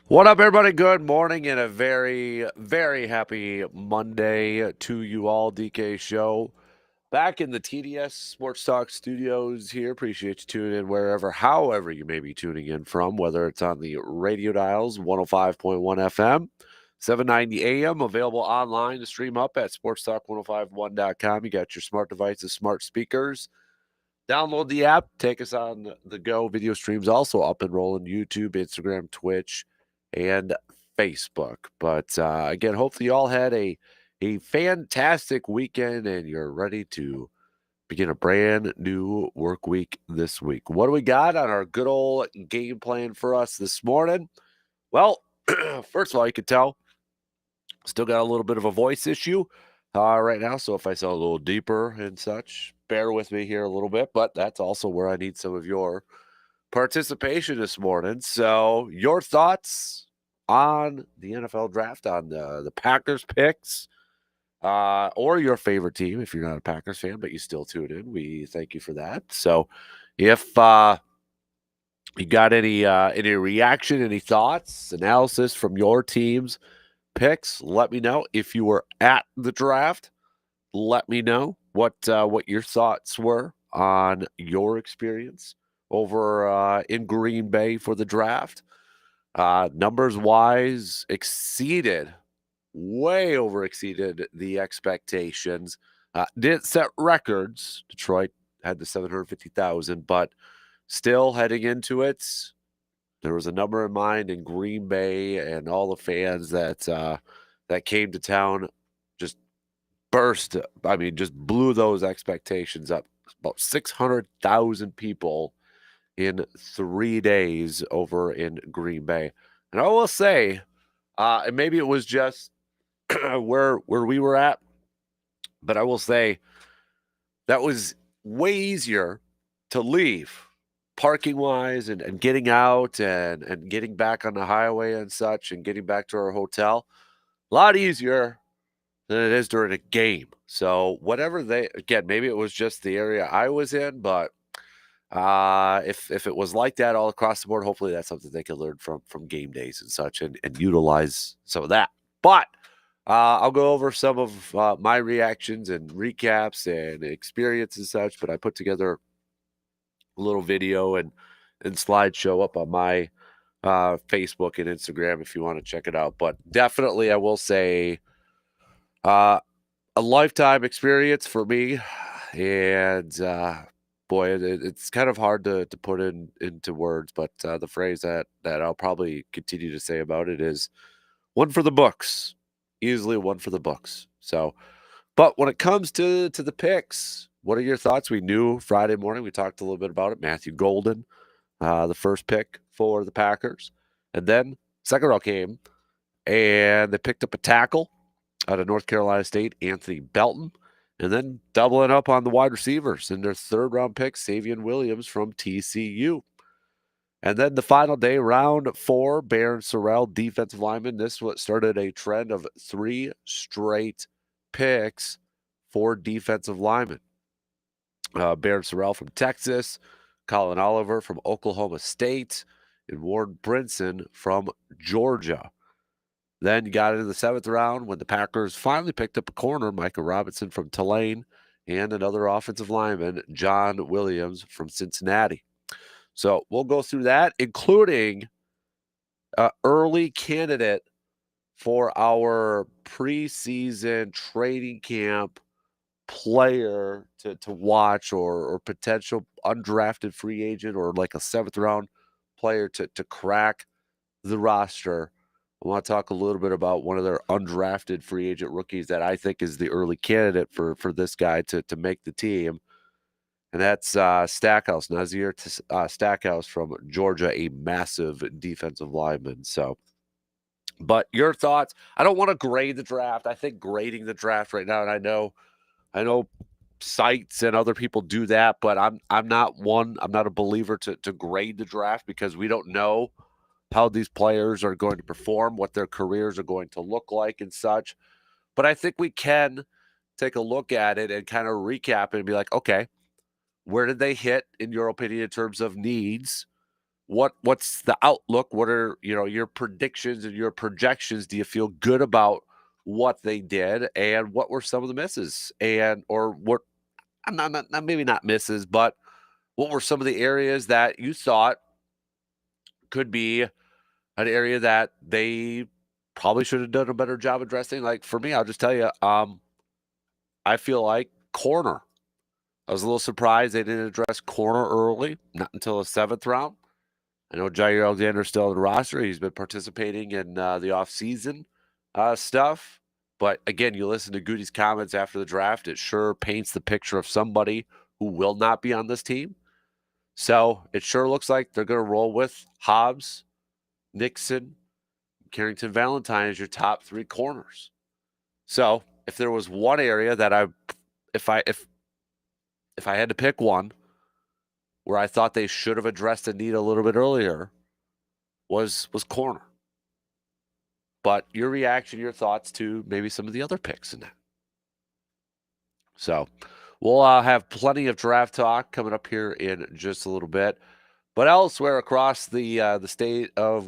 What up, everybody? Good morning and a very, very happy Monday to you all. DK Show back in the TDS Sports Talk studios here. Appreciate you tuning in however you may be tuning in from, whether it's on the radio dials, 105.1 FM, 790 AM, available online to stream up at sportstalk1051.com. You got your smart devices, smart speakers. Download the app, take us on the go. Video streams also up and rolling YouTube, Instagram, Twitch, and Facebook. But again, hopefully you all had a fantastic weekend and you're ready to begin a brand new work week this week. What do we got on our good old game plan for us this morning? Well, first of all, you can tell still got a little bit of a voice issue right now. So if I sound a little deeper and such, bear with me here a little bit. But that's also where I need some of your participation this morning. So your thoughts on the NFL draft, on the Packers picks, or your favorite team if you're not a Packers fan, but you still tune in. We thank you for that. So if you got any reaction, any thoughts, analysis from your teams, picks, let me know. If you were at the draft, let me know what your thoughts were on your experience over in Green Bay for the draft. Numbers wise, way over exceeded the expectations. Didn't set records. Detroit had the 750,000, but still heading into it, there was a number in mind in Green Bay, and all the fans that came to town just burst. I mean, just blew those expectations up. About 600,000 people in 3 days over in Green Bay. And I will say, and maybe it was just where we were at, but I will say that was way easier to leave parking wise and getting out and getting back on the highway and such and getting back to our hotel. A lot easier than it is during a game. So whatever they again, maybe it was just the area I was in, but if it was like that all across the board, hopefully that's something they could learn from game days and such and utilize some of that. But I'll go over some of my reactions and recaps and experience and such. But I put together a little video and slideshow up on my Facebook and Instagram if you want to check it out. But definitely, I will say a lifetime experience for me, and boy, it's kind of hard to put into words. But the phrase that I'll probably continue to say about it is one for the books, easily one for the books. So, but when it comes to the picks, what are your thoughts? We knew Friday morning. We talked a little bit about it. Matthew Golden, the first pick for the Packers, and then second round came, and they picked up a tackle out of North Carolina State, Anthony Belton, and then doubling up on the wide receivers in their third round pick, Savion Williams from TCU. And then the final day, round 4, Baron Sorrell, defensive lineman. This what started a trend of 3 straight picks for defensive linemen. Baron Sorrell from Texas, Colin Oliver from Oklahoma State, and Warren Brinson from Georgia. Then you got into the 7th round when the Packers finally picked up a corner, Micah Robinson from Tulane, and another offensive lineman, John Williams from Cincinnati. So we'll go through that, including an early candidate for our preseason training camp player to watch or potential undrafted free agent or like a 7th round player to crack the roster. I want to talk a little bit about one of their undrafted free agent rookies that I think is the early candidate for this guy to make the team. And that's Stackhouse, Nazir Stackhouse from Georgia, a massive defensive lineman. So, but your thoughts? I don't want to grade the draft. I think grading the draft right now, and I know sites and other people do that, but I'm not one. I'm not a believer to grade the draft because we don't know how these players are going to perform, what their careers are going to look like, and such. But I think we can take a look at it and kind of recap it and be like, okay, where did they hit, in your opinion, in terms of needs? what's the outlook? What are, your predictions and your projections? Do you feel good about what they did, and what were some of the misses, and or what not maybe not misses, but what were some of the areas that you thought could be an area that they probably should have done a better job addressing? Like for me, I'll just tell you, I feel like corner. I was a little surprised they didn't address corner early, not until the seventh round. I know Jair Alexander's still on the roster. He's been participating in the offseason stuff. But again, you listen to Goody's comments after the draft, it sure paints the picture of somebody who will not be on this team. So it sure looks like they're going to roll with Hobbs, Nixon, Carrington Valentine as your top three corners. So if there was one area that if I had to pick one where I thought they should have addressed the need a little bit earlier, was corner. But your reaction, your thoughts to maybe some of the other picks in that. So we'll have plenty of draft talk coming up here in just a little bit. But elsewhere across the state of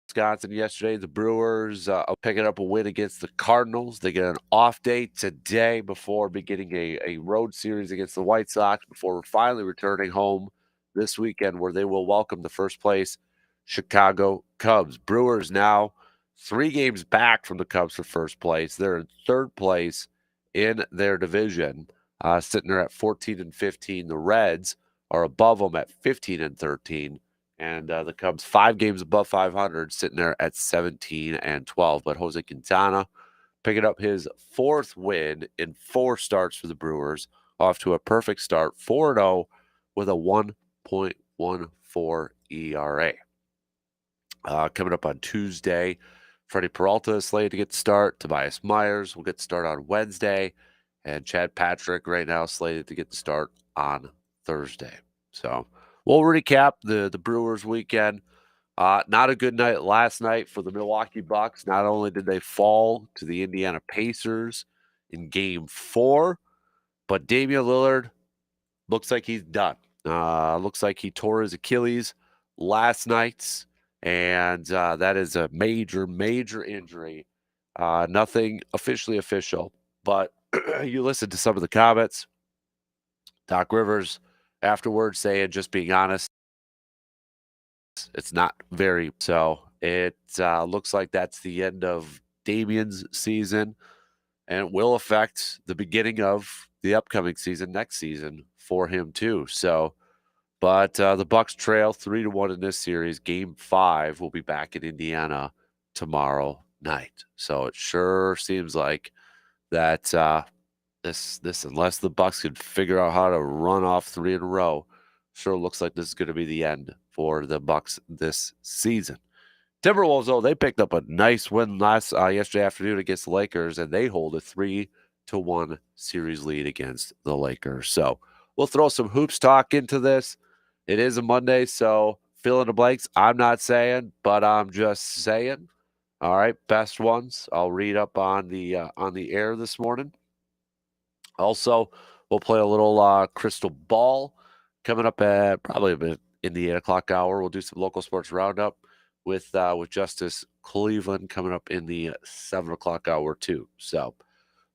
Wisconsin yesterday, the Brewers are picking up a win against the Cardinals. They get an off day today before beginning a road series against the White Sox before finally returning home this weekend, where they will welcome the first place Chicago Cubs. Brewers now 3 games back from the Cubs for first place. They're in third place in their division, sitting there at 14-15. The Reds are above them at 15-13. And the Cubs 5 games above 500, sitting there at 17-12. But Jose Quintana picking up his 4th win in 4 starts for the Brewers, off to a perfect start, 4-0 with a 1.14 ERA. Coming up on Tuesday, Freddie Peralta is slated to get the start. Tobias Myers will get the start on Wednesday. And Chad Patrick right now slated to get the start on Thursday. So we'll recap the Brewers weekend. Not a good night last night for the Milwaukee Bucks. Not only did they fall to the Indiana Pacers in Game 4, but Damian Lillard looks like he's done. Looks like he tore his Achilles last night, and that is a major, major injury. Nothing officially official, but you listen to some of the comments. Doc Rivers afterwards saying, just being honest, it's not very. So it looks like that's the end of Damian's season, and it will affect the beginning of the upcoming season, next season for him too. So, but the Bucks trail 3-1 in this series. Game 5 will be back in Indiana tomorrow night. So it sure seems like that this unless the Bucks can figure out how to run off 3 in a row, sure looks like this is going to be the end for the Bucks this season. Timberwolves, though, they picked up a nice win yesterday afternoon against the Lakers, and they hold a 3-1 series lead against the Lakers. So we'll throw some hoops talk into this. It is a Monday, so fill in the blanks. I'm not saying, but I'm just saying. All right, best ones I'll read up on the air this morning. Also, we'll play a little crystal ball coming up at probably a bit in the 8 o'clock hour. We'll do some local sports roundup with Justice Cleveland coming up in the 7 o'clock hour too. So,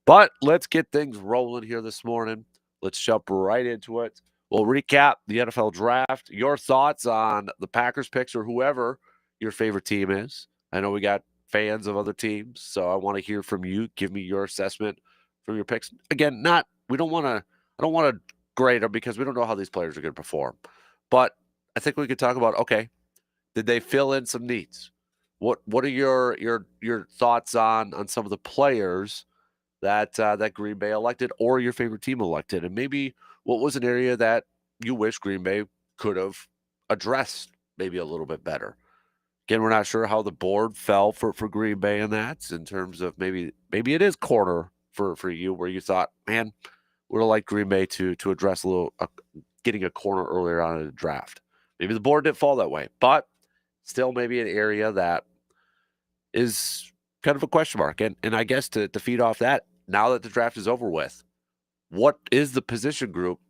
but let's get things rolling here this morning. Let's jump right into it. We'll recap the NFL draft. Your thoughts on the Packers picks or whoever your favorite team is. I know we got fans of other teams, so I want to hear from you. Give me your assessment from your picks. Again, I don't want to grade them because we don't know how these players are going to perform. But I think we could talk about, okay, did they fill in some needs? What are your thoughts on some of the players that Green Bay elected or your favorite team elected? And maybe what was an area that you wish Green Bay could have addressed maybe a little bit better? Again, we're not sure how the board fell for Green Bay in that, in terms of maybe it is corner for you, where you thought, man, would have liked Green Bay to address getting a corner earlier on in the draft. Maybe the board didn't fall that way, but still maybe an area that is kind of a question mark. And I guess to feed off that, now that the draft is over with, what is the position group,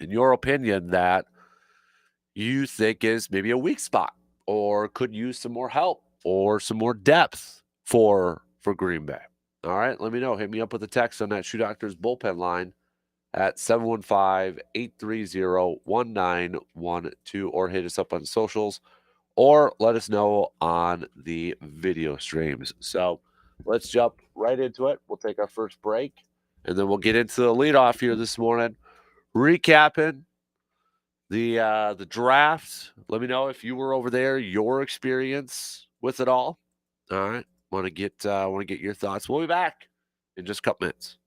in your opinion, that you think is maybe a weak spot or could use some more help or some more depth for Green Bay. All right, let me know. Hit me up with a text on that Shoe Doctors bullpen line at 715-830-1912 or hit us up on socials or let us know on the video streams. So let's jump right into it. We'll take our first break and then we'll get into the leadoff here this morning, recapping the draft. Let me know if you were over there, your experience with it all. All right. Want to get your thoughts. We'll be back in just a couple minutes.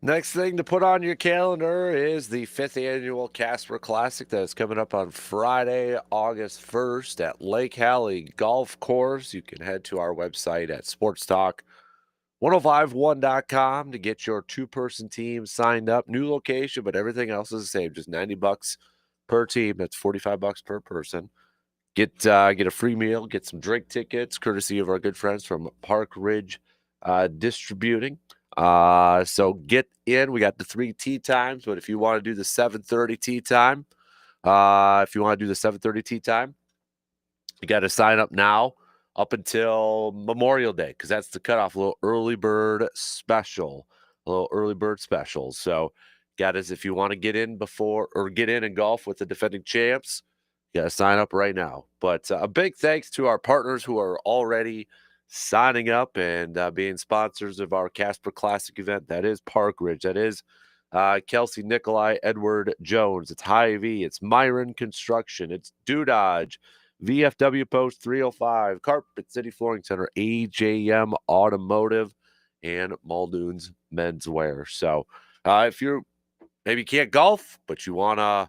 Next thing to put on your calendar is the 5th annual Casper Classic that is coming up on Friday, August 1st at Lake Hallie Golf Course. You can head to our website at sportstalk1051.com to get your two-person team signed up. New location, but everything else is the same. Just $90 per team. That's $45 per person. Get a free meal, get some drink tickets, courtesy of our good friends from Park Ridge Distributing. So get in. We got the 3 tee times, but if you want to do the 7:30 tee time, you got to sign up now up until Memorial Day because that's the cutoff. A little early bird special. So, guys, if you want to get in and golf with the defending champs, you got to sign up right now. But a big thanks to our partners who are already signing up and being sponsors of our Casper Classic event. That is Park Ridge. That is Kelsey Nikolai, Edward Jones. It's Hy-Vee. It's Myron Construction. It's Dodge. VFW Post 305, Carpet City Flooring Center, AJM Automotive, and Muldoon's Menswear. So, if you're maybe can't golf, but you wanna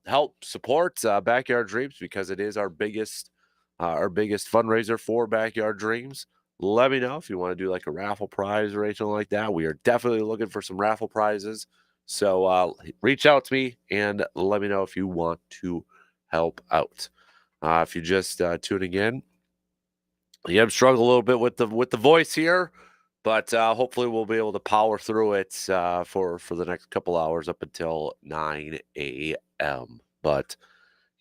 help support Backyard Dreams because it is our biggest fundraiser for Backyard Dreams. Let me know if you want to do like a raffle prize or anything like that. We are definitely looking for some raffle prizes. So reach out to me and let me know if you want to help out. If you're just tuning in, I'm struggling a little bit with the voice here, but hopefully we'll be able to power through it for the next couple hours up until 9 a.m. But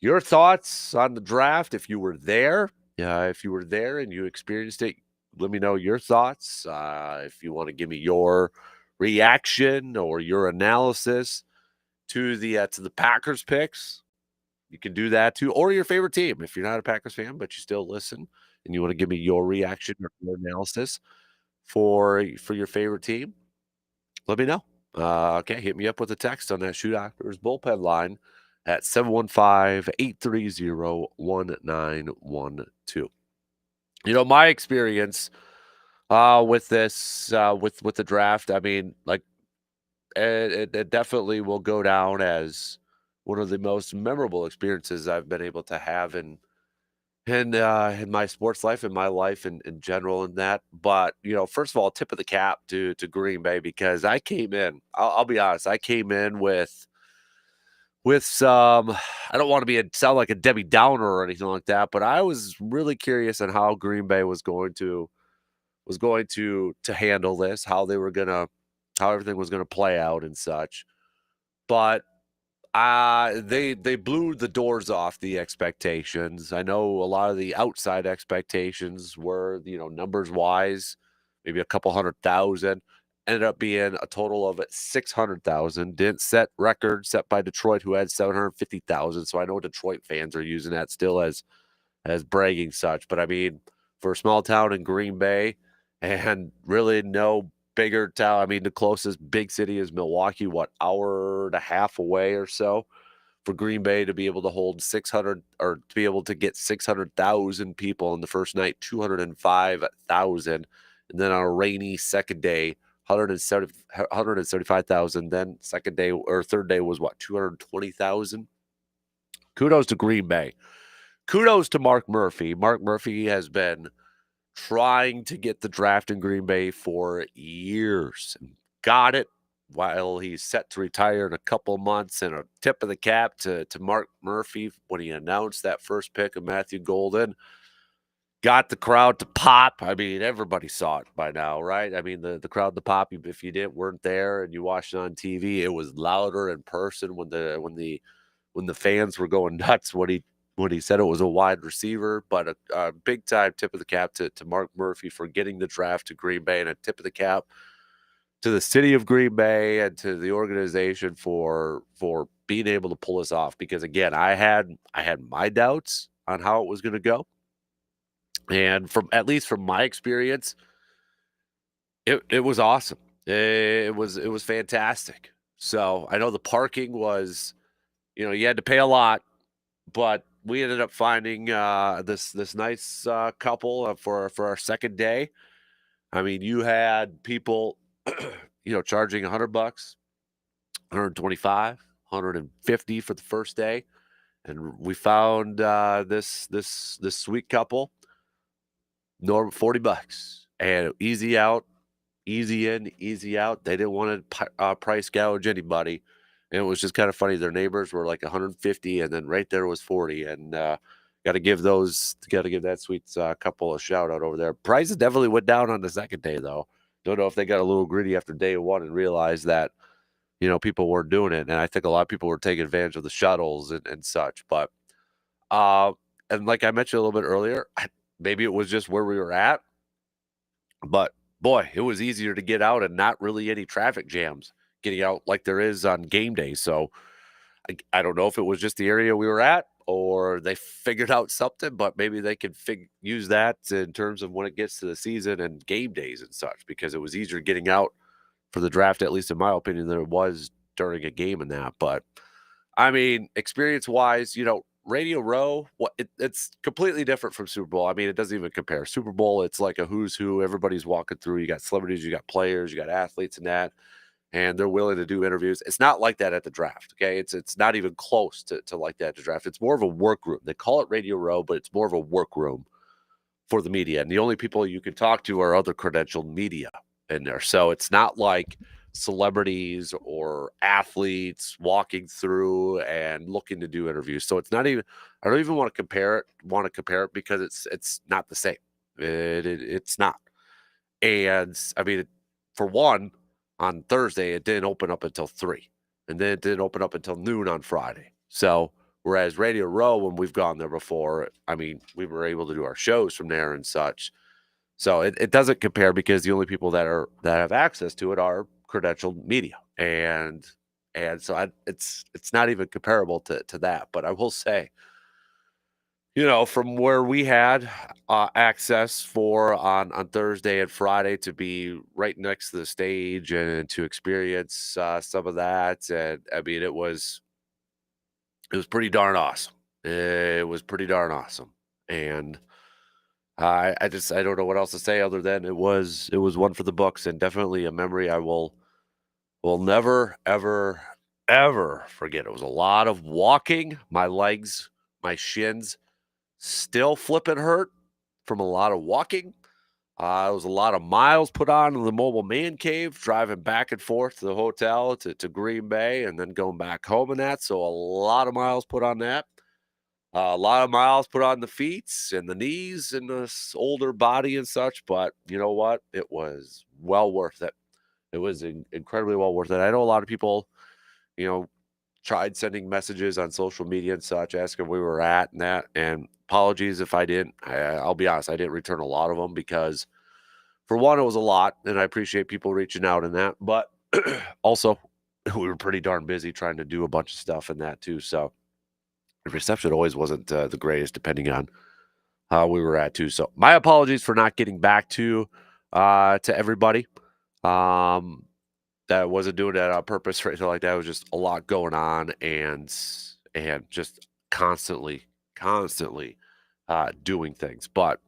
your thoughts on the draft, if you were there, and you experienced it, let me know your thoughts. If you want to give me your reaction or your analysis to the Packers picks, you can do that too, or your favorite team. If you're not a Packers fan, but you still listen and you want to give me your reaction or your analysis for your favorite team, let me know. Okay, hit me up with a text on that Shoe Doctors bullpen line at 715-830-1912. My experience with this with the draft, I mean, like it definitely will go down as one of the most memorable experiences I've been able to have in my sports life, in my life in general, in that. But first of all, tip of the cap to Green Bay because I came in. I'll be honest. I came in with some. I don't want to sound like a Debbie Downer or anything like that, but I was really curious on how Green Bay was going to handle this, how everything was gonna play out and such. But they blew the doors off the expectations. I know a lot of the outside expectations were, numbers wise, maybe a couple 100,000. Ended up being a total of 600,000. Didn't set record set by Detroit, who had 750,000. So I know Detroit fans are using that still as bragging such. But I mean, for a small town in Green Bay, and really no bigger town. I mean, the closest big city is Milwaukee, hour and a half away or so. For Green Bay to be able to hold 600 or to be able to get 600,000 people in the first night, 205,000, and then on a rainy second day, 175,000. Then second day or third day was 220,000. Kudos to Green Bay. Kudos to Mark Murphy. Mark Murphy has been trying to get the draft in Green Bay for years. Got it while he's set to retire in a couple months. And a tip of the cap to Mark Murphy when he announced that first pick of Matthew Golden. Got the crowd to pop. I mean, everybody saw it by now, right? I mean, the crowd to pop. If you weren't there and you watched it on TV, it was louder in person when the fans were going nuts when he said it was a wide receiver. But a big time tip of the cap to Mark Murphy for getting the draft to Green Bay, and a tip of the cap to the city of Green Bay and to the organization for being able to pull this off. Because again, I had my doubts on how it was going to go. And at least from my experience, it was awesome. It was fantastic. So I know the parking was, you had to pay a lot, but we ended up finding this nice couple for our second day. I mean, you had people charging $100, 125, 150 for the first day. And we found this sweet couple, normal $40, and easy out, easy in, easy out. They didn't want to price gouge anybody, and it was just kind of funny. Their neighbors were like 150, and then right there was 40. And got to give that sweet couple a shout out over there. Prices definitely went down on the second day though. Don't know if they got a little greedy after day one and realized that people weren't doing it, and I think a lot of people were taking advantage of the shuttles and such. But uh, and like I mentioned a little bit earlier, maybe it was just where we were at, but boy, it was easier to get out and not really any traffic jams getting out like there is on game day. So I don't know if it was just the area we were at or they figured out something, but maybe they could use that in terms of when it gets to the season and game days and such, because it was easier getting out for the draft, at least in my opinion, than it was during a game and that. But I mean, experience wise, Radio Row, it's completely different from Super Bowl. I mean, it doesn't even compare. Super Bowl, it's like a who's who. Everybody's walking through. You got celebrities, you got players, you got athletes and that, and they're willing to do interviews. It's not like that at the draft. Okay. It's not even close to like that at the draft. It's more of a workroom. They call it Radio Row, but it's more of a workroom for the media. And the only people you can talk to are other credentialed media in there. So it's not like celebrities or athletes walking through and looking to do interviews. So it's not even, I don't even want to compare it because it's not the same. It's not. And I mean, for one, on Thursday, it didn't open up until 3. And then it didn't open up until noon on Friday. So whereas Radio Row, when we've gone there before, I mean, we were able to do our shows from there and such. So it doesn't compare because the only people that have access to it are credentialed media. And so it's not even comparable to that. But I will say, from where we had access for on Thursday and Friday to be right next to the stage and to experience some of that, and I mean, it was pretty darn awesome. It was pretty darn awesome, and I don't know what else to say other than it was one for the books, and definitely a memory I will never ever forget. It was a lot of walking. My legs, my shins still flipping hurt from a lot of walking. It was a lot of miles put on in the mobile man cave, driving back and forth to the hotel to Green Bay and then going back home and that. So a lot of miles put on that. A lot of miles put on the feet and the knees and older body and such. But you know what? It was well worth it. It was incredibly well worth it. I know a lot of people, you know, tried sending messages on social media and such, asking where we were at and that. And apologies if I didn't. I'll be honest, I didn't return a lot of them because, for one, it was a lot, and I appreciate people reaching out and that. But also, we were pretty darn busy trying to do a bunch of stuff and that too. So the reception always wasn't the greatest, depending on how we were at too. So my apologies for not getting back to everybody. That wasn't doing that on purpose or anything like that. It was just a lot going on and just constantly doing things. But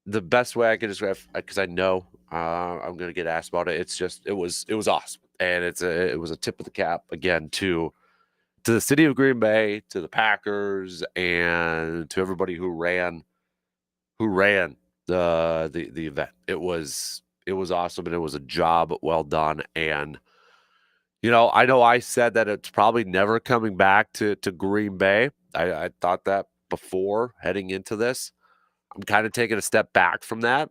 the best way I can describe, because I know I'm going to get asked about it. It's just it was awesome, and it was a tip of the cap again to the city of Green Bay, to the Packers, and to everybody who ran the event. It was awesome, and it was a job well done. And I know I said that it's probably never coming back to Green Bay. I thought that before heading into this. I'm kind of taking a step back from that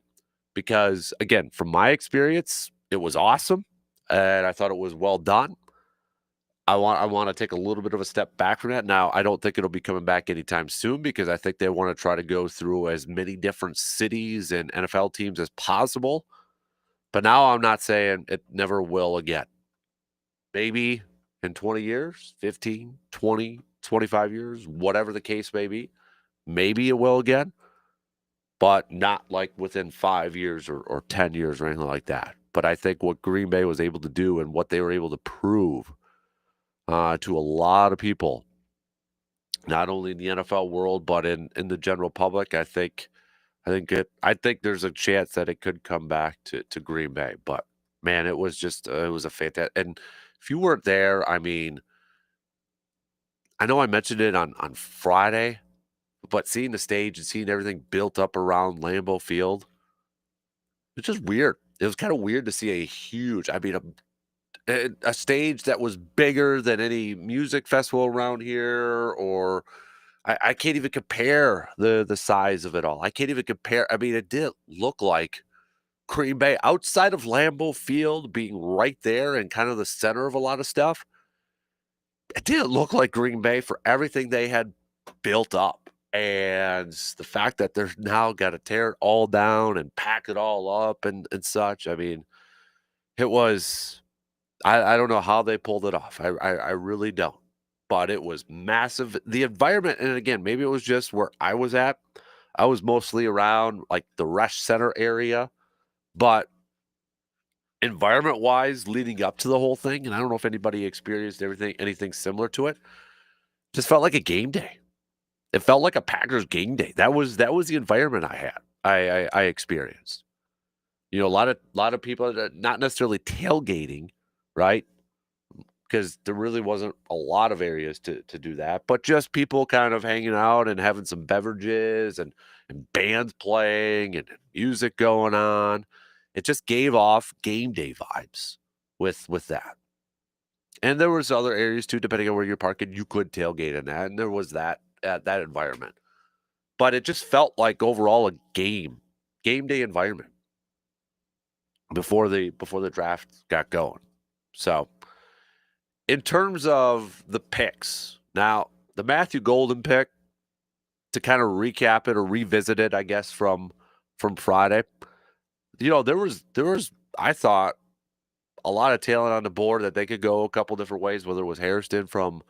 because, again, from my experience, it was awesome, and I thought it was well done. I want to take a little bit of a step back from that. Now, I don't think it'll be coming back anytime soon because I think they want to try to go through as many different cities and NFL teams as possible. But now I'm not saying it never will again. Maybe in 20 years, 15, 20, 25 years, whatever the case may be, maybe it will again, but not like within 5 years or 10 years or anything like that. But I think what Green Bay was able to do and what they were able to prove to a lot of people, not only in the NFL world, but in the general public, I think there's a chance that it could come back to Green Bay. But man, it was just it was a fantastic. And if you weren't there, I mean, I know I mentioned it on Friday, but seeing the stage and seeing everything built up around Lambeau Field, it's just weird. It was kind of weird to see a huge, I mean, a stage that was bigger than any music festival around here, or I can't even compare the size of it all. I can't even compare. I mean, it did look like Green Bay outside of Lambeau Field being right there and kind of the center of a lot of stuff. It didn't look like Green Bay for everything they had built up. And the fact that they're now got to tear it all down and pack it all up and such. I mean, it was I don't know how they pulled it off. I really don't. But it was massive. The environment, and again, maybe it was just where I was at. I was mostly around like the Rush Center area, but environment wise, leading up to the whole thing, and I don't know if anybody experienced anything similar to it. Just felt like a game day. It felt like a Packers game day. That was the environment I had. I experienced. You know, a lot of people not necessarily tailgating, right? Because there really wasn't a lot of areas to do that, but just people kind of hanging out and having some beverages and bands playing and music going on. It just gave off game day vibes with that. And there was other areas too, depending on where you're parking, you could tailgate in that, and there was that environment. But it just felt like overall a game day environment before the draft got going. So in terms of the picks, now the Matthew Golden pick, to kind of recap it or revisit it, I guess from Friday. You know, there was I thought a lot of talent on the board that they could go a couple different ways. Whether it was Hairston from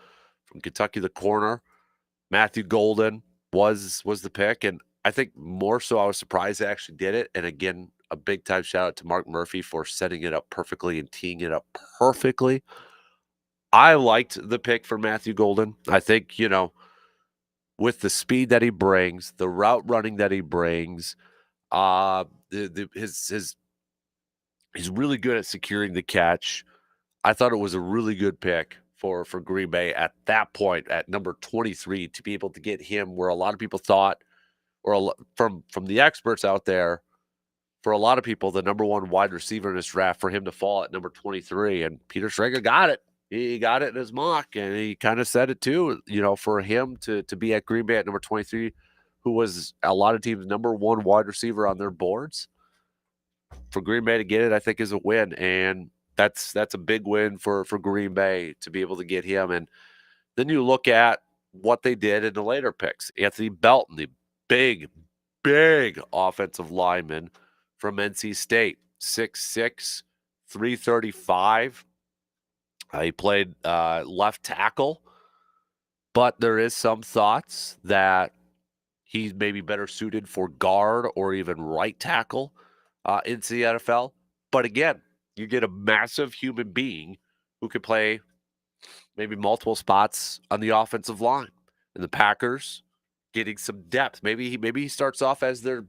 Kentucky, the corner, Matthew Golden was the pick, and I think more so I was surprised they actually did it. And again, a big time shout out to Mark Murphy for setting it up perfectly and teeing it up perfectly. I liked the pick for Matthew Golden. I think, with the speed that he brings, the route running that he brings, the his he's really good at securing the catch. I thought it was a really good pick for Green Bay at that point at number 23 to be able to get him where a lot of people thought, or from the experts out there, for a lot of people, the number one wide receiver in this draft, for him to fall at number 23. And Peter Schrager got it. He got it in his mock, and he kind of said it too, for him to be at Green Bay at number 23, who was a lot of teams' number one wide receiver on their boards. For Green Bay to get it, I think is a win. And that's a big win for Green Bay to be able to get him. And then you look at what they did in the later picks. Anthony Belton, the big, big offensive lineman from NC State, 6'6", 335. He played left tackle, but there is some thoughts that he's maybe better suited for guard or even right tackle into the NFL. But again, you get a massive human being who could play maybe multiple spots on the offensive line. And the Packers getting some depth. Maybe he starts off as their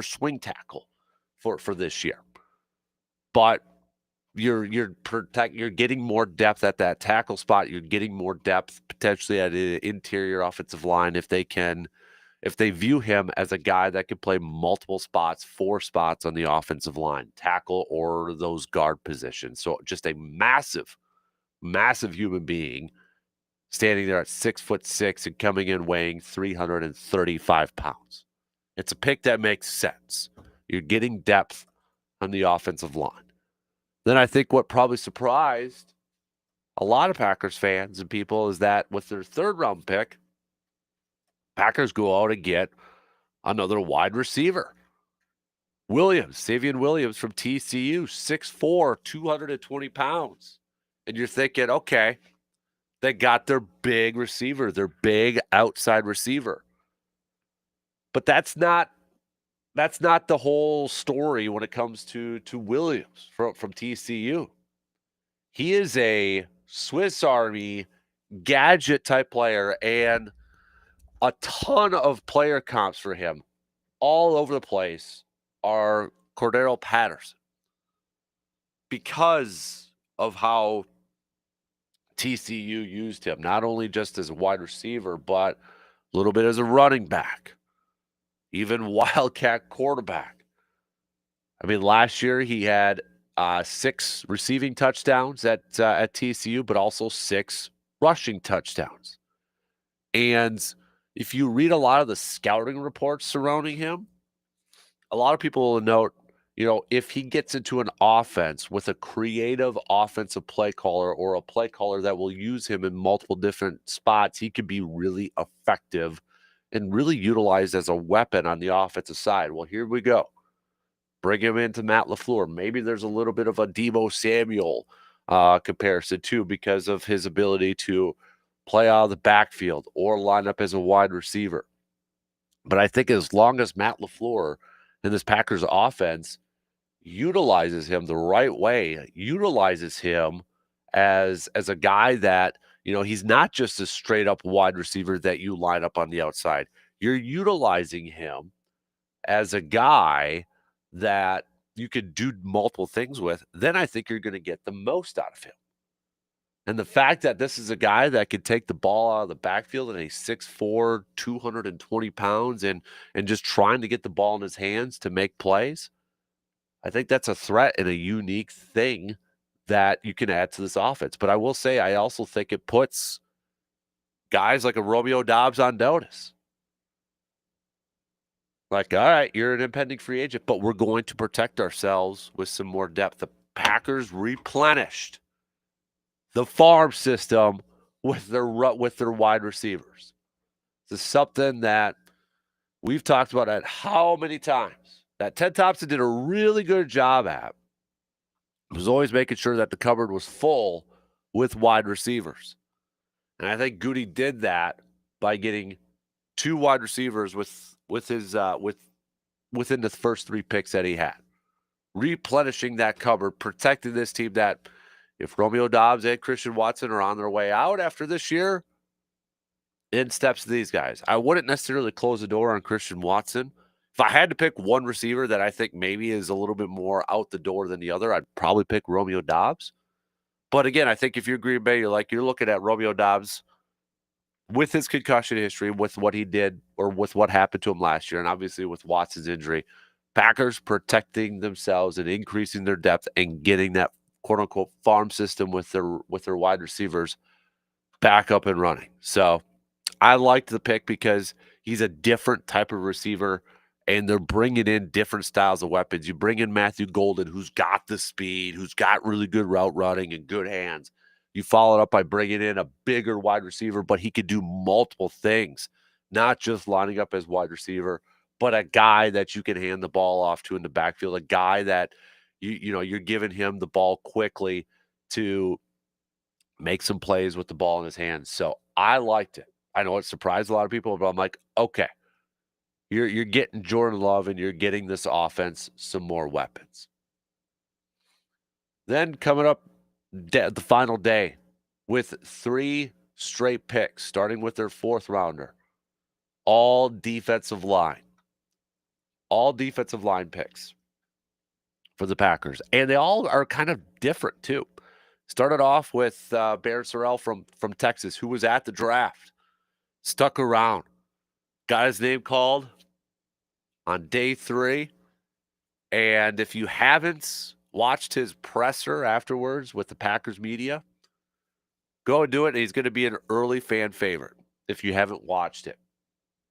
swing tackle for this year. But you're getting more depth at that tackle spot. You're getting more depth potentially at an interior offensive line if they view him as a guy that could play multiple spots, 4 spots on the offensive line, tackle or those guard positions. So just a massive, massive human being standing there at 6'6" and coming in weighing 335 pounds. It's a pick that makes sense. You're getting depth on the offensive line. Then I think what probably surprised a lot of Packers fans and people is that with their 3rd round pick, Packers go out and get another wide receiver. Savion Williams from TCU, 6'4", 220 pounds. And you're thinking, okay, they got their big receiver, their big outside receiver. But that's not the whole story when it comes to Williams from TCU. He is a Swiss Army gadget type player, and a ton of player comps for him all over the place are Cordero Patterson. because of how TCU used him, not only just as a wide receiver, but a little bit as a running back, even wildcat quarterback. I mean, last year he had 6 receiving touchdowns at TCU, but also 6 rushing touchdowns. And if you read a lot of the scouting reports surrounding him, a lot of people will note, if he gets into an offense with a creative offensive play caller or a play caller that will use him in multiple different spots, he could be really effective and really utilized as a weapon on the offensive side. Well, here we go. Bring him into Matt LaFleur. Maybe there's a little bit of a Deebo Samuel comparison too, because of his ability to play out of the backfield or line up as a wide receiver. But I think as long as Matt LaFleur and this Packers offense utilizes him the right way, utilizes him as a guy that, he's not just a straight up wide receiver that you line up on the outside. You're utilizing him as a guy that you could do multiple things with, then I think you're going to get the most out of him. And the fact that this is a guy that can take the ball out of the backfield and he's 6'4", 220 pounds and just trying to get the ball in his hands to make plays, I think that's a threat and a unique thing that you can add to this offense. But I will say, I also think it puts guys like a Romeo Doubs on notice. Like, all right, you're an impending free agent, but we're going to protect ourselves with some more depth. The Packers replenished the farm system with their wide receivers. This is something that we've talked about at how many times that Ted Thompson did a really good job at. Was always making sure that the cupboard was full with wide receivers. And I think Goody did that by getting 2 wide receivers within the first 3 picks that he had. Replenishing that cupboard, protecting this team that if Romeo Doubs and Christian Watson are on their way out after this year, in steps these guys. I wouldn't necessarily close the door on Christian Watson. If I had to pick one receiver that I think maybe is a little bit more out the door than the other, I'd probably pick Romeo Doubs. But again, I think if you're Green Bay, you're looking at Romeo Doubs with his concussion history, with what he did or with what happened to him last year, and obviously with Watson's injury, Packers protecting themselves and increasing their depth and getting that quote unquote farm system with their wide receivers back up and running. So I liked the pick because he's a different type of receiver, and they're bringing in different styles of weapons. You bring in Matthew Golden, who's got the speed, who's got really good route running and good hands. You follow it up by bringing in a bigger wide receiver, but he could do multiple things, not just lining up as wide receiver, but a guy that you can hand the ball off to in the backfield, a guy that you're giving him the ball quickly to make some plays with the ball in his hands. So I liked it. I know it surprised a lot of people, but I'm like, okay, you're getting Jordan Love and you're getting this offense some more weapons. Then coming up the final day with 3 straight picks, starting with their 4th rounder, all defensive line picks for the Packers. And they all are kind of different too. Started off with Barrett Sorrell from Texas, who was at the draft, stuck around, got his name called on day 3. And if you haven't watched his presser afterwards with the Packers media, go and do it. He's going to be an early fan favorite if you haven't watched it.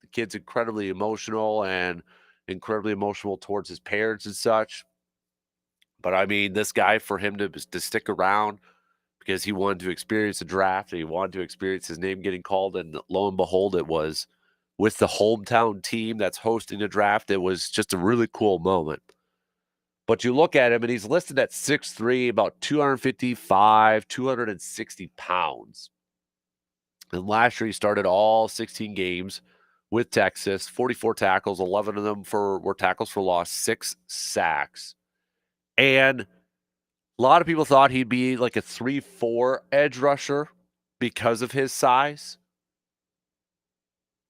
The kid's incredibly emotional towards his parents and such. But I mean, this guy, for him to stick around because he wanted to experience the draft and he wanted to experience his name getting called, and lo and behold, it was with the hometown team that's hosting the draft. It was just a really cool moment. But you look at him, and he's listed at 6'3", about 255, 260 pounds. And last year, he started all 16 games with Texas, 44 tackles, 11 of them were tackles for loss, 6 sacks. And a lot of people thought he'd be like a 3-4 edge rusher because of his size.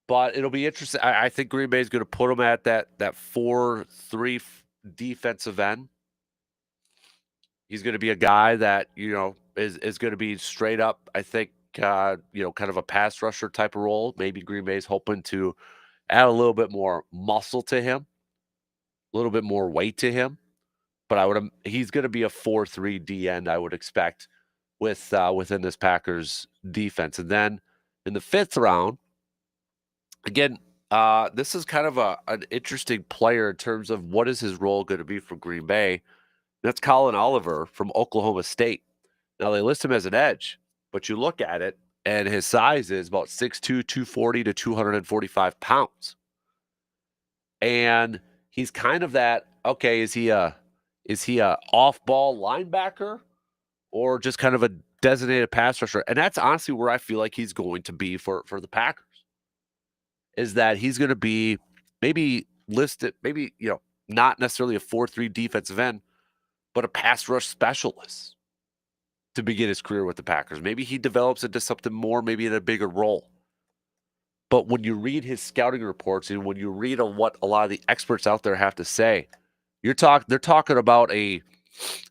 But it'll be interesting. I think Green Bay is going to put him at that 4-3 defensive end. He's going to be a guy that, is going to be straight up, I think, kind of a pass rusher type of role. Maybe Green Bay's hoping to add a little bit more muscle to him, a little bit more weight to him. But he's going to be a 4-3 D end, I would expect, within this Packers defense. And then in the 5th round, again, this is kind of an interesting player in terms of what is his role going to be for Green Bay. That's Colin Oliver from Oklahoma State. Now, they list him as an edge, but you look at it, and his size is about 6'2", 240 to 245 pounds. And he's kind of that, okay, is he a off-ball linebacker or just kind of a designated pass rusher? And that's honestly where I feel like he's going to be for the Packers, is that he's going to be maybe listed, maybe, not necessarily a 4-3 defensive end, but a pass rush specialist to begin his career with the Packers. Maybe he develops into something more, maybe in a bigger role. But when you read his scouting reports and when you read on what a lot of the experts out there have to say, they're talking about a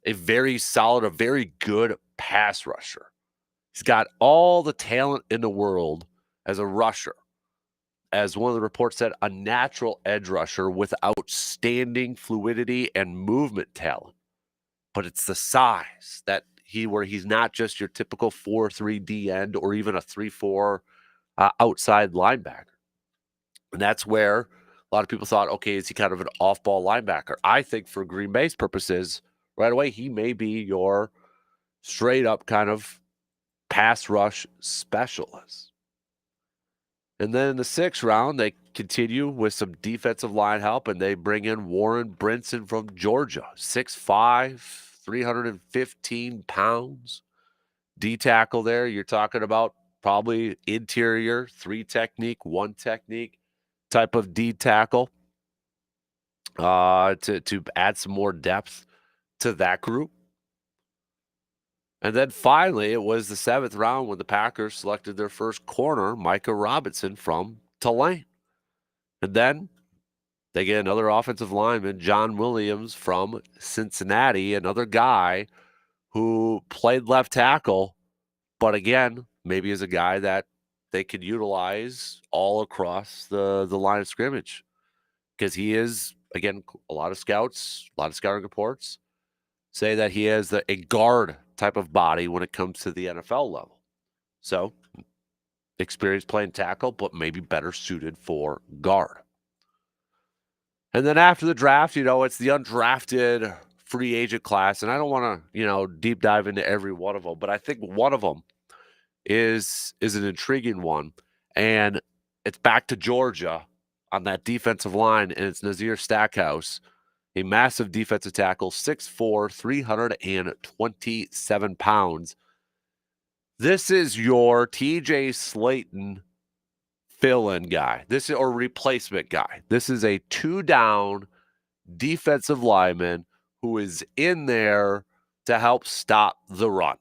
very solid, a very good pass rusher. He's got all the talent in the world as a rusher. As one of the reports said, a natural edge rusher with outstanding fluidity and movement talent. But it's the size that where he's not just your typical 4-3 D end or even a 3-4 outside linebacker. And that's where a lot of people thought, okay, is he kind of an off-ball linebacker? I think for Green Bay's purposes, right away, he may be your straight-up kind of pass rush specialist. And then in the 6th round, they continue with some defensive line help, and they bring in Warren Brinson from Georgia, 6'5", 315 pounds. D tackle there, you're talking about probably interior, 3 technique, 1 technique type of D tackle to add some more depth to that group. And then finally, it was the 7th round when the Packers selected their first corner, Micah Robinson from Tulane. And then they get another offensive lineman, John Williams from Cincinnati, another guy who played left tackle, but again, maybe is a guy that they could utilize all across the line of scrimmage, because he is, again, a lot of scouting reports say that he has a guard type of body when it comes to the NFL level. So, experience playing tackle, but maybe better suited for guard. And then after the draft, it's the undrafted free agent class. And I don't want to, deep dive into every one of them, but I think one of them is an intriguing one. And it's back to Georgia on that defensive line, and it's Nazir Stackhouse, a massive defensive tackle, 6'4", 327 pounds. This is your TJ Slayton fill-in guy. Or replacement guy. This is a 2-down defensive lineman who is in there to help stop the run.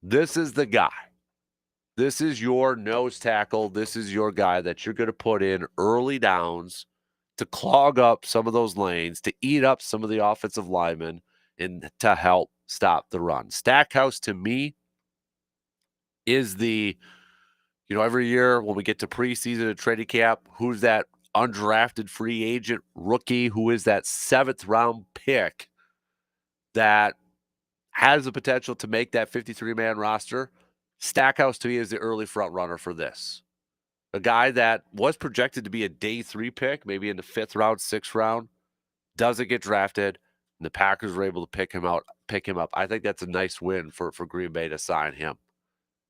This is the guy. This is your nose tackle. This is your guy that you're going to put in early downs to clog up some of those lanes, to eat up some of the offensive linemen, and to help stop the run. Stackhouse, to me, is the, every year when we get to preseason and training camp, who's that undrafted free agent rookie, who is that 7th round pick that has the potential to make that 53-man roster. Stackhouse, to me, is the early front runner for this. A guy that was projected to be a day 3 pick, maybe in the 5th round, 6th round, doesn't get drafted, and the Packers were able to pick him up. I think that's a nice win for Green Bay to sign him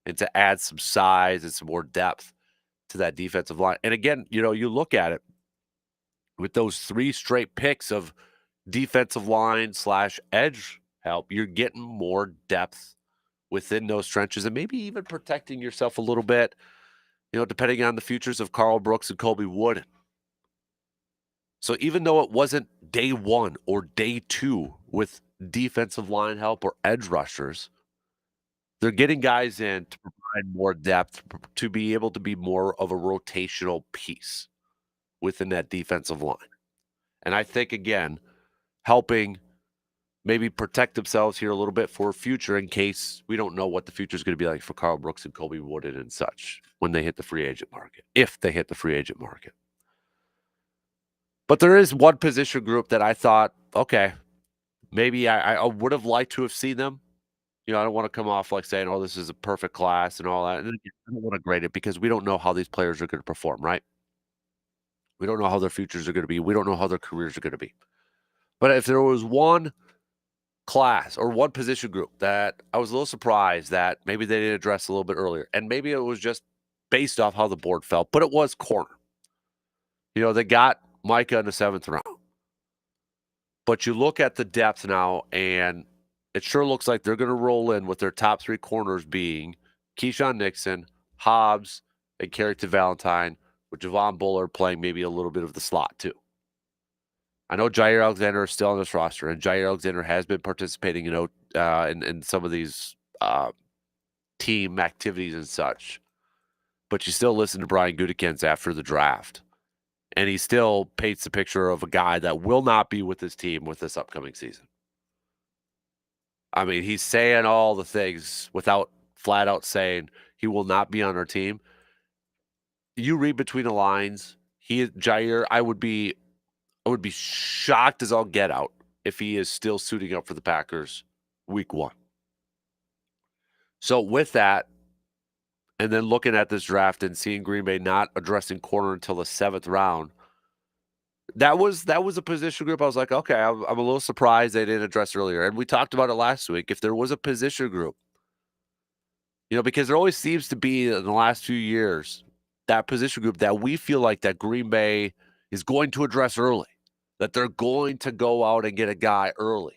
and to add some size and some more depth to that defensive line. And again, you look at it with those 3 straight picks of defensive line / edge help, you're getting more depth within those trenches and maybe even protecting yourself a little bit, depending on the futures of Carl Brooks and Colby Wood. So even though it wasn't day 1 or day 2 with defensive line help or edge rushers, they're getting guys in to provide more depth, to be able to be more of a rotational piece within that defensive line. And I think, again, helping maybe protect themselves here a little bit for future in case we don't know what the future is going to be like for Carl Brooks and Kobe Wooden and such when they hit the free agent market, if they hit the free agent market. But there is one position group that I thought, okay, maybe I would have liked to have seen them. I don't want to come off like saying, oh, this is a perfect class and all that. And again, I don't want to grade it because we don't know how these players are going to perform, right? We don't know how their futures are going to be. We don't know how their careers are going to be. But if there was one class or one position group that I was a little surprised that maybe they didn't address a little bit earlier, and maybe it was just based off how the board felt, but it was corner. They got Micah in the 7th round. But you look at the depth now, and it sure looks like they're going to roll in with their top 3 corners being Keyshawn Nixon, Hobbs, and Carrington Valentine, with Javon Bullard playing maybe a little bit of the slot too. I know Jair Alexander is still on this roster, and Jair Alexander has been participating, in some of these team activities and such. But you still listen to Brian Gutekunst after the draft, and he still paints the picture of a guy that will not be with his team with this upcoming season. I mean, he's saying all the things without flat out saying he will not be on our team. You read between the lines. Jair, I would be shocked as all get out if he is still suiting up for the Packers week 1. So with that, and then looking at this draft and seeing Green Bay not addressing corner until the 7th round, that was a position group I was like, okay, I'm a little surprised they didn't address earlier. And we talked about it last week. If there was a position group, because there always seems to be in the last few years that position group that we feel like that Green Bay is going to address early, that they're going to go out and get a guy early.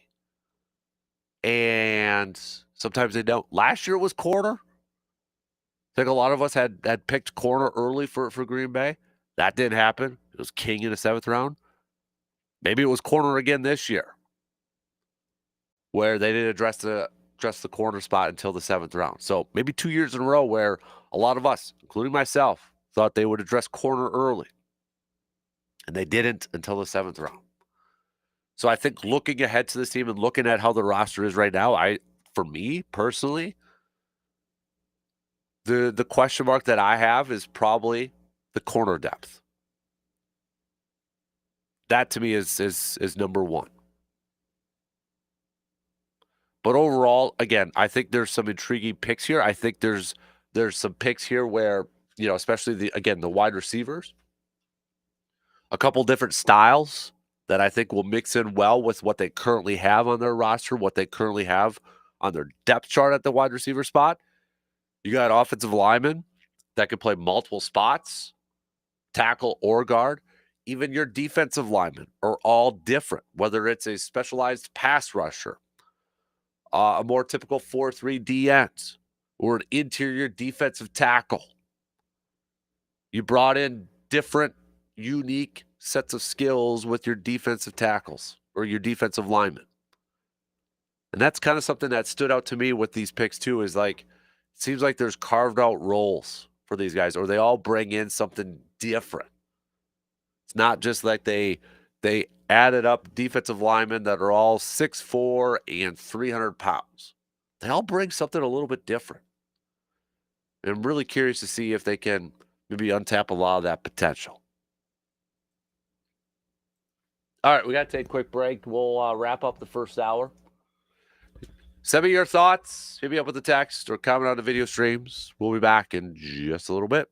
And sometimes they don't. Last year it was corner. I think a lot of us had picked corner early for Green Bay. That didn't happen. It was King in the 7th round. Maybe it was corner again this year, where they didn't address the corner spot until the 7th round. So maybe 2 years in a row where a lot of us, including myself, thought they would address corner early, and they didn't until the 7th round. So I think looking ahead to this team and looking at how the roster is right now, for me personally, the question mark that I have is probably the corner depth. That to me is number 1. But overall, again, I think there's some intriguing picks here. I think there's some picks here where, especially the wide receivers, a couple different styles that I think will mix in well with what they currently have on their roster, what they currently have on their depth chart at the wide receiver spot. You got offensive linemen that can play multiple spots, tackle or guard. Even your defensive linemen are all different, whether it's a specialized pass rusher, a more typical 4-3 D end, or an interior defensive tackle. You brought in different, unique sets of skills with your defensive tackles or your defensive linemen. And that's kind of something that stood out to me with these picks too, is like, it seems like there's carved out roles for these guys, or they all bring in something different. It's not just like they added up defensive linemen that are all 6'4" and 300 pounds. They all bring something a little bit different. And I'm really curious to see if they can maybe untap a lot of that potential. All right, we got to take a quick break. We'll wrap up the first hour. Send me your thoughts. Hit me up with a text or comment on the video streams. We'll be back in just a little bit.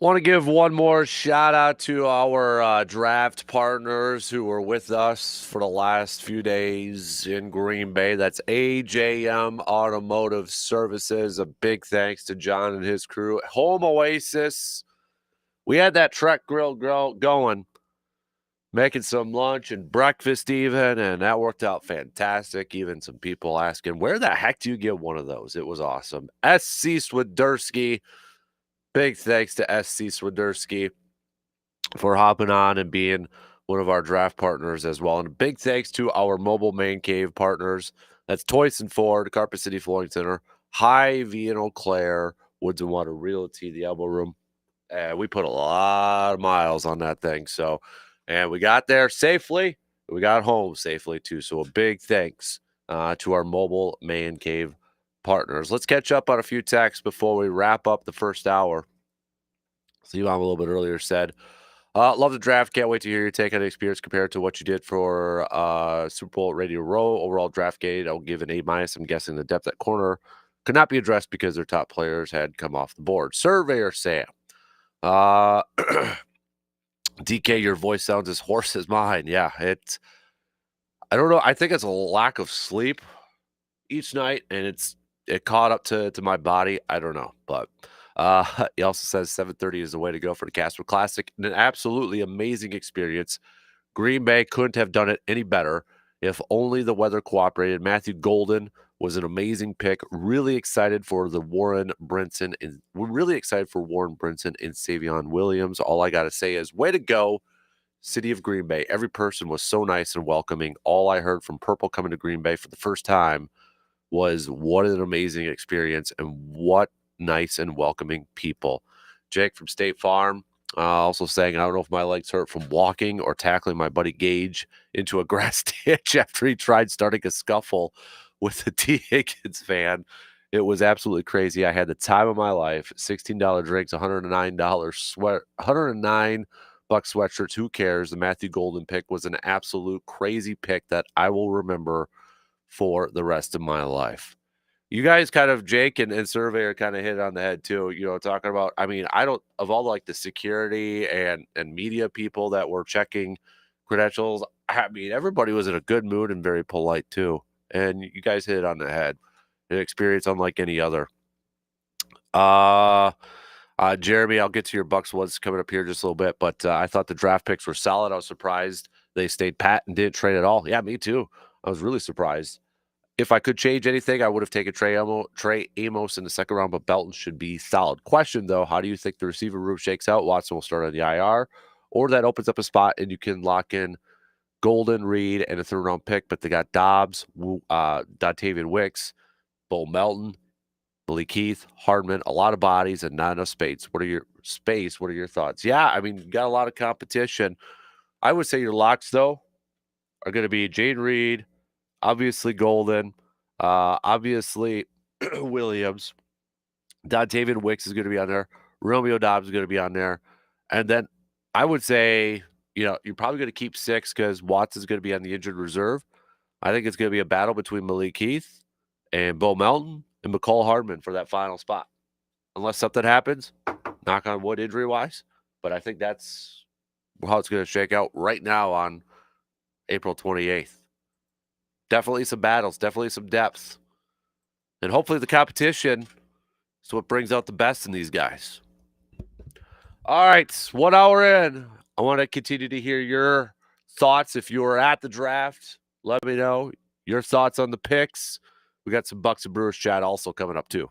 Want to give one more shout out to our draft partners who were with us for the last few days in Green Bay. That's AJM Automotive Services. A big thanks to John and his crew. Home Oasis. We had that Trek Grill going, making some lunch and breakfast even, and that worked out fantastic. Even some people asking, where the heck do you get one of those? It was awesome. SC Swiderski. Big thanks to SC Swiderski for hopping on and being one of our draft partners as well. And a big thanks to our mobile man cave partners. That's Toys and Ford, Carpet City Flooring Center, High V and Eau Claire, Woods and Water Realty, the Elbow Room. And we put a lot of miles on that thing. So, and we got there safely. We got home safely too. So a big thanks to our mobile man cave partners. Let's catch up on a few texts before we wrap up the first hour. Steve on a little bit earlier said, love the draft. Can't wait to hear your take on the experience compared to what you did for Super Bowl at Radio Row. Overall draft grade, I'll give an A-. I'm guessing the depth at corner could not be addressed because their top players had come off the board. Surveyor Sam. DK, your voice sounds as hoarse as mine. Yeah, I don't know. I think it's a lack of sleep each night, and it caught up to my body. I don't know, but he also says 7:30 is the way to go for the Casper Classic. An absolutely amazing experience. Green Bay couldn't have done it any better if only the weather cooperated. Matthew Golden was an amazing pick. Really excited for Warren Brinson, and we're really excited for Warren Brinson and Savion Williams. All I got to say is, way to go, City of Green Bay. Every person was so nice and welcoming. All I heard from Purple coming to Green Bay for the first time was what an amazing experience and what nice and welcoming people. Jake from State Farm also saying, I don't know if my legs hurt from walking or tackling my buddy Gage into a grass ditch after he tried starting a scuffle with the T. Higgins fan. It was absolutely crazy. I had the time of my life. $16 drinks, $109 bucks sweatshirts. Who cares? The Matthew Golden pick was an absolute crazy pick that I will remember for the rest of my life. You guys kind of, Jake and Surveyor kind of hit it on the head too, talking about, I mean, I don't, of all like the security and media people that were checking credentials, I mean, everybody was in a good mood and very polite too. And you guys hit it on the head. An experience unlike any other. Jeremy, I'll get to your Bucks ones coming up here just a little bit, but I thought the draft picks were solid. I was surprised they stayed pat and didn't trade at all. Yeah, me too. I was really surprised. If I could change anything, I would have taken Trey Amos in the second round, but Belton should be solid. Question, though, how do you think the receiver room shakes out? Watson will start on the IR, or that opens up a spot and you can lock in Golden, Reed, and a third-round pick, but they got Dobbs, Dontavian Wicks, Bo Melton, Malik Heath, Hardman, a lot of bodies and not enough space. What are your thoughts? Yeah, I mean, you got a lot of competition. I would say your locks, though, are going to be Jane Reed, obviously Golden, obviously Williams, Dontavian Wicks is going to be on there, Romeo Dobbs is going to be on there, and then I would say, you're probably going to keep 6 because Watson's going to be on the injured reserve. I think it's going to be a battle between Malik Heath and Bo Melton and McCall Hardman for that final spot, unless something happens, knock on wood, injury-wise. But I think that's how it's going to shake out right now on April 28th. Definitely some battles, definitely some depth. And hopefully the competition is what brings out the best in these guys. All right, 1 hour in. I want to continue to hear your thoughts. If you were at the draft, let me know your thoughts on the picks. We got some Bucks and Brewers chat also coming up too.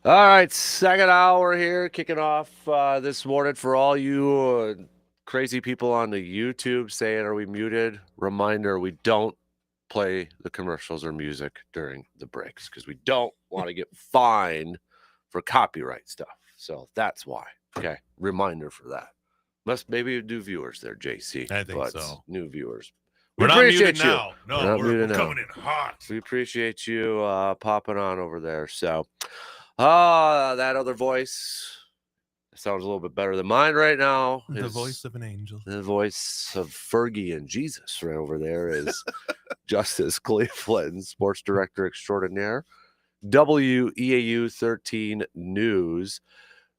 All right, second hour here, kicking off this morning for all you crazy people on the YouTube saying, are we muted? Reminder, we don't play the commercials or music during the breaks because we don't want to get fined for copyright stuff. So that's why. Okay, reminder for that. Maybe new viewers there, JC. I think so. New viewers. We're not muted now. No, we're coming in hot. We appreciate you popping on over there. So, that other voice sounds a little bit better than mine right now. The voice of an angel. The voice of Fergie and Jesus right over there is Justice Cleveland, sports director extraordinaire, WEAU 13 News.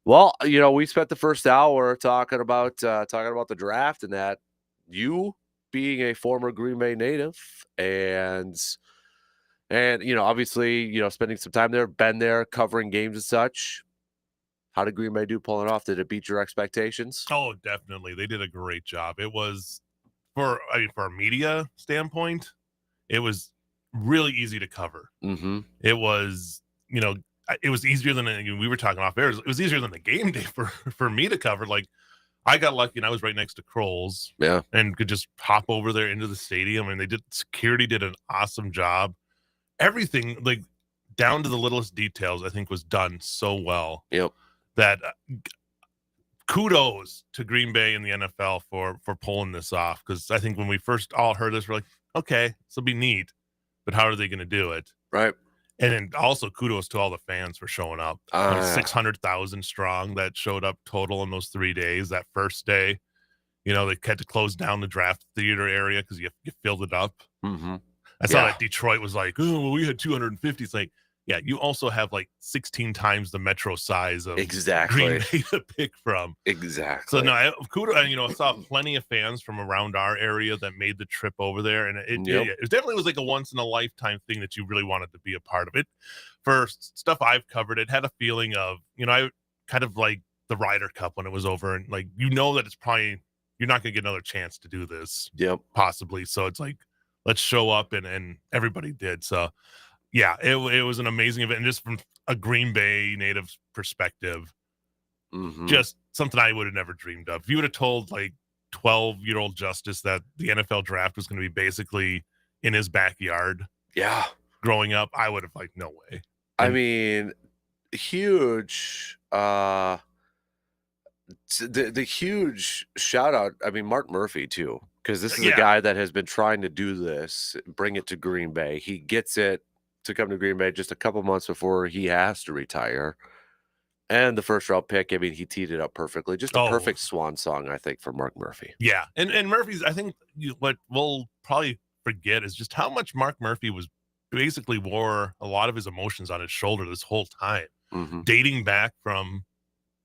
Well, we spent the first hour talking about the draft and that. You being a former Green Bay native and obviously, spending some time there, been there, covering games and such. How did Green Bay do pulling it off? Did it beat your expectations? Oh, definitely. They did a great job. It was, for a media standpoint, it was really easy to cover. Mm-hmm. It was, it was easier than, we were talking off air, it was easier than the game day for me to cover. Like, I got lucky and I was right next to Kroll's. Yeah. And could just hop over there into the stadium. And security did an awesome job. Everything, like, down to the littlest details, I think was done so well. Yep. That kudos to Green Bay and the NFL for pulling this off. Because I think when we first all heard this, we're like, okay, this will be neat. But how are they going to do it? Right. And then also kudos to all the fans for showing up. 600,000 strong that showed up total in those 3 days. That first day, they had to close down the draft theater area because you filled it up. Mm-hmm. I saw that Detroit was like, oh, well, we had 250. It's like, yeah, you also have like 16 times the metro size of Green Bay to pick from. Exactly. So no, kudos. I saw plenty of fans from around our area that made the trip over there, and it definitely was like a once in a lifetime thing that you really wanted to be a part of. It. For stuff I've covered, it had a feeling of, I kind of like the Ryder Cup when it was over, and like that it's probably you're not going to get another chance to do this. Yep. Possibly. So it's like, let's show up, and everybody did. So. Yeah, it was an amazing event. And just from a Green Bay native perspective, just something I would have never dreamed of. If you would have told like 12-year-old Justice that the NFL draft was going to be basically in his backyard, growing up, I would have like, no way. I mean, huge. The huge shout out. I mean, Mark Murphy too, because this is a guy that has been trying to do this, bring it to Green Bay. He gets it to come to Green Bay just a couple months before he has to retire. And the first round pick, I mean, he teed it up perfectly. Just a perfect swan song, I think, for Mark Murphy. Yeah. And Murphy's, I think what we'll probably forget is just how much Mark Murphy was basically wore a lot of his emotions on his shoulder this whole time, dating back from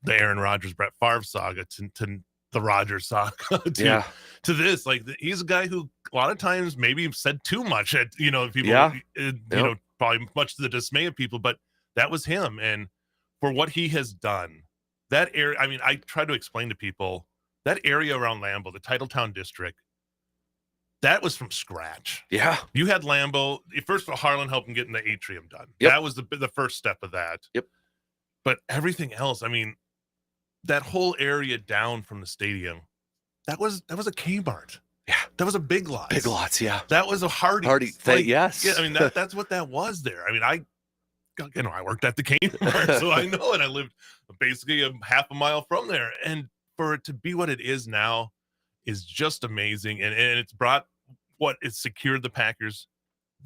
the Aaron Rodgers, Brett Favre saga to the Rodgers saga to this. Like, he's a guy who a lot of times maybe said too much at, people, probably much to the dismay of people, but that was him. And for what he has done, that area, I mean, I try to explain to people that area around Lambeau, the Titletown district, that was from scratch. Yeah. You had Lambeau. First of all, Harlan helped him getting the atrium done. Yep. That was the first step of that. Yep. But everything else, I mean, that whole area down from the stadium, that was a Kmart. Yeah, that was a Big Lots. Big Lots, yeah. That was a Hardee's. Yes. Yeah, I mean, that's what that was there. I mean, I worked at the Kmart, so I know it. I lived basically a half a mile from there. And for it to be what it is now is just amazing. And it's brought it's secured the Packers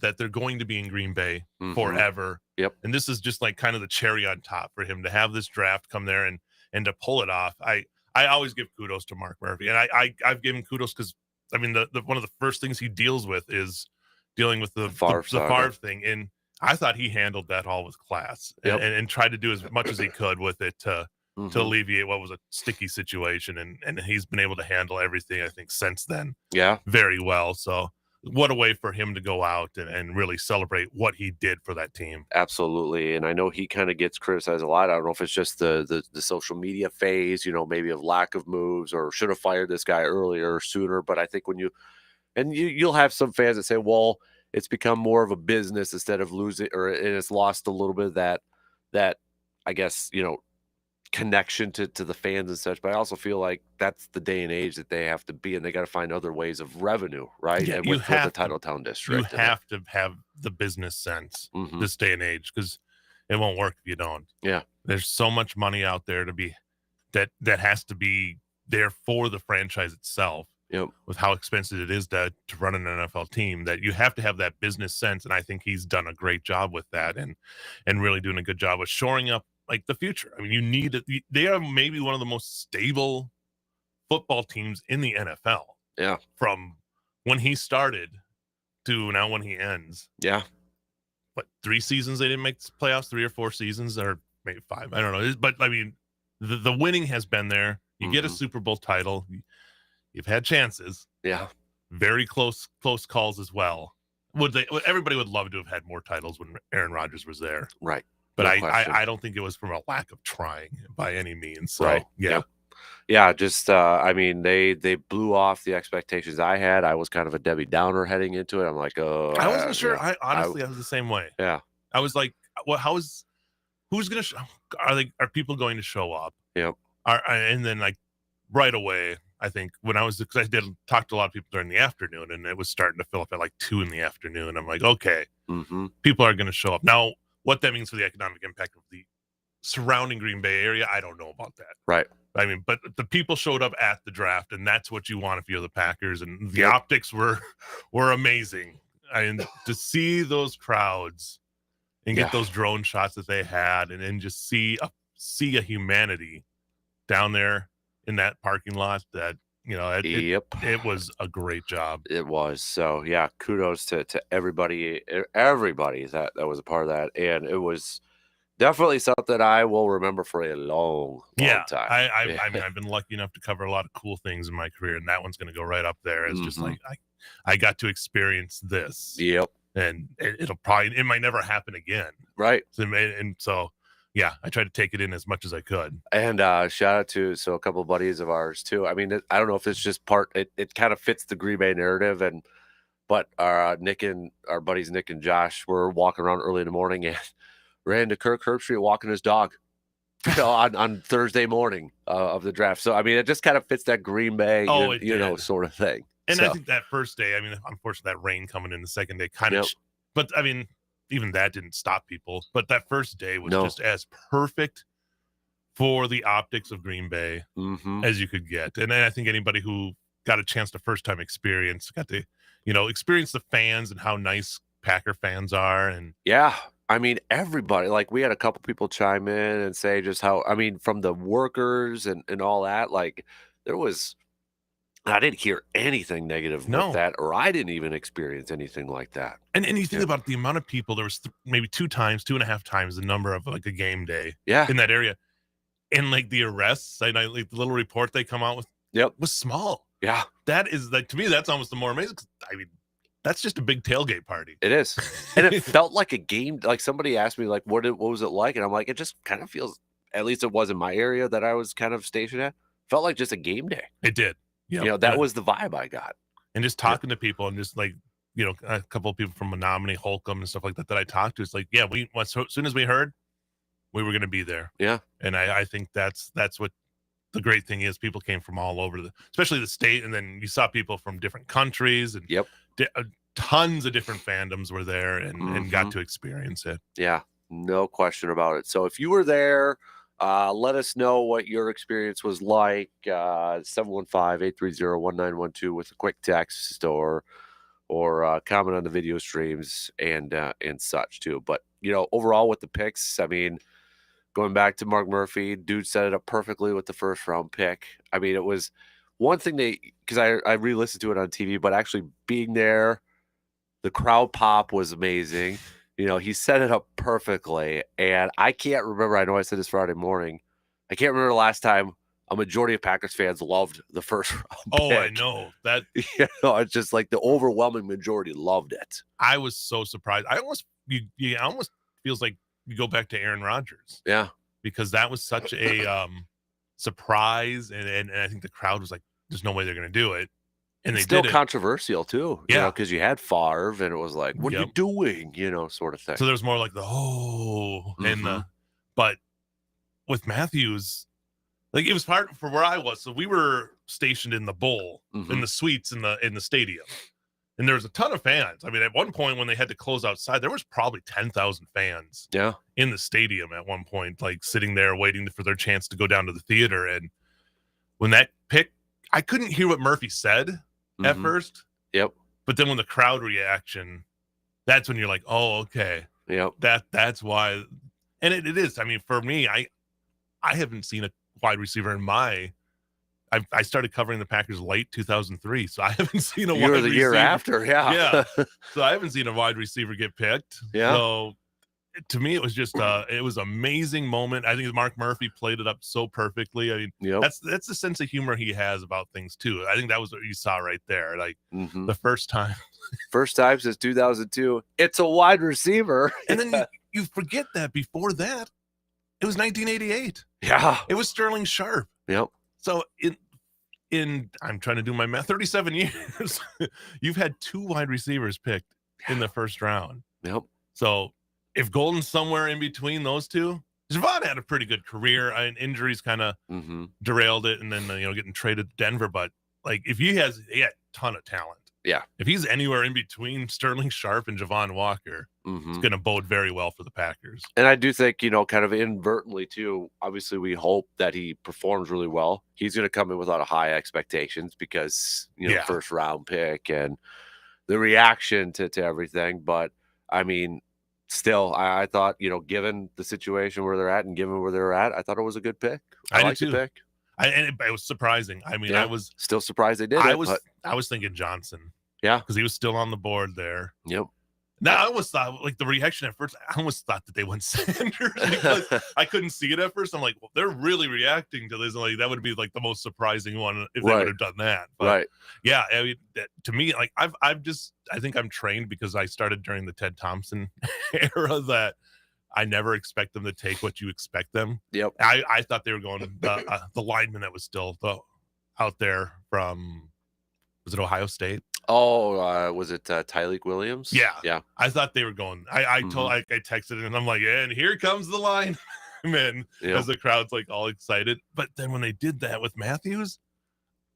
that they're going to be in Green Bay forever. Yep. And this is just like kind of the cherry on top for him to have this draft come there and to pull it off. I always give kudos to Mark Murphy. And I've given kudos because, I mean, the one of the first things he deals with is dealing with the Favre thing. And I thought he handled that all with class and tried to do as much as he could with it to alleviate what was a sticky situation. And he's been able to handle everything, I think, since then. Yeah. Very well. So what a way for him to go out and really celebrate what he did for that team. Absolutely. And I know he kind of gets criticized a lot. I don't know if it's just the social media phase, maybe of lack of moves or should have fired this guy earlier or sooner. But I think you'll have some fans that say, well, it's become more of a business instead of losing, or it's lost a little bit of that I guess, connection to the fans and such, but I also feel like that's the day and age that they have to be, and they got to find other ways of revenue, right? Yeah, And you with the have to. Titletown You district, have to have the business sense this day and age, because it won't work if you don't. yeah, There's so much money out there to be that has to be there for the franchise itself. yep, With how expensive it is to run an NFL team, that you have to have that business sense, and I think he's done a great job with that, and really doing a good job of shoring up like the future. I mean, you need it. They are maybe one of the most stable football teams in the NFL. yeah, From when he started to now when he ends. yeah, But 3 seasons they didn't make the playoffs, 3 or 4 seasons, or maybe 5. I don't know. But I mean, the winning has been there. You get a Super Bowl title. You've had chances. yeah. Very close calls as well. Everybody would love to have had more titles when Aaron Rodgers was there. Right. But No I don't think it was from a lack of trying by any means. So, right. yeah. Yep. Yeah, just I mean, they blew off the expectations I had. I was kind of a Debbie Downer heading into it. I'm like, oh, I wasn't sure. yeah. I was the same way. Yeah. I was like, well, who's gonna are people going to show up? Yep. And then like right away, I think because I did talk to a lot of people during the afternoon, and it was starting to fill up at like 2 in the afternoon. I'm like, okay, people are going to show up. Now, what that means for the economic impact of the surrounding Green Bay area, I don't know about that. Right. I mean, but the people showed up at the draft, and that's what you want if you're the Packers. And the optics were amazing. I mean, to see those crowds and get those drone shots that they had, and then just see a humanity down there in that parking lot, that it was a great job. It was. So yeah, kudos to everybody that was a part of that, and it was definitely something I will remember for a long time. I mean, I've been lucky enough to cover a lot of cool things in my career, and that one's going to go right up there. It's just like I got to experience this. Yep. And it might never happen again. Right. And so yeah, I tried to take it in as much as I could. And shout out to a couple of buddies of ours too. I mean, I don't know if it's just it kind of fits the Green Bay narrative, but our buddies Nick and Josh were walking around early in the morning and ran to Kirk Herbstreit walking his dog, on Thursday morning of the draft. So I mean, it just kind of fits that Green Bay, sort of thing. And I think that first day, I mean, unfortunately, that rain coming in the second day kind of, but I mean, even that didn't stop people. But that first day was just as perfect for the optics of Green Bay as you could get. And I think anybody who got a chance to first time experience got to, experience the fans and how nice Packer fans are. And yeah, I mean, everybody, like we had a couple people chime in and say just how, I mean, from the workers and all that, like there was, I didn't hear anything negative with that, or I didn't even experience anything like that. And you think about the amount of people, there was maybe 2.5 times the number of like a game day in that area. And like the arrests, like the little report they come out with was small. Yeah. That is like, to me, that's almost the more amazing. I mean, that's just a big tailgate party. It is. And it felt like a game. Like somebody asked me like, what was it like? And I'm like, it just kind of feels, at least it was in my area that I was kind of stationed at, felt like just a game day. It did. That was the vibe I got. And just talking to people and just like, a couple of people from Menominee, Holcomb and stuff like that I talked to, it's like, as soon as we heard, we were going to be there. Yeah. And I think that's what the great thing is. People came from all over, especially the state. And then you saw people from different countries and tons of different fandoms were there and got to experience it. Yeah, no question about it. So if you were there, let us know what your experience was like. 715-830-1912 with a quick text or comment on the video streams and such too. But overall with the picks, I mean, going back to Mark Murphy, dude set it up perfectly with the first round pick. I mean, it was one thing because I re-listened to it on TV, but actually being there, the crowd pop was amazing. He set it up perfectly. And I can't remember, I know I said this Friday morning, I can't remember the last time a majority of Packers fans loved the first round pick. I know. That it's just like the overwhelming majority loved it. I was so surprised. I almost feels like you go back to Aaron Rodgers. Yeah. Because that was such a surprise. And I think the crowd was like, there's no way they're going to do it. And it's they still did controversial too, because you had Favre and it was like, what are you doing? Sort of thing. So there's more like the and but with Matthews, like it was hard for where I was. So we were stationed in the bowl, in the suites in the stadium. And there was a ton of fans. I mean, at one point when they had to close outside, there was probably 10,000 fans in the stadium at one point, like sitting there waiting for their chance to go down to the theater. And when that pick, I couldn't hear what Murphy said at first. Yep. But then when the crowd reaction, that's when you're like, oh, okay. Yep. That's why. And it is. I mean, for me, I haven't seen a wide receiver in my. I started covering the Packers late 2003, so I haven't seen a wide receiver. You were the year after, yeah. So I haven't seen a wide receiver get picked. Yeah. So to me, it was just it was an amazing moment. I think Mark Murphy played it up so perfectly. I mean, that's the sense of humor he has about things too. I think that was what you saw right there. Like the first time since 2002, it's a wide receiver, and then you forget that before that, it was 1988. Yeah, it was Sterling Sharp. Yep. So in I'm trying to do my math, 37 years, you've had 2 wide receivers picked in the first round. Yep. So if Golden's somewhere in between those two, Javon had a pretty good career. Injuries kind of derailed it, and then getting traded to Denver. But like if he had a ton of talent. Yeah. If he's anywhere in between Sterling Sharp and Javon Walker, it's going to bode very well for the Packers. And I do think, kind of inadvertently too, obviously we hope that he performs really well. He's going to come in without a high expectations because, first round pick and the reaction to everything. But I mean, still, I thought, given the situation where they're at and given where they're at, I thought it was a good pick. I liked the pick. And it was surprising. I mean, I was still surprised they did I was thinking Johnson. Yeah. Because he was still on the board there. Yep. Now, I almost thought, like, the reaction at first, I almost thought that they went Sanders because I couldn't see it at first. I'm like, well, they're really reacting to this. Like, that would be, like, the most surprising one if they would have done that. But, yeah, I mean, to me, like, I think I'm trained because I started during the Ted Thompson era that I never expect them to take what you expect them. Yep. I thought they were going the lineman that was still out there from, was it Ohio State? Oh, was it Tyleek Williams? Yeah. I thought they were going. I texted it and I'm like, and here comes the lineman as the crowd's like all excited. But then when they did that with Matthews,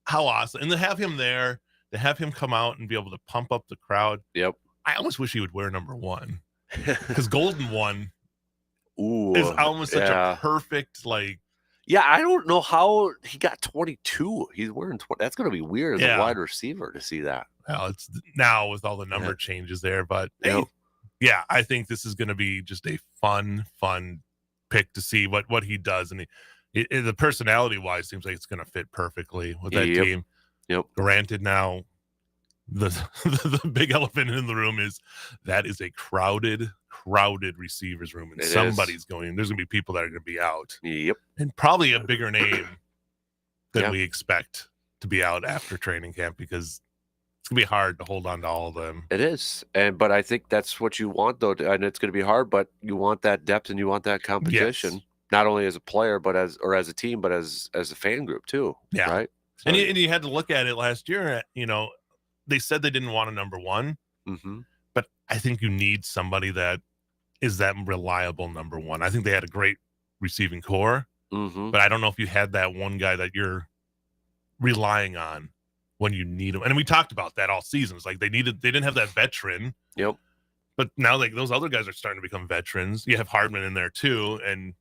how awesome! And to have him there, to have him come out and be able to pump up the crowd. Yep. I almost wish he would wear number 1 because Golden 1 is almost such a perfect like. Yeah, I don't know how he got 22. He's wearing 20. That's going to be weird as a wide receiver to see that. Well, it's now with all the number changes there, but hey, I think this is going to be just a fun pick to see what he does, and the personality wise seems like it's going to fit perfectly with that team. Yep. Granted, now the big elephant in the room is that is a crowded receivers room, and there's going to be people that are going to be out. Yep. And probably a bigger name than we expect to be out after training camp because it's going to be hard to hold on to all of them. It is. But I think that's what you want, though. And it's going to be hard, but you want that depth and you want that competition, not only as a player, but as a team, but as a fan group too. Yeah. Right. So, and you had to look at it last year. They said they didn't want a number 1, but I think you need somebody that is that reliable number 1. I think they had a great receiving core, but I don't know if you had that one guy that you're relying on when you need them. And we talked about that all season. It's like they didn't have that veteran. Yep. But now like those other guys are starting to become veterans. You have Hardman in there too. And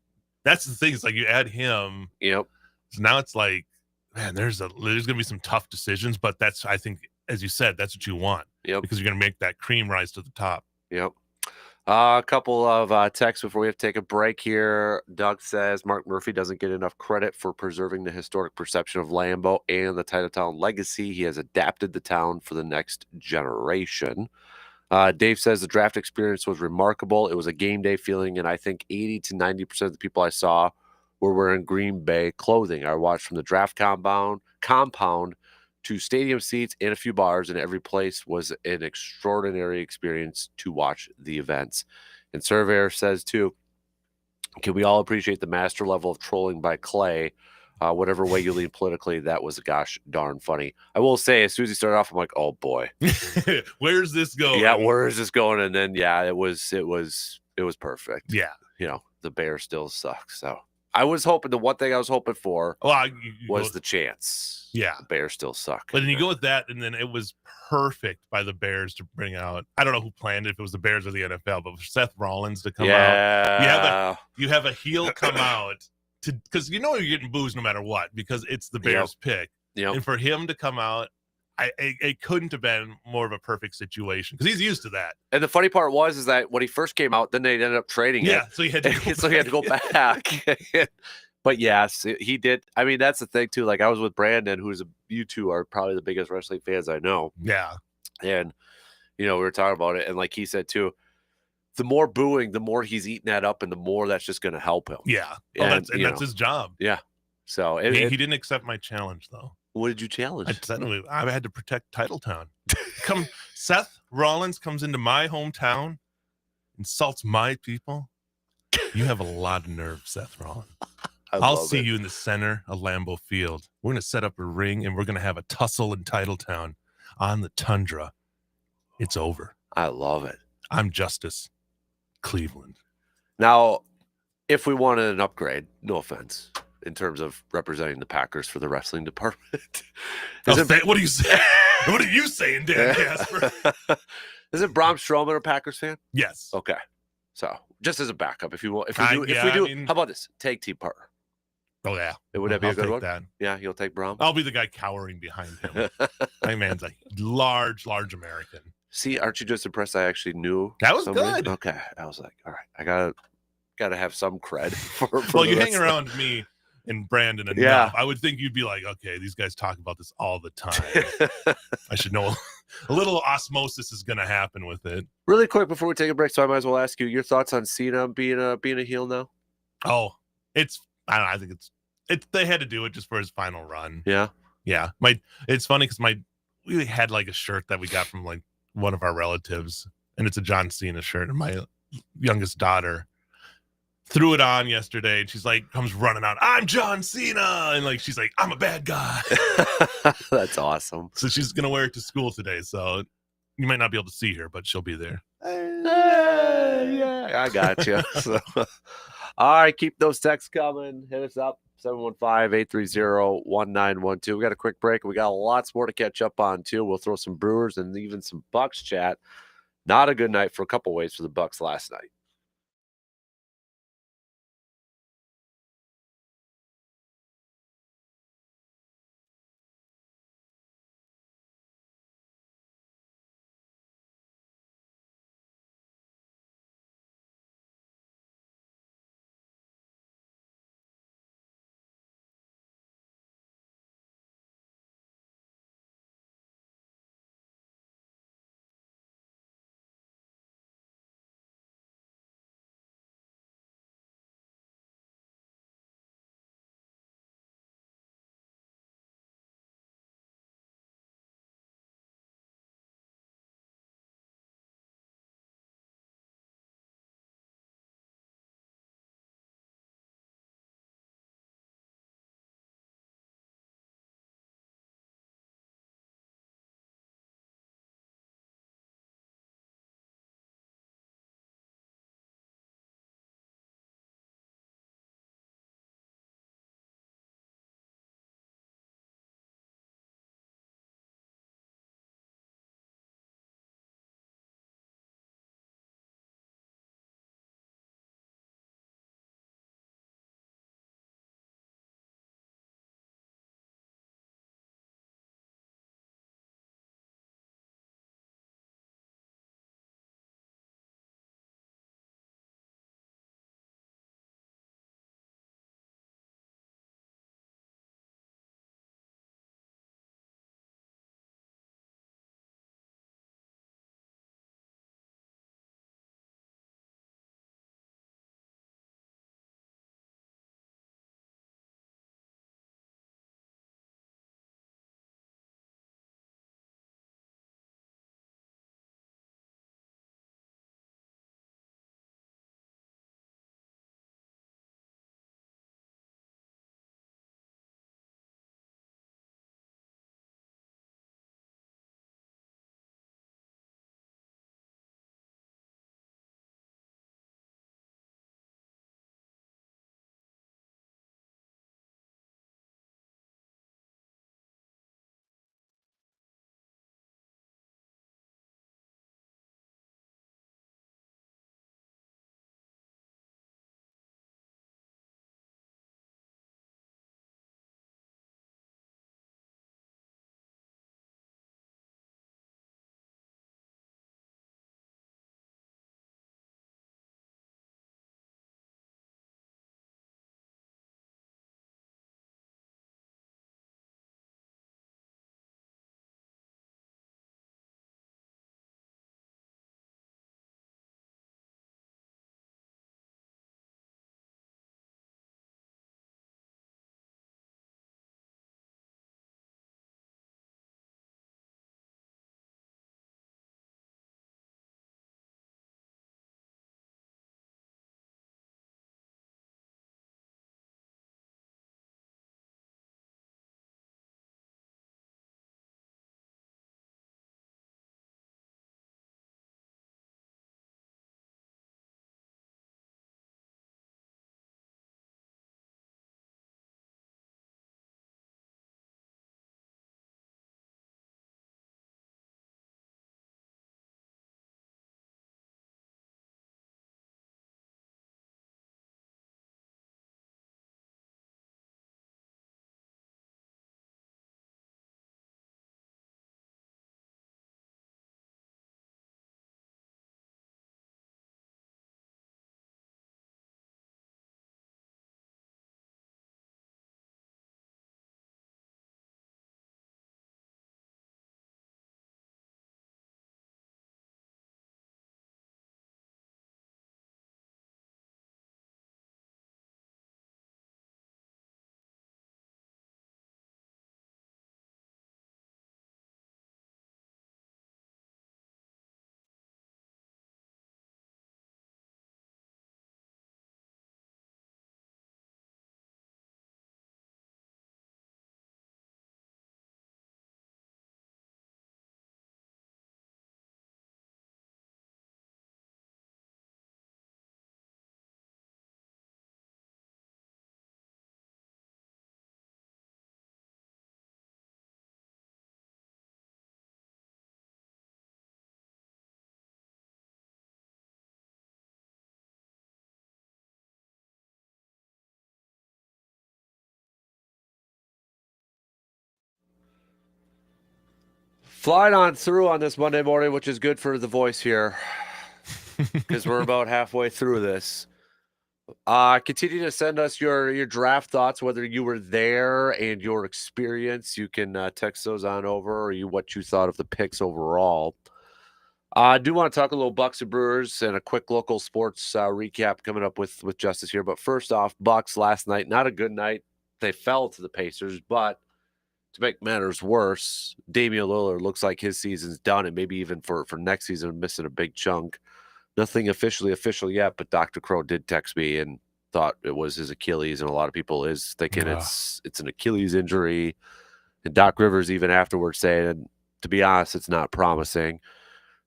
that's the thing. It's like you add him. Yep. So now it's like, man, there's going to be some tough decisions, but that's, I think, as you said, that's what you want. Yep. Because you're going to make that cream rise to the top. Yep. A couple of texts before we have to take a break here. Doug says Mark Murphy doesn't get enough credit for preserving the historic perception of Lambeau and the Titletown legacy. He has adapted the town for the next generation. Dave says the draft experience was remarkable. It was a game day feeling, and I think 80 to 90% of the people I saw were wearing Green Bay clothing. I watched from the draft compound to stadium seats and a few bars, and every place was an extraordinary experience to watch the events. And Surveyor says, too, can we all appreciate the master level of trolling by Clay? Whatever way you lean politically, that was gosh darn funny. I will say, as soon as he started off, I'm like, oh boy, where's this going? Yeah, where is this going? And then, it was perfect. Yeah, the Bears still suck. So I was hoping the one thing I was hoping for Well, was the chance. Yeah. The Bears still suck. But then you go with that, and then it was perfect by the Bears to bring out. I don't know who planned it, if it was the Bears or the NFL, but for Seth Rollins to come out. You have a heel come out because you know you're getting booze no matter what because it's the Bears pick. Yep. And for him to come out, it couldn't have been more of a perfect situation because he's used to that. And the funny part is that when he first came out, then they ended up trading it. So he had to go so he had to go back. But yes, he did. I mean, that's the thing too. Like I was with Brandon, you two are probably the biggest wrestling fans I know. Yeah. And we were talking about it, and like he said too, the more booing, the more he's eating that up, and the more that's just going to help him. Yeah. And that's his job. Yeah. So he didn't accept my challenge though. What did you challenge? I said I had to protect Titletown. Seth Rollins comes into my hometown, insults my people. You have a lot of nerve, Seth Rollins. I'll see you in the center of Lambeau Field. We're going to set up a ring, and we're going to have a tussle in Titletown on the tundra. It's over. I love it. I'm Justice Cleveland. Now, if we wanted an upgrade, no offense, in terms of representing the Packers for the wrestling department. What are you saying? What are you saying, Dan Kasper? Isn't Braun Strowman a Packers fan? Yes. Okay. So just as a backup, if we do, how about this? Tag team partner. Oh yeah. Would that be a good one? That. Yeah, you'll take Braun? I'll be the guy cowering behind him. My man's a large American. See, aren't you just impressed I actually knew? That was good. Okay. I was like, all right, I gotta have some cred for well, you hang around me and Brandon enough. Yeah. I would think you'd be like, okay, these guys talk about this all the time. I should know a little osmosis is gonna happen with it. Really quick before we take a break, so I might as well ask you your thoughts on Cena being a heel now. Oh, I don't know, I think they had to do it just for his final run. Yeah. Yeah. It's funny because we had like a shirt that we got from like one of our relatives, and it's a John Cena shirt, and my youngest daughter threw it on yesterday, and she's like, comes running out, I'm John Cena, and like she's like, I'm a bad guy. That's awesome. So she's gonna wear it to school today, so you might not be able to see her, but she'll be there. Yeah, I got you. So, all right, keep those texts coming. Hit us up, 715-830-1912. We got a quick break. We got lots more to catch up on too. We'll throw some Brewers and even some Bucks chat. Not a good night for a couple ways for the Bucks last night. Flying on through on this Monday morning, which is good for the voice here because we're about halfway through this. Continue to send us your draft thoughts, whether you were there and your experience. You can text those on over, or what you thought of the picks overall. I do want to talk a little Bucks and Brewers and a quick local sports recap coming up with Justice here. But first off, Bucks last night, not a good night. They fell to the Pacers, but to make matters worse, Damian Lillard looks like his season's done, and maybe even for next season, missing a big chunk. Nothing official yet, but Dr. Crow did text me and thought it was his Achilles, and a lot of people is thinking it's an Achilles injury. And Doc Rivers even afterwards saying, to be honest, it's not promising.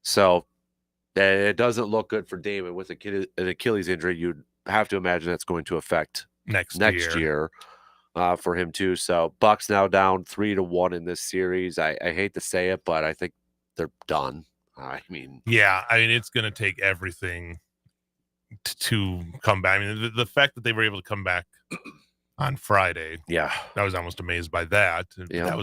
So it doesn't look good for Damon with an Achilles injury. You'd have to imagine that's going to affect next year for him too. So Bucks now down 3-1 in this series. I hate to say it, but I think they're done. I mean, it's going to take everything to come back. I mean, the fact that they were able to come back on Friday, I was almost amazed by that. Yeah.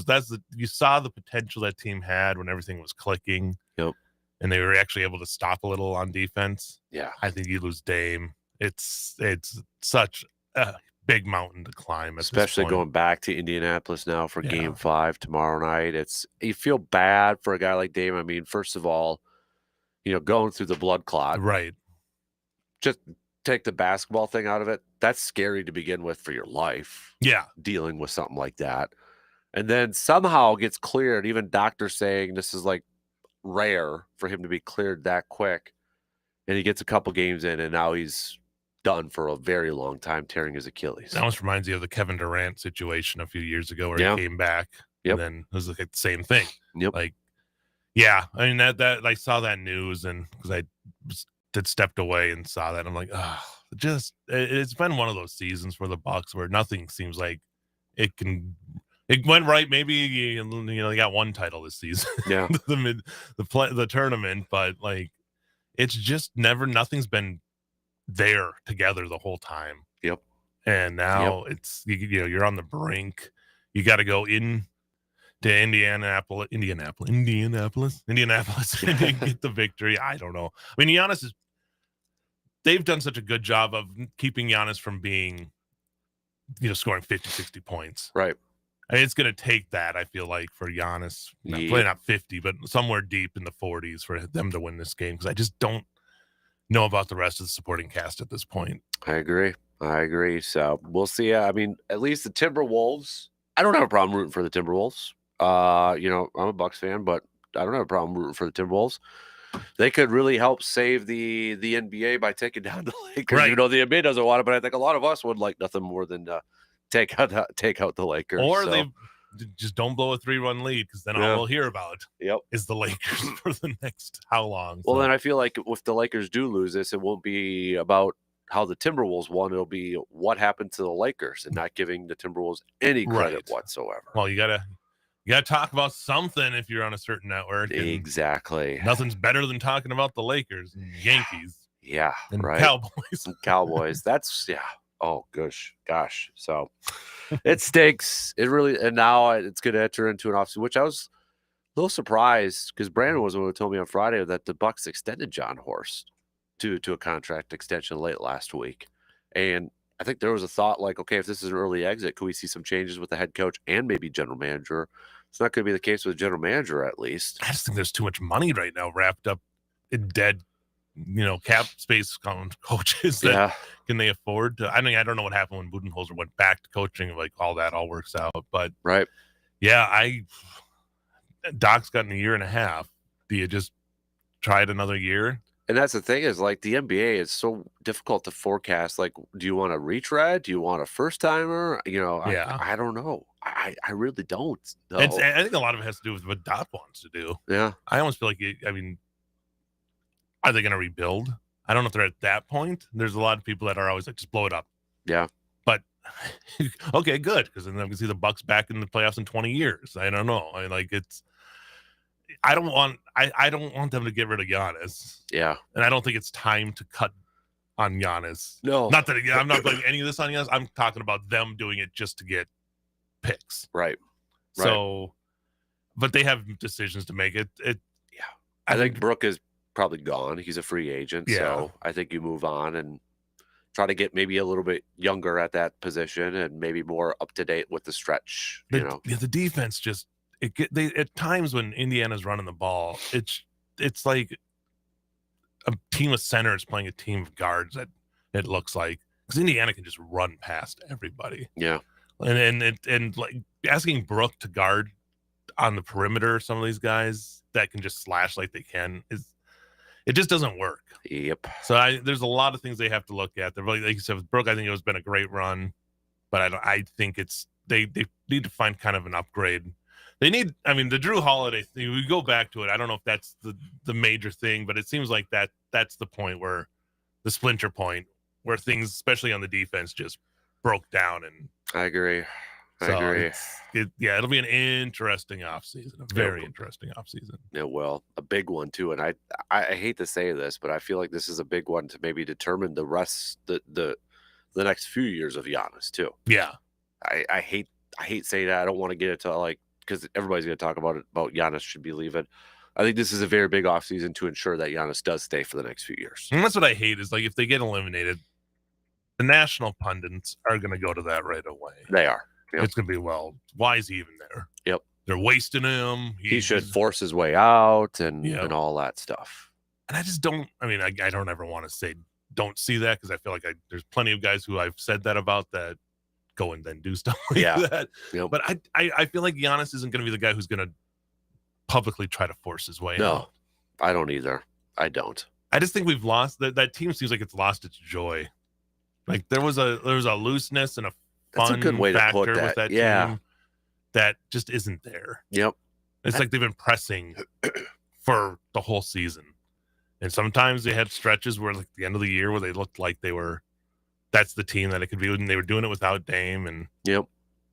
You saw the potential that team had when everything was clicking. Yep. And they were actually able to stop a little on defense. Yeah. I think you lose Dame. It's such a big mountain to climb, especially going back to Indianapolis now for Game 5 tomorrow night. You feel bad for a guy like Dame. I mean, first of all, going through the blood clot, right? Just take the basketball thing out of it. That's scary to begin with for your life. Yeah, dealing with something like that, and then somehow gets cleared. Even doctors saying this is like rare for him to be cleared that quick, and he gets a couple games in, and now he's done for a very long time, tearing his Achilles. That almost reminds you of the Kevin Durant situation a few years ago where he came back. And then it was like the same thing. I mean, that I saw that news, and because I stepped away and saw that, I'm like, it's been one of those seasons for the Bucks where nothing seems like it went right. Maybe they got one title this season, the tournament, but like it's just nothing's been there together the whole time. Yep. And now it's you're on the brink. You got to go in to Indianapolis and get the victory. I don't know. I mean, Giannis they've done such a good job of keeping Giannis from being scoring 50, 60 points. Right. I mean, it's going to take that, I feel like, for Giannis. Probably not 50, but somewhere deep in the 40s for them to win this game, because I just don't know about the rest of the supporting cast at this point. I agree. So we'll see. I mean, at least the Timberwolves, I don't have a problem rooting for the Timberwolves. I'm a Bucks fan, but I don't have a problem rooting for the Timberwolves. They could really help save the NBA by taking down the Lakers. Right. The NBA doesn't want it, but I think a lot of us would like nothing more than take out the Lakers. Or they just don't blow a 3-run lead, because then all we'll hear about is the Lakers for the next how long. Well, then I feel like if the Lakers do lose this, it won't be about how the Timberwolves won. It'll be what happened to the Lakers and not giving the Timberwolves any credit whatsoever. Well, you gotta talk about something if you're on a certain network. Exactly. Nothing's better than talking about the Lakers and Yankees. Yeah, and right. Cowboys. That's Oh gosh. So it stinks. It really, and now it's going to enter into an offseason, which I was a little surprised, because Brandon was the one who told me on Friday that the Bucks extended John Horst to a contract extension late last week. And I think there was a thought like, okay, if this is an early exit, could we see some changes with the head coach and maybe general manager? It's not going to be the case with the general manager, at least. I just think there's too much money right now wrapped up in dead cap space coaches that can they afford to? I mean, I don't know what happened when Budenholzer went back to coaching, like all that all works out, but Doc's gotten a year and a half. Do you just try it another year? And that's the thing, is like the NBA is so difficult to forecast. Like, do you want a retread? Do you want a first timer? I don't know. I really don't know. I think a lot of it has to do with what Doc wants to do. Yeah. I almost feel like, are they going to rebuild? I don't know if they're at that point. There's a lot of people that are always like, just blow it up. Yeah. But okay, good, because then I can see the Bucks back in the playoffs in 20 years. I don't know. I don't want them to get rid of Giannis. Yeah. And I don't think it's time to cut on Giannis. No. Not that I'm not putting any of this on Giannis. I'm talking about them doing it just to get picks. Right. So but they have decisions to make. I think Brooke is probably gone. He's a free agent, Yeah. so I think you move on and try to get maybe a little bit younger at that position and maybe more up to date with the stretch. The defense just at times when Indiana's running the ball, it's like a team of centers playing a team of guards. That it looks like, because Indiana can just run past everybody. Yeah, and like asking Brooke to guard on the perimeter, some of these guys that can just slash like they can, it just doesn't work. Yep. So there's a lot of things they have to look at. They're really, like you said, with Brooke, I think it's been a great run, but I think they need to find kind of an upgrade. They need, I mean, the Drew Holiday thing, we go back to it. I don't know if that's the major thing, but it seems like that's the point where the splinter point where things, especially on the defense, just broke down. And I agree. I agree. It'll be an interesting offseason, a very interesting offseason. It will. A big one, too. And I hate to say this, but I feel like this is a big one to maybe determine the rest, the next few years of Giannis, too. Yeah. I hate saying that. I don't want to get it to, like, because everybody's going to talk about Giannis should be leaving. I think this is a very big offseason to ensure that Giannis does stay for the next few years. And that's what I hate is, like, if they get eliminated, the national pundits are going to go to that right away. They are. Yep. It's going to be, well, why is he even there? Yep. They're wasting him. He should force his way out and all that stuff. And I just don't, I mean, I don't ever want to say don't see that, because I feel like there's plenty of guys who I've said that about that go and then do stuff like that. Yep. But I feel like Giannis isn't going to be the guy who's going to publicly try to force his way out. No, I don't either. I don't. I just think we've lost that team. Seems like it's lost its joy. Like there was a looseness and a fun That's a good way to put that. With that team that just isn't there. Yep. It's like they've been pressing for the whole season. And sometimes they had stretches where, like, the end of the year where they looked like that's the team that it could be, and they were doing it without Dame. And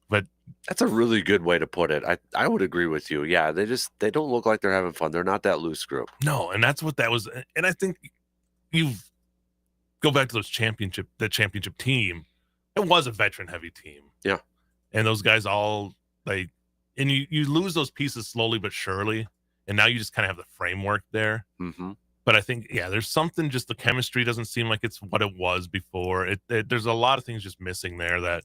but that's a really good way to put it. I would agree with you. Yeah, they don't look like they're having fun. They're not that loose group. No, and that's what that was. And I think go back to that championship team. It was a veteran heavy team. Yeah. And those guys all, like, and you lose those pieces slowly but surely. And now you just kind of have the framework there. Mm-hmm. But I think, there's something, just the chemistry doesn't seem like it's what it was before. There's a lot of things just missing there that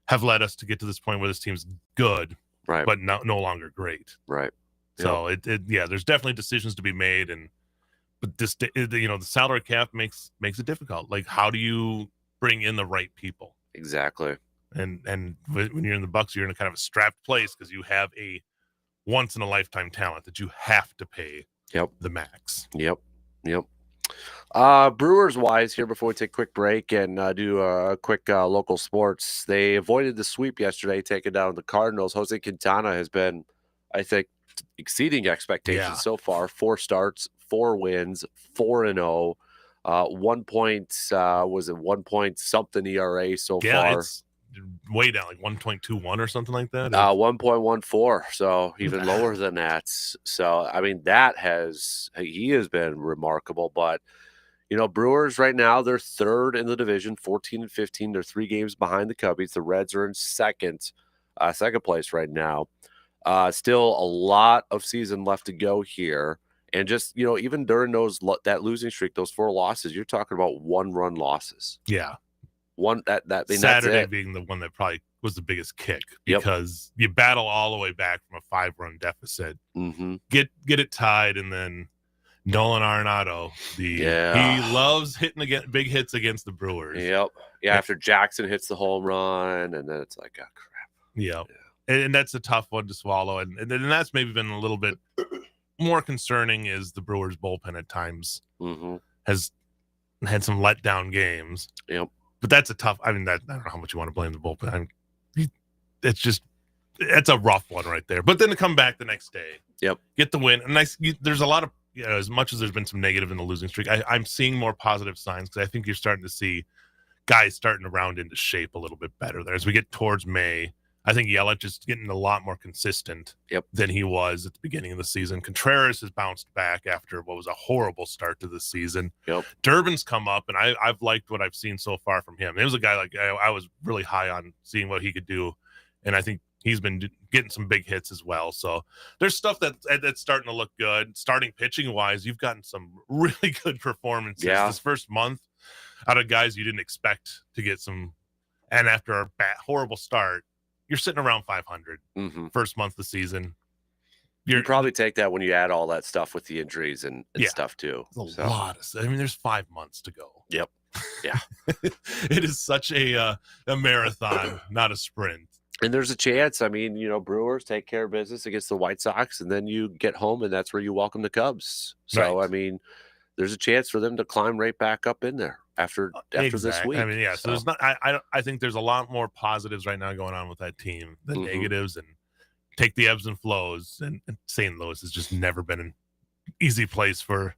have led us to get to this point where this team's good, right, but no longer great. Right. So there's definitely decisions to be made, but this, the salary cap makes it difficult. Like, how do you bring in the right people? Exactly. And when you're in the Bucks, you're in a kind of a strapped place because you have a once in a lifetime talent that you have to pay the max. Yep. Brewers wise here, before we take a quick break and do a quick local sports, they avoided the sweep yesterday, taking down the Cardinals. Jose Quintana has been, I think, exceeding expectations so far. 4 starts, 4 wins, 4-0. 1 point was it 1 point something ERA so far. It's way down, like 1.21 or something like that. 1.14, so even lower than that. So I mean, he has been remarkable. But Brewers right now, they're third in the division, 14-15. They're 3 games behind the Cubbies. The Reds are in second place right now. Still a lot of season left to go here. And just, even during that losing streak, those 4 losses, you're talking about 1-run losses. Yeah. Saturday being the one that probably was the biggest kick, because you battle all the way back from a 5-run deficit, get it tied, and then Nolan Arenado, he loves hitting big hits against the Brewers. Yep. Yeah. After Jackson hits the home run, and then it's like, oh crap. Yep. Yeah. And that's a tough one to swallow, and that's maybe been a little bit more concerning. Is the Brewers bullpen at times has had some letdown games. Yep. But that's a tough. I mean, I don't know how much you want to blame the bullpen. It's a rough one right there. But then to come back the next day, get the win, and there's a lot of, as much as there's been some negative in the losing streak, I'm seeing more positive signs, because I think you're starting to see guys starting to round into shape a little bit better there as we get towards May. I think Yelich is getting a lot more consistent than he was at the beginning of the season. Contreras has bounced back after what was a horrible start to the season. Durbin's come up, and I've liked what I've seen so far from him. It was a guy, like, I was really high on seeing what he could do, and I think he's been getting some big hits as well. So there's stuff that's starting to look good. Starting pitching wise, you've gotten some really good performances this first month out of guys you didn't expect to get some. And after a horrible start, you're sitting around 500 first month of the season. You probably take that when you add all that stuff with the injuries and stuff too. It's a lot of, I mean, there's 5 months to go. Yep. Yeah. It is such a marathon, not a sprint. And there's a chance. I mean, Brewers take care of business against the White Sox, and then you get home, and that's where you welcome the Cubs. So, I mean, there's a chance for them to climb right back up in there after this week. I mean, yeah. So there's not. I think there's a lot more positives right now going on with that team than negatives, and take the ebbs and flows. And St. Louis has just never been an easy place for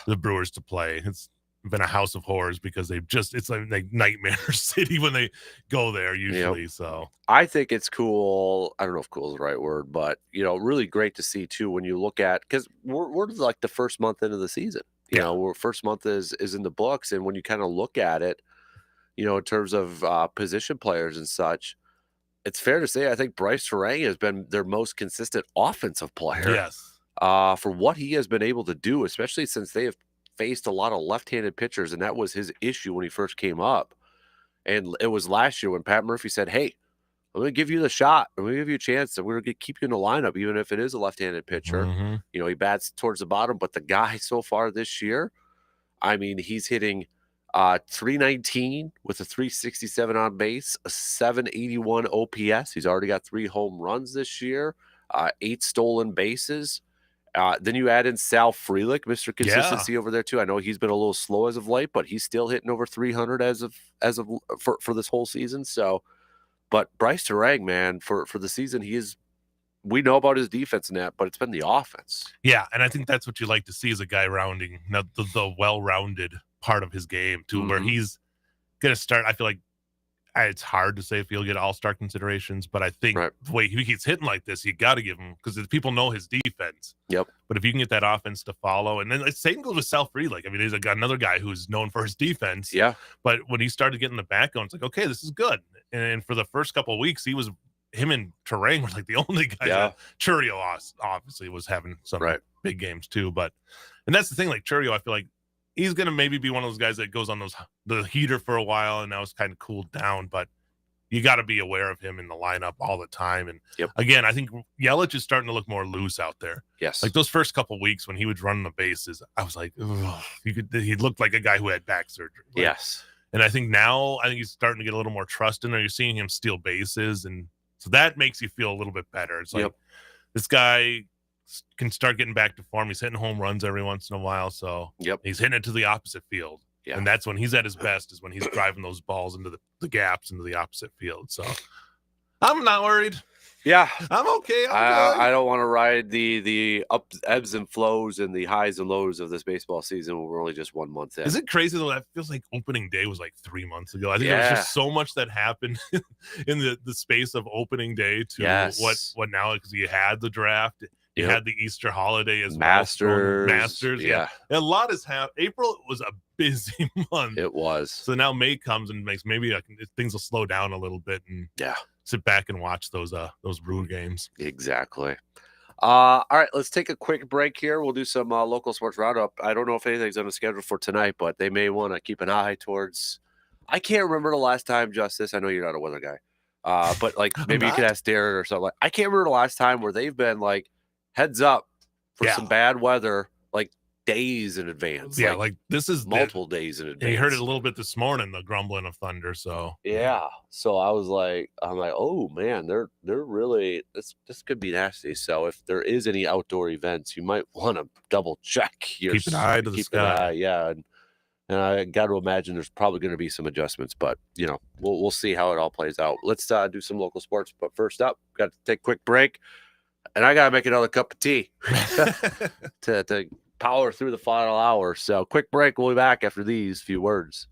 the Brewers to play. It's been a house of horrors because it's like nightmare city when they go there usually. So I think it's cool. I don't know if cool is the right word, but really great to see too when you look at, because we're like the first month into the season. We're first month is in the books, and when you kind of look at it, in terms of position players and such, it's fair to say I think Bryce Terang has been their most consistent offensive player. Yes. For what he has been able to do, especially since they have faced a lot of left-handed pitchers, and that was his issue when he first came up. And it was last year when Pat Murphy said, "Hey, I'm going to give you the shot. I'm going to give you a chance, and we're going to keep you in the lineup, even if it is a left-handed pitcher." He bats towards the bottom, but the guy so far this year, I mean, he's hitting 319 with a 367 on base, a 781 OPS. He's already got 3 home runs this year, 8 stolen bases. Then you add in Sal Frelick, Mr. Consistency over there too. I know he's been a little slow as of late, but he's still hitting over 300 for this whole season. So, but Bryce Terang, man, for the season, we know about his defense and that, but it's been the offense. Yeah, and I think that's what you like to see as a guy rounding the well-rounded part of his game too, where he's going to start. I feel like it's hard to say if he'll get all-star considerations, but I think the way he keeps hitting like this, you got to give him, because people know his defense. Yep. But if you can get that offense to follow, and then the same goes with Sal Frelick. I mean, he's another guy who's known for his defense. Yeah. But when he started getting the back going, it's like, okay, this is good. And for the first couple of weeks, him and Terang were like the only guys. Yeah. Churrio obviously was having some big games too. And that's the thing, like Churrio, I feel like he's going to maybe be one of those guys that goes on the heater for a while, and now it's kind of cooled down, but you got to be aware of him in the lineup all the time. And again, I think Yelich is starting to look more loose out there. Yes. Like those first couple weeks when he would run the bases, I was like, he looked like a guy who had back surgery. Yes. And I think now, he's starting to get a little more trust in there. You're seeing him steal bases. And so that makes you feel a little bit better. It's like this guy can start getting back to form. He's hitting home runs every once in a while. So he's hitting it to the opposite field. Yeah. And that's when he's at his best, is when he's driving those balls into the gaps into the opposite field. So I'm not worried. Yeah. I'm okay. I don't want to ride the ebbs and flows and the highs and lows of this baseball season when we're only just 1 month in. Is it crazy though? That feels like opening day was like 3 months ago. I think there was just so much that happened in the space of opening day to what now, because you had the draft. You had the Easter holiday as Masters. Masters. Yeah. A lot has happened. April was a busy month. It was. So now May comes and makes things will slow down a little bit and sit back and watch those Brewer games. Exactly. All right, let's take a quick break here. We'll do some local sports roundup. I don't know if anything's on the schedule for tonight, but they may want to keep an eye towards. I can't remember the last time, Justice. I know you're not a weather guy, but like maybe you could ask Darren or something. I can't remember the last time where they've been like, heads up for some bad weather, like days in advance. Yeah, like this is multiple days in advance. You heard it a little bit this morning, the grumbling of thunder. So so I'm like, oh man, they're really this could be nasty. So if there is any outdoor events, you might want to double check. Keep an eye to the sky. And I got to imagine there's probably going to be some adjustments, but we'll see how it all plays out. Let's do some local sports. But first up, got to take a quick break. And I got to make another cup of tea to power through the final hour. So quick break. We'll be back after these few words.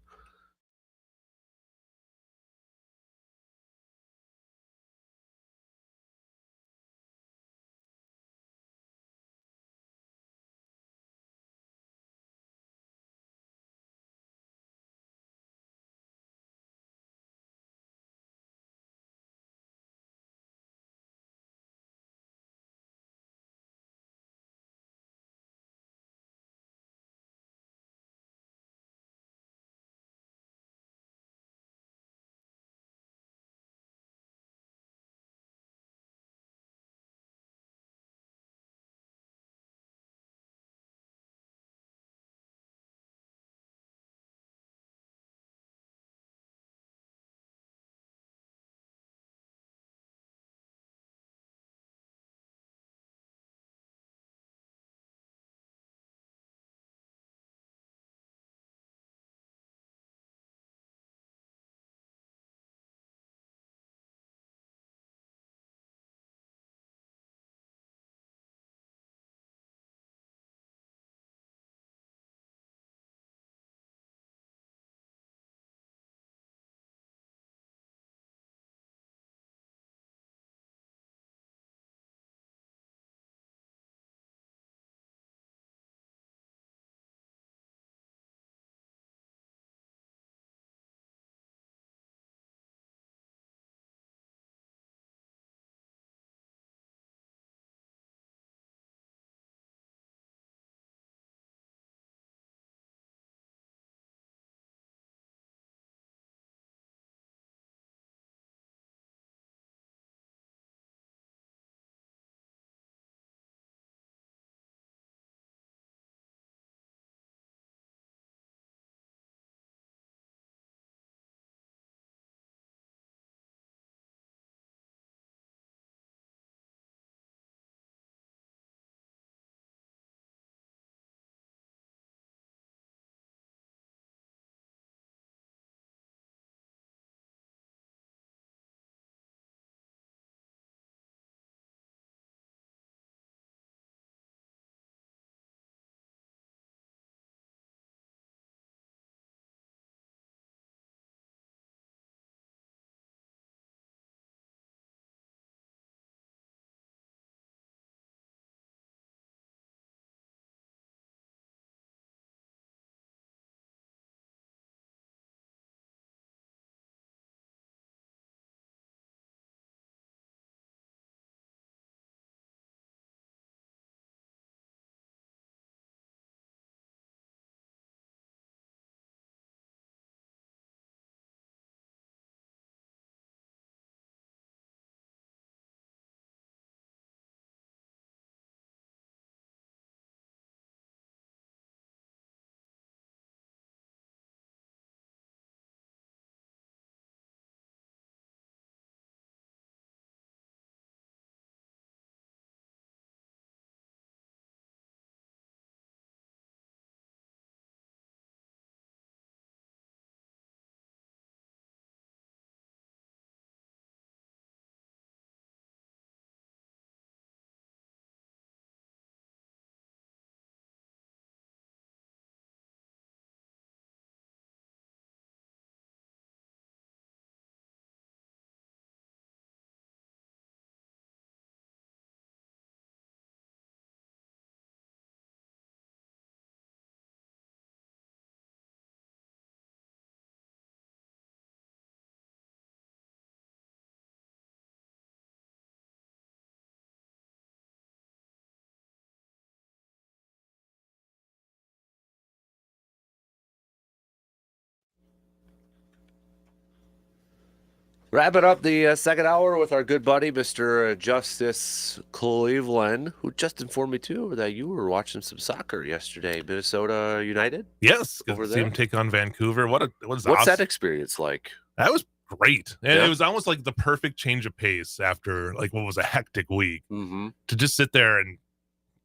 Wrapping up the second hour with our good buddy, Mr. Justice Cleveland, who just informed me, too, that you were watching some soccer yesterday. Minnesota United? Yes. Over See there? them take on Vancouver. What's awesome. That experience like? That was great. And Yeah. it was almost like the perfect change of pace after like what was a hectic week Mm-hmm. to just sit there and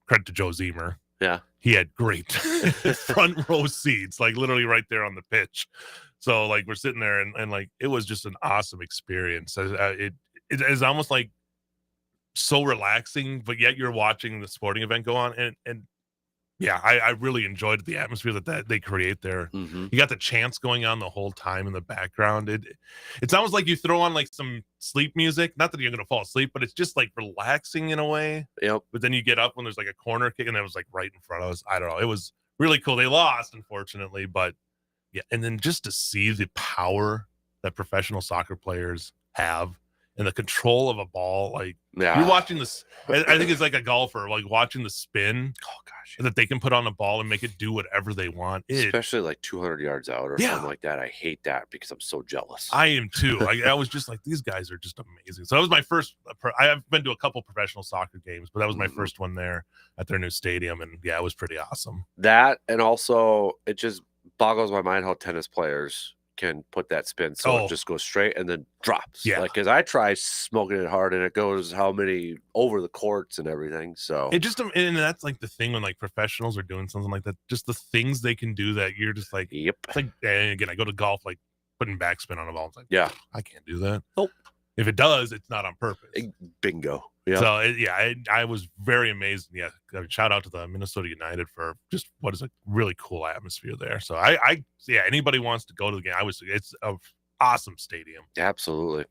credit to Joe Zemer. Yeah. He had great front row seats, like literally right there on the pitch. So like we're sitting there and like it was just an awesome experience. It is almost like so relaxing, but yet you're watching the sporting event go on. And yeah, I really enjoyed the atmosphere that they create there. Mm-hmm. You got the chants going on the whole time in the background. It's almost like you throw on like some sleep music. Not that you're going to fall asleep, but it's just like relaxing in a way. Yep. But then you get up when there's like a corner kick and that was like right in front of us. I don't know. It was really cool. They lost, unfortunately, but yeah. And then just to see the power that professional soccer players have and the control of a ball, like you're watching this. I think it's like a golfer, like watching the spin. Oh gosh, that they can put on a ball and make it do whatever they want. Especially like 200 yards out or something like that. I hate that because I'm so jealous. I am too. I was just like, these guys are just amazing. So that was my first. I've been to a couple professional soccer games, but that was my first one there at their new stadium, and yeah, it was pretty awesome. That and also it just boggles my mind how tennis players can put that spin so it just goes straight and then drops. Yeah, like because I try smoking it hard and it goes how many over the courts and everything. So it just, and that's like the thing when like professionals are doing something like that, just the things they can do that you're just like, yep. It's like, and again, I go to golf, like putting backspin on a ball. It's like, yeah, I can't do that. Nope. If it does, it's not on purpose. Bingo. Yeah. So I was very amazed. Yeah, shout out to the Minnesota United for just what is a really cool atmosphere there. So anybody wants to go to the game, it's an awesome stadium. Absolutely.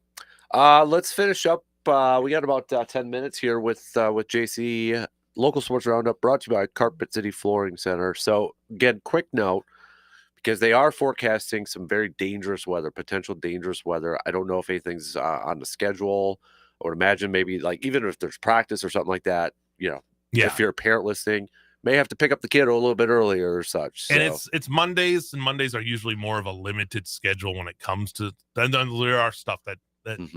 Let's finish up. We got about 10 minutes here with JC Local Sports Roundup, brought to you by Carpet City Flooring Center. So again, quick note, because they are forecasting some very dangerous weather, potential dangerous weather. I don't know if anything's on the schedule. I would imagine maybe like even if there's practice or something like that, if you're a parent listening, may have to pick up the kid a little bit earlier or such. So. And it's Mondays, and Mondays are usually more of a limited schedule when it comes to. Then there are stuff that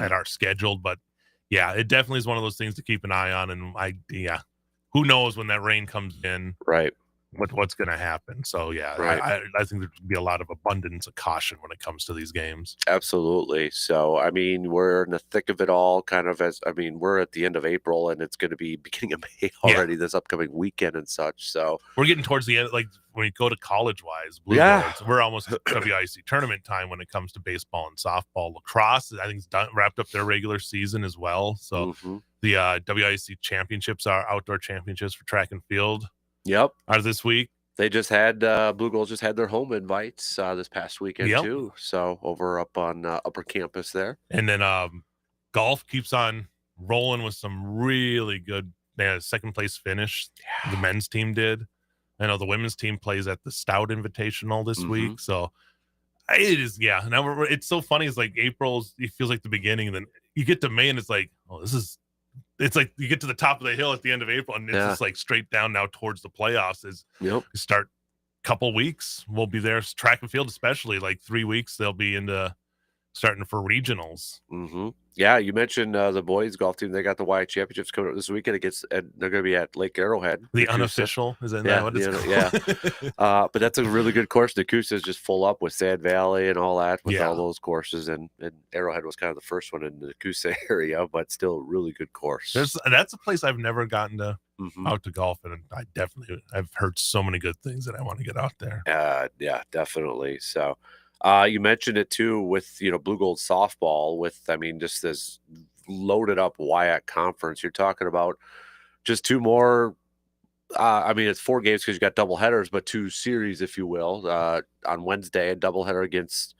are scheduled, but yeah, it definitely is one of those things to keep an eye on. And who knows when that rain comes in, right? What's going to happen. So yeah, right. I think there's going to be a lot of abundance of caution when it comes to these games. Absolutely. So I mean, we're in the thick of it all. We're at the end of April, and it's going to be beginning of May already this upcoming weekend and such. So we're getting towards the end. Like when you go to college-wise, we're almost at WIC tournament time when it comes to baseball and softball. Lacrosse, I think, is wrapped up their regular season as well. So the WIC championships are outdoor championships for track and field. Yep. Are this week. They just had Blue Goals just had their home invites this past weekend too. So over up on Upper Campus there. And then golf keeps on rolling with some really good second place finish. The men's team did. I know the women's team plays at the Stout Invitational this week. So it is, Now it's so funny. It's like it feels like the beginning, and then you get to May and it's like, it's like you get to the top of the hill at the end of April, and it's just like straight down now towards the playoffs. You start a couple weeks. We'll be there. Track and field, especially like 3 weeks. They'll be into starting for regionals. Yeah, you mentioned the boys golf team. They got the Y championships coming up this weekend. They're going to be at Lake Arrowhead. The unofficial is that what it's called? Yeah. But that's a really good course. Nakusa is just full up with Sand Valley and all that with all those courses. And Arrowhead was kind of the first one in the Nakusa area, but still a really good course. That's a place I've never gotten to out to golf, and I've heard so many good things that I want to get out there. Yeah, definitely. So. You mentioned it too with Blue Gold softball with just this loaded up WIAC conference. You're talking about just two more. It's 4 games because you got double headers, but 2 series, if you will, on Wednesday, a doubleheader against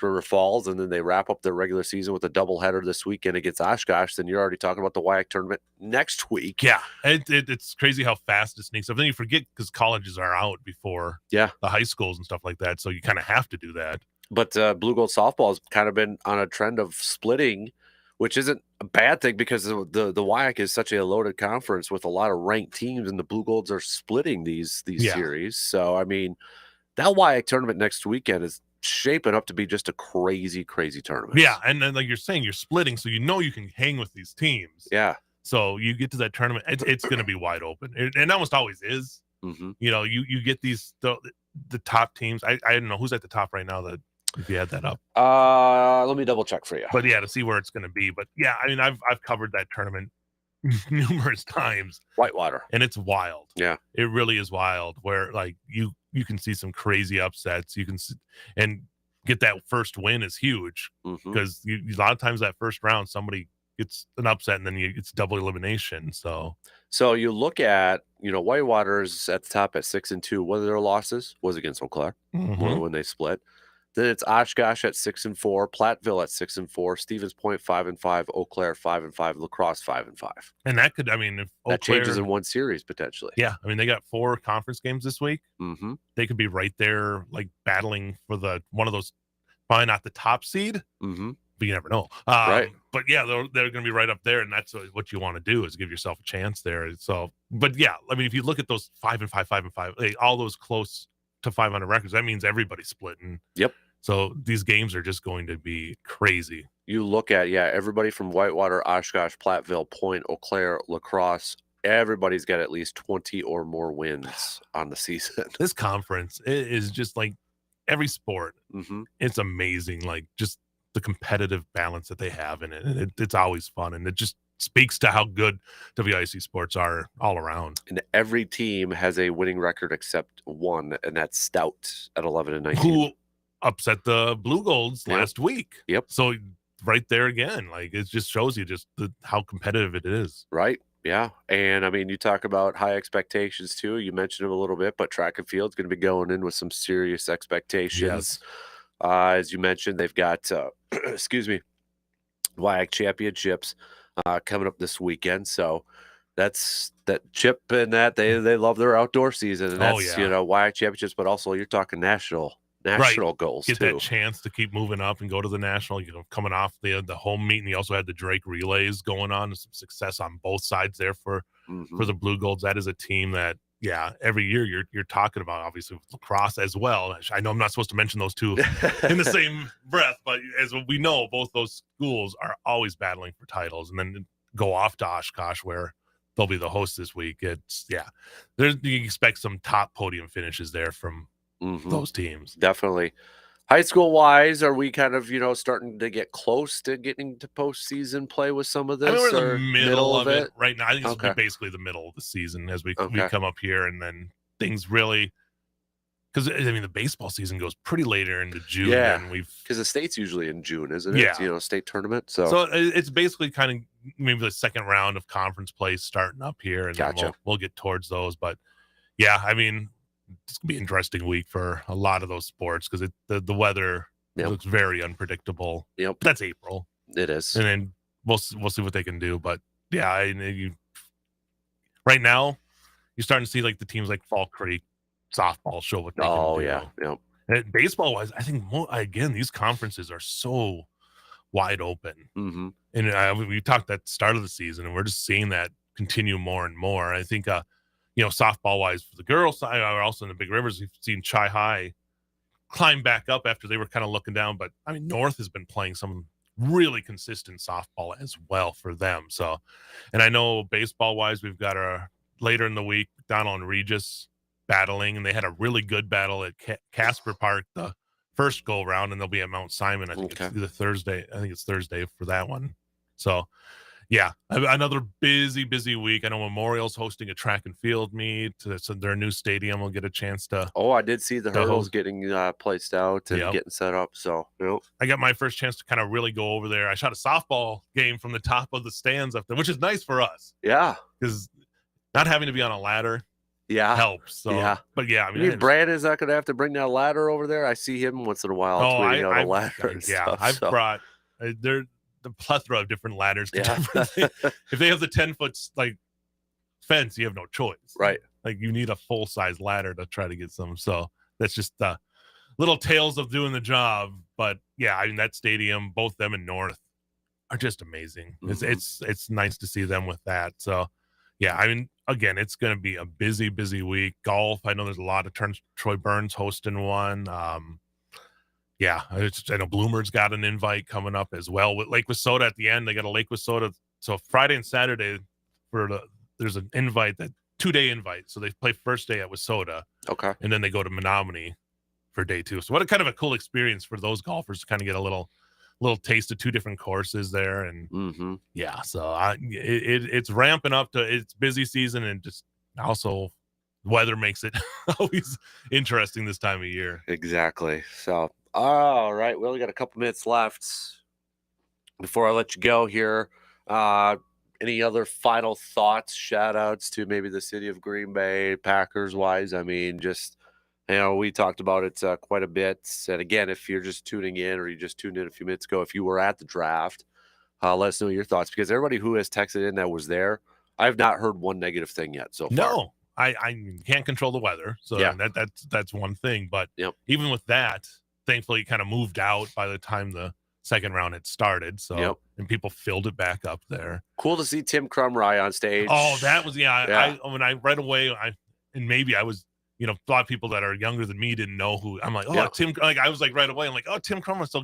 River Falls, and then they wrap up their regular season with a doubleheader this weekend against Oshkosh. Then you're already talking about the WIAC tournament next week. Yeah, it's crazy how fast it sneaks up. Then you forget because colleges are out before the high schools and stuff like that, so you kind of have to do that. But Blue Gold softball has kind of been on a trend of splitting, which isn't a bad thing because the WIAC is such a loaded conference with a lot of ranked teams, and the Blue Golds are splitting these series. So that WIAC tournament next weekend is shaping up to be just a crazy tournament. Yeah, and then like you're saying, you're splitting, so you can hang with these teams. Yeah. So you get to that tournament, it's going to be wide open. It almost always is. Mm-hmm. You get these the top teams. I don't know who's at the top right now. That if you had that up, let me double check for you. But yeah, to see where it's going to be. But yeah, I mean, I've covered that tournament numerous times. Whitewater, and it's wild. Yeah, it really is wild. Where like you can see some crazy upsets. You can see, and get that first win is huge because a lot of times that first round somebody gets an upset and then it's double elimination. So you look at, Whitewater's at the top at 6-2. One of their losses was against Eau Claire when they split. Then it's Oshkosh at 6-4, Platteville at 6-4, Stevens Point 5-5, Eau Claire 5-5, La Crosse 5-5. And that could, I mean, if that changes in one series potentially. Yeah, I mean they got 4 conference games this week. They could be right there, like battling for one of those. Probably not the top seed, but you never know. Right. But yeah, they're going to be right up there, and that's what you want to do is give yourself a chance there. So, but yeah, I mean, if you look at those 5-5, 5-5, all those close to 500 records, that means everybody's splitting. Yep. So these games are just going to be crazy. You look at, everybody from Whitewater, Oshkosh, Platteville, Point, Eau Claire, La Crosse, everybody's got at least 20 or more wins on the season. This conference is just like every sport. It's amazing. Like just the competitive balance that they have in it. And it's always fun. And it just speaks to how good WIC sports are all around. And every team has a winning record except one, and that's Stout at 11-19. Who upset the Blue Golds last week. Yep. So right there again, like it just shows you just how competitive it is. Right. Yeah. And I mean, you talk about high expectations too. You mentioned them a little bit, but track and field's going to be going in with some serious expectations. Yes. As you mentioned, they've got, WIAC championships coming up this weekend. So that's that Chip and that they love their outdoor season. And that's, WIAC championships, but also you're talking national goals. Get too. That chance to keep moving up and go to the national, coming off the home meet. And you also had the Drake relays going on, some success on both sides there for the Blue Golds. That is a team that, every year you're talking about, obviously with lacrosse as well. I know I'm not supposed to mention those two in the same breath, but as we know, both those schools are always battling for titles, and then go off to Oshkosh where they'll be the host this week. It's you expect some top podium finishes there from those teams. Definitely. High school wise, are we kind of, starting to get close to getting to postseason play with some of this? I mean, we're in the middle of it right now. I think Okay. it's basically the middle of the season as we come up here, and then things really, because I mean the baseball season goes pretty later into June. Yeah, and because the state's usually in June, isn't it? Yeah, state tournament. So it's basically kind of maybe the second round of conference play starting up here, and then we'll get towards those. But yeah, I mean, it's gonna be an interesting week for a lot of those sports because the weather looks very unpredictable. Yep, that's April. It is, and then we'll see what they can do. But yeah, right now you're starting to see like the teams like Fall Creek softball show what they can do. Yeah. And baseball wise, I think again these conferences are so wide open, and we talked at the start of the season, and we're just seeing that continue more and more. I think softball wise for the girls side, also in the Big Rivers, we've seen Chi High climb back up after they were kind of looking down. But I mean, North has been playing some really consistent softball as well for them. So, and I know baseball wise, we've got later in the week, McDonald and Regis battling, and they had a really good battle at Kasper Park the first go round, and they'll be at Mount Simon. I think it's either Thursday. I think it's Thursday for that one. So yeah, another busy week. I know Memorial's hosting a track and field meet. So their new stadium will get a chance to. Oh, I did see the hurdles getting placed out and getting set up. So I got my first chance to kind of really go over there. I shot a softball game from the top of the stands up there, which is nice for us. Yeah, because not having to be on a ladder. Helps. So, but I mean, Brandon's not going to have to bring that ladder over there. I see him once in a while tweeting out a ladder. I've brought. The plethora of different ladders. If they have the 10-foot like fence, you have no choice. Right. Like you need a full size ladder to try to get some. So that's just the little tales of doing the job. But yeah, I mean that stadium, both them and North are just amazing. It's nice to see them with that. So yeah, I mean, again, it's going to be a busy week. Golf, I know there's a lot of turns. Troy Burns hosting one. Yeah, I know Bloomer's got an invite coming up as well with Lake Wissota at the end. They got a Lake Wissota. So Friday and Saturday there's an invite, that 2-day invite. So they play first day at Wissota. Okay. And then they go to Menominee for day 2. So what a kind of a cool experience for those golfers to kind of get a little taste of 2 different courses there. And yeah, so it's ramping up to it's busy season, and just also weather makes it always interesting this time of year. Exactly. So, all right, we only got a couple minutes left before I let you go here. Any other final thoughts, shout outs to maybe the city of Green Bay, Packers wise? I mean, just, we talked about it quite a bit. And again, if you're just tuning in or you just tuned in a few minutes ago, if you were at the draft, let us know your thoughts, because everybody who has texted in that was there, I have not heard one negative thing yet so far. No, I can't control the weather. So yeah, that's one thing. But yep. Even with that, thankfully, it kind of moved out by the time the second round had started. So, yep. And people filled it back up there. Cool to see Tim Krumrie on stage. Oh, that was, yeah. When I right away, and maybe I was, a lot of people that are younger than me didn't know who. I'm like, oh, Tim, like I was like right away. I'm like, oh, Tim Krumrie, still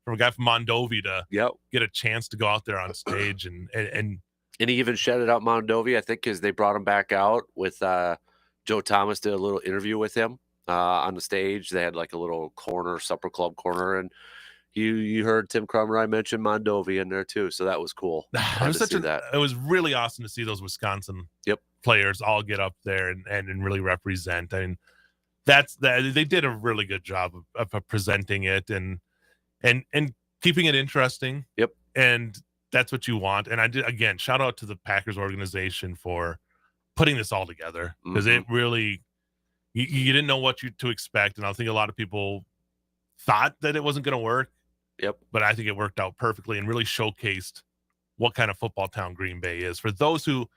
from a guy from Mondovi to get a chance to go out there on stage and he even shouted out Mondovi, I think, because they brought him back out with Joe Thomas did a little interview with him on the stage. They had like a little supper club corner, and you heard Tim Krumrie mention Mondovi in there too, so that was cool. It was really awesome to see those Wisconsin players all get up there and really represent. I mean, they did a really good job of presenting it and keeping it interesting. Yep. And that's what you want. And I did, again, shout out to the Packers organization for putting this all together, because it really, you didn't know what to expect. And I think a lot of people thought that it wasn't going to work. Yep. But I think it worked out perfectly and really showcased what kind of football town Green Bay is for those who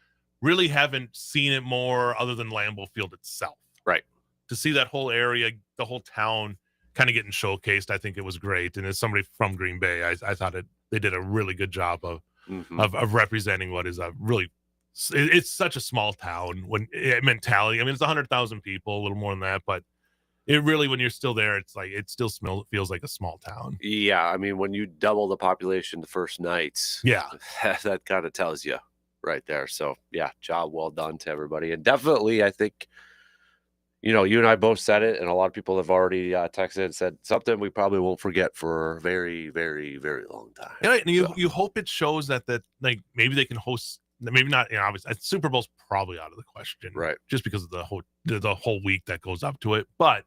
really haven't seen it more other than Lambeau Field itself. Right. To see that whole area, the whole town kind of getting showcased, I think it was great. And as somebody from Green Bay, I thought they did a really good job of representing what is a really, it's such a small town mentality. I mean, it's 100,000 people, a little more than that, but it really, when you're still there, it's like it still feels like a small town. Yeah, I mean, when you double the population the first nights, that kind of tells you right there. So yeah, job well done to everybody, and definitely, I think, you and I both said it, and a lot of people have already texted and said something we probably won't forget for a very, very, very long time. Yeah, and you hope it shows that like maybe they can host. Maybe not, obviously Super Bowl's probably out of the question, right? Just because of the whole week that goes up to it, but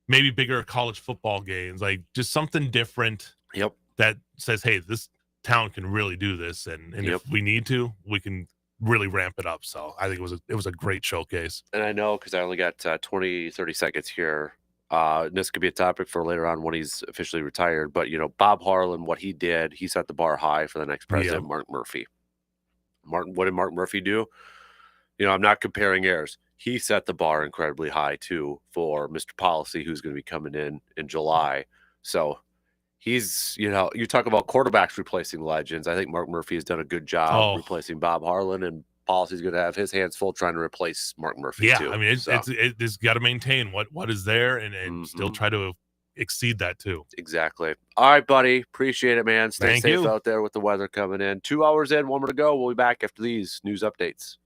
maybe bigger college football games, like just something different. Yep. That says, hey, this town can really do this, and if we need to, we can really ramp it up. So I think it was a great showcase. And I know, because I only got 20, 30 seconds here. This could be a topic for later on when he's officially retired. But Bob Harlan, what he did, he set the bar high for the next president, Mark Murphy. What did Mark Murphy do? I'm not comparing errors. He set the bar incredibly high too for Mr. Policy, who's going to be coming in July. So he's, you talk about quarterbacks replacing legends. I think Mark Murphy has done a good job replacing Bob Harlan, and Policy's going to have his hands full trying to replace Mark Murphy too. Yeah, I mean, it's got to maintain what is there and still try to exceed that too. Exactly. All right, buddy. Appreciate it, man. Stay safe out there with the weather coming in. 2 hours in, 1 more to go. We'll be back after these news updates.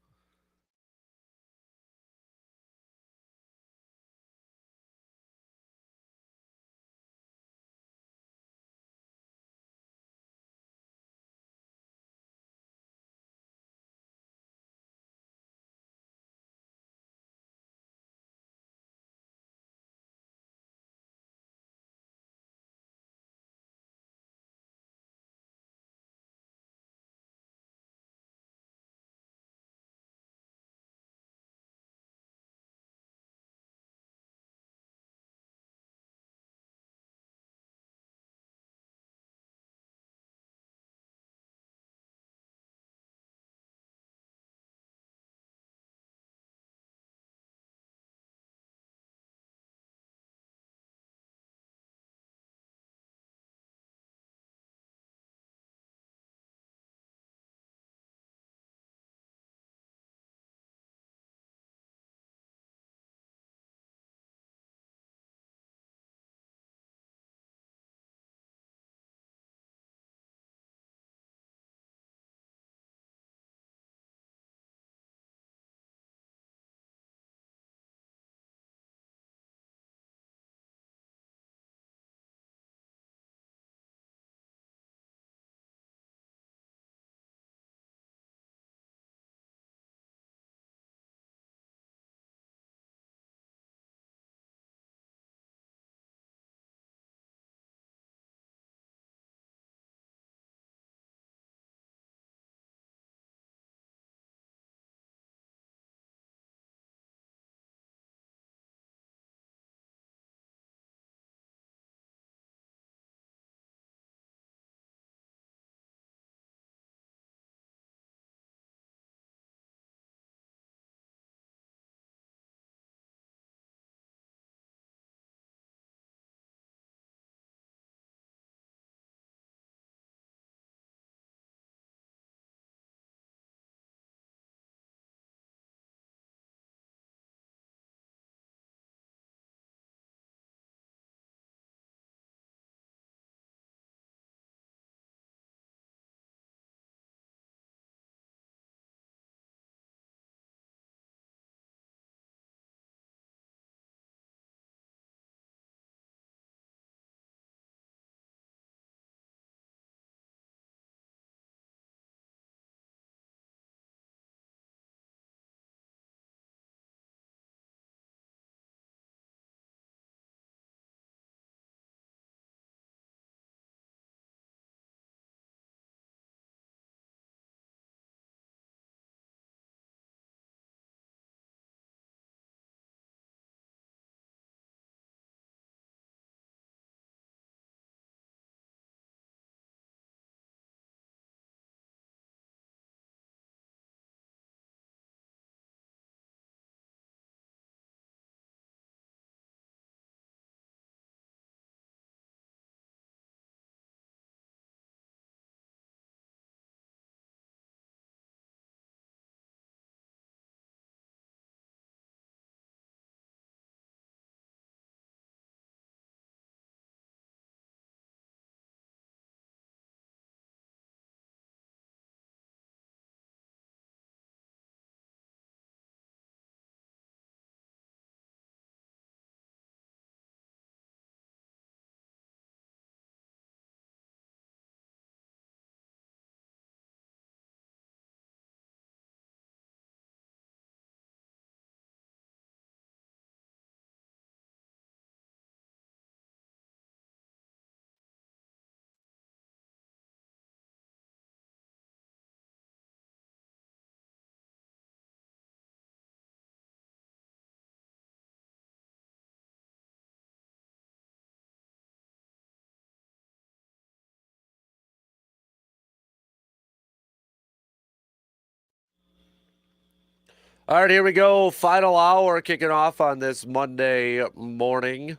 All right, here we go. Final hour kicking off on this Monday morning.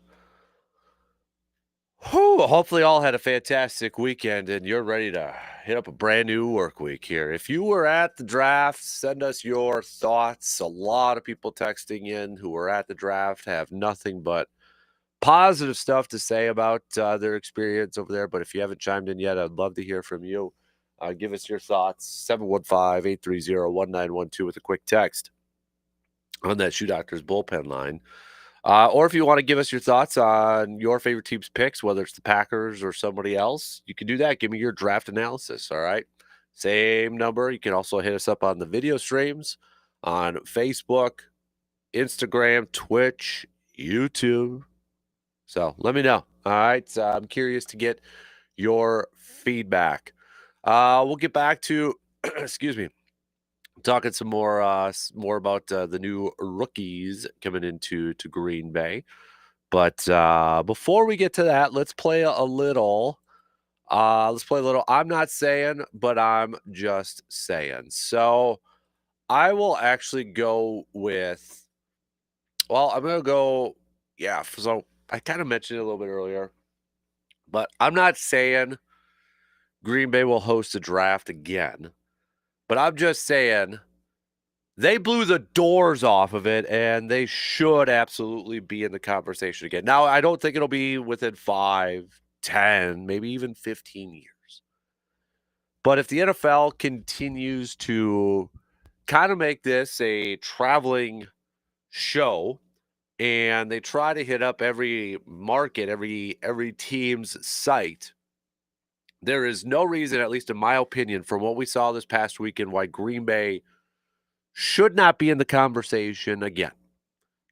Whew, hopefully all had a fantastic weekend and you're ready to hit up a brand new work week here. If you were at the draft, send us your thoughts. A lot of people texting in who were at the draft have nothing but positive stuff to say about their experience over there. But if you haven't chimed in yet, I'd love to hear from you. Give us your thoughts, 715-830-1912 with a quick text on that Shoe Doctor's bullpen line. Or if you want to give us your thoughts on your favorite team's picks, whether it's the Packers or somebody else, you can do that. Give me your draft analysis, all right? Same number. You can also hit us up on the video streams on Facebook, Instagram, Twitch, YouTube. So let me know, all right? I'm curious to get your feedback. We'll get back to, excuse me, talking some more about the new rookies coming into Green Bay. But before we get to that, let's play a little. I'm not saying, but I'm just saying. So I will actually go with. Well, I'm gonna go. Yeah. So I kind of mentioned it a little bit earlier, but I'm not saying Green Bay will host a draft again. But I'm just saying they blew the doors off of it, and they should absolutely be in the conversation again. Now, I don't think it'll be within 5, 10, maybe even 15 years. But if the NFL continues to kind of make this a traveling show and they try to hit up every market, every team's site, there is no reason, at least in my opinion, from what we saw this past weekend, why Green Bay should not be in the conversation again.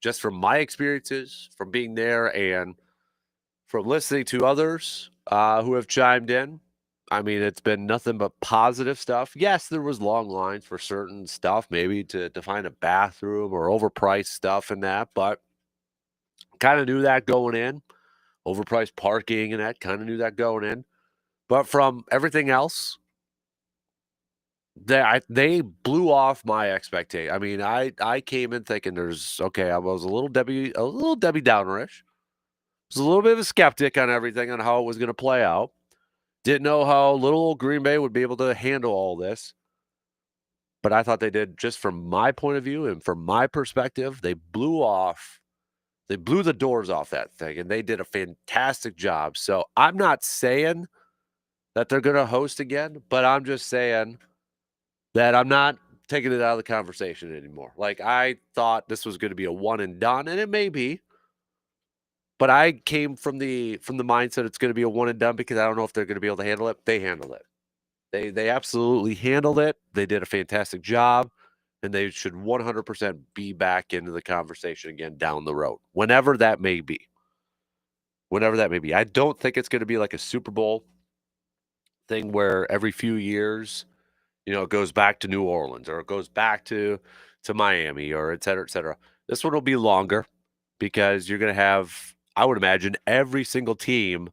Just from my experiences, from being there, and from listening to others who have chimed in. I mean, it's been nothing but positive stuff. Yes, there was long lines for certain stuff, maybe to find a bathroom or overpriced stuff and that, but kind of knew that going in. Overpriced parking and that, kind of knew that going in. But from everything else, they blew off my expectation. I mean, I came in thinking I was a little Debbie Downerish. Was a little bit of a skeptic on everything, on how it was going to play out. Didn't know how little old Green Bay would be able to handle all this. But I thought they did, just from my point of view and from my perspective, they blew the doors off that thing, and they did a fantastic job. So I'm not saying that they're going to host again, but I'm just saying that I'm not taking it out of the conversation anymore. Like, I thought this was going to be a one and done, and it may be. But I came from the mindset it's going to be a one and done because I don't know if they're going to be able to handle it. They handled it. They absolutely handled it. They did a fantastic job, and they should 100% be back into the conversation again down the road, whenever that may be. Whenever that may be. I don't think it's going to be like a Super Bowl thing where every few years, it goes back to New Orleans or it goes back to Miami or et cetera, et cetera. This one will be longer because you're going to have, I would imagine, every single team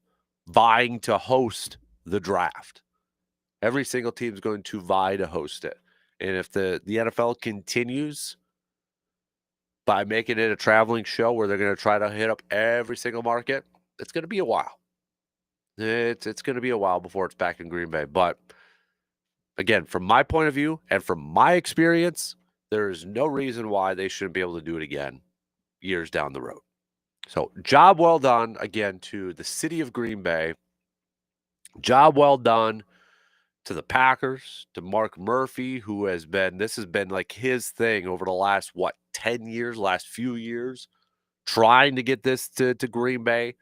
vying to host the draft. Every single team is going to vie to host it. And if the NFL continues by making it a traveling show where they're going to try to hit up every single market, it's going to be a while. It's going to be a while before it's back in Green Bay. But again, from my point of view and from my experience, there is no reason why they shouldn't be able to do it again years down the road. So job well done again to the city of Green Bay. Job well done to the Packers, to Mark Murphy, this has been like his thing over the last, 10 years, last few years, trying to get this to Green Bay.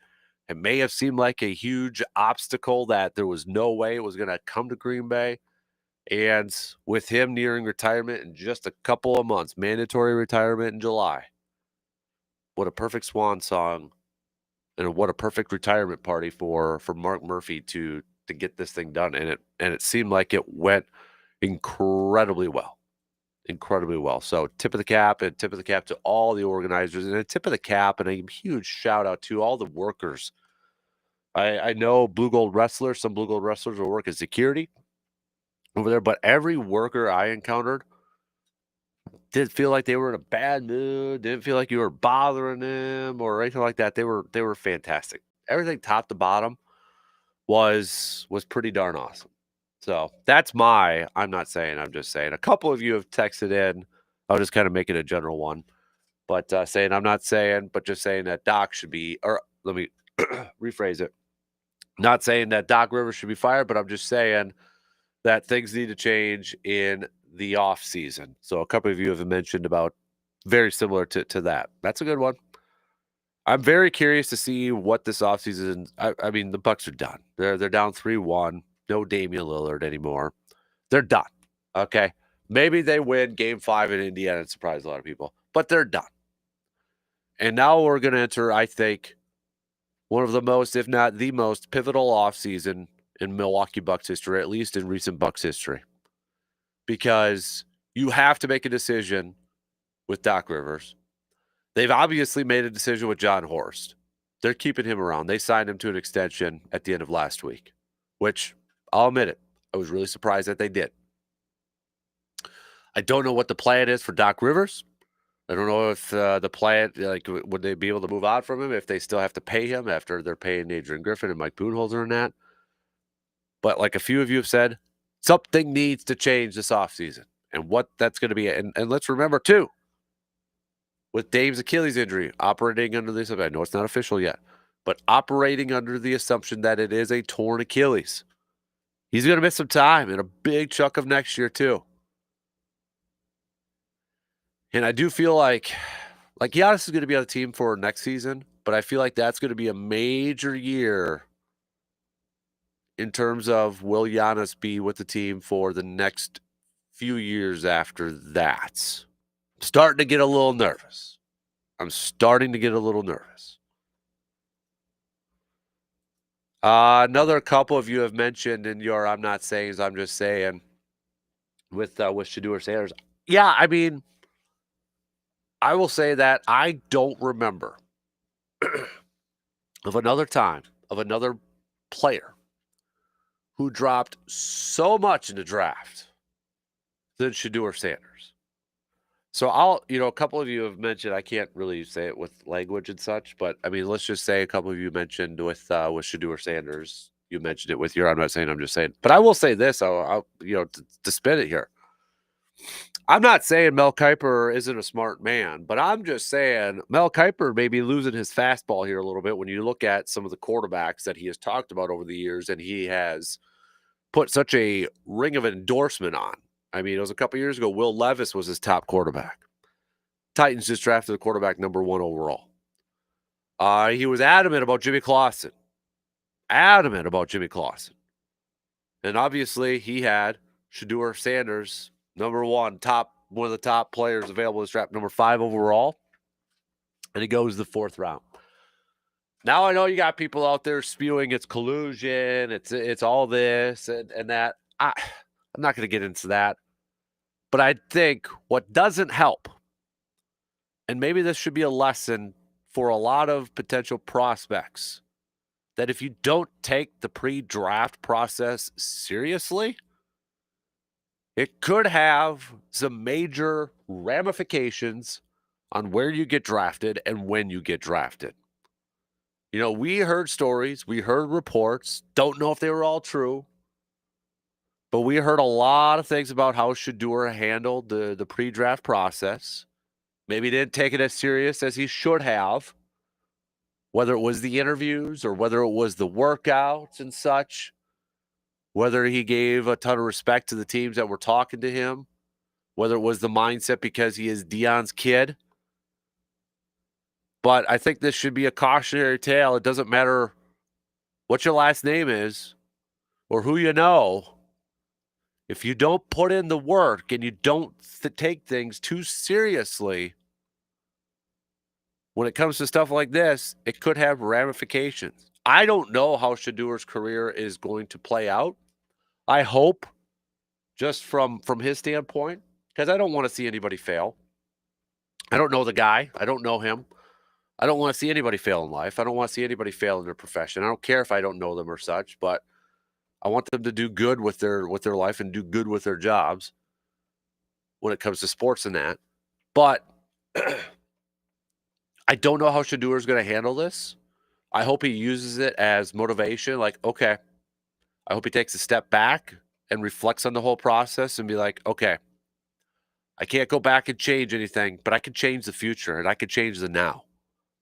It may have seemed like a huge obstacle that there was no way it was going to come to Green Bay. And with him nearing retirement in just a couple of months, mandatory retirement in July, what a perfect swan song and what a perfect retirement party for Mark Murphy to get this thing done. And it seemed like it went incredibly well. Incredibly well. So tip of the cap to all the organizers, and a tip of the cap and a huge shout out to all the workers. I know some Blue Gold wrestlers will work as security over there, but every worker I encountered, didn't feel like they were in a bad mood. Didn't feel like you were bothering them or anything like that. They were fantastic. Everything top to bottom was pretty darn awesome. So that's my. I'm not saying. I'm just saying. A couple of you have texted in. I'll just kind of make it a general one, but saying I'm not saying, but just saying that Doc should be. Or let me rephrase it. Not saying that Doc Rivers should be fired, but I'm just saying that things need to change in the off season. So a couple of you have mentioned about very similar to that. That's a good one. I'm very curious to see what this offseason. I mean, the Bucks are done. They're down 3-1. No Damian Lillard anymore. They're done. Okay. Maybe they win game 5 in Indiana and surprise a lot of people, but they're done. And now we're going to enter, I think, one of the most, if not the most, pivotal offseason in Milwaukee Bucks history, at least in recent Bucks history. Because you have to make a decision with Doc Rivers. They've obviously made a decision with John Horst. They're keeping him around. They signed him to an extension at the end of last week, which I'll admit it. I was really surprised that they did. I don't know what the plan is for Doc Rivers. I don't know if the plan, like, would they be able to move on from him if they still have to pay him after they're paying Adrian Griffin and Mike Budenholzer and that. But like a few of you have said, something needs to change this offseason. And what that's going to be. And let's remember, too, with Dame's Achilles injury, operating under this, I know it's not official yet, but operating under the assumption that it is a torn Achilles. He's going to miss some time and a big chunk of next year, too. And I do feel like Giannis is going to be on the team for next season, but I feel like that's going to be a major year in terms of will Giannis be with the team for the next few years after that. I'm starting to get a little nervous. Another couple of you have mentioned in your I'm not saying, I'm just saying with Shedeur Sanders. Yeah, I mean, I will say that I don't remember of another time, of another player who dropped so much in the draft than Shedeur Sanders. So a couple of you have mentioned, I can't really say it with language and such, but I mean, let's just say a couple of you mentioned with Shedeur Sanders, you mentioned it with your, I'm not saying, I'm just saying, but I will say this, I'll to spin it here. I'm not saying Mel Kiper isn't a smart man, but I'm just saying Mel Kiper may be losing his fastball here a little bit when you look at some of the quarterbacks that he has talked about over the years, and he has put such a ring of endorsement on. I mean, it was a couple years ago, Will Levis was his top quarterback. Titans just drafted the quarterback number 1 overall. He was adamant about Jimmy Clausen. And obviously, he had Shedeur Sanders, number 1, one of the top players available this draft, number 5 overall. And he goes the 4th round. Now I know you got people out there spewing it's collusion, it's all this and that. I'm not going to get into that. But I think what doesn't help, and maybe this should be a lesson for a lot of potential prospects, that if you don't take the pre-draft process seriously, it could have some major ramifications on where you get drafted and when you get drafted. We heard stories, we heard reports, don't know if they were all true, but we heard a lot of things about how Shedeur handled the pre-draft process. Maybe didn't take it as serious as he should have, whether it was the interviews or whether it was the workouts and such, whether he gave a ton of respect to the teams that were talking to him, whether it was the mindset because he is Deion's kid. But I think this should be a cautionary tale. It doesn't matter what your last name is or who you know. If you don't put in the work and you don't take things too seriously, when it comes to stuff like this, it could have ramifications. I don't know how Shedeur's career is going to play out. I hope, just from his standpoint, because I don't want to see anybody fail. I don't know the guy. I don't know him. I don't want to see anybody fail in life. I don't want to see anybody fail in their profession. I don't care if I don't know them or such, but I want them to do good with their life and do good with their jobs when it comes to sports and that. But I don't know how Shadeur is going to handle this. I hope he uses it as motivation. Like, okay, I hope he takes a step back and reflects on the whole process and be like, okay, I can't go back and change anything, but I can change the future and I can change the now.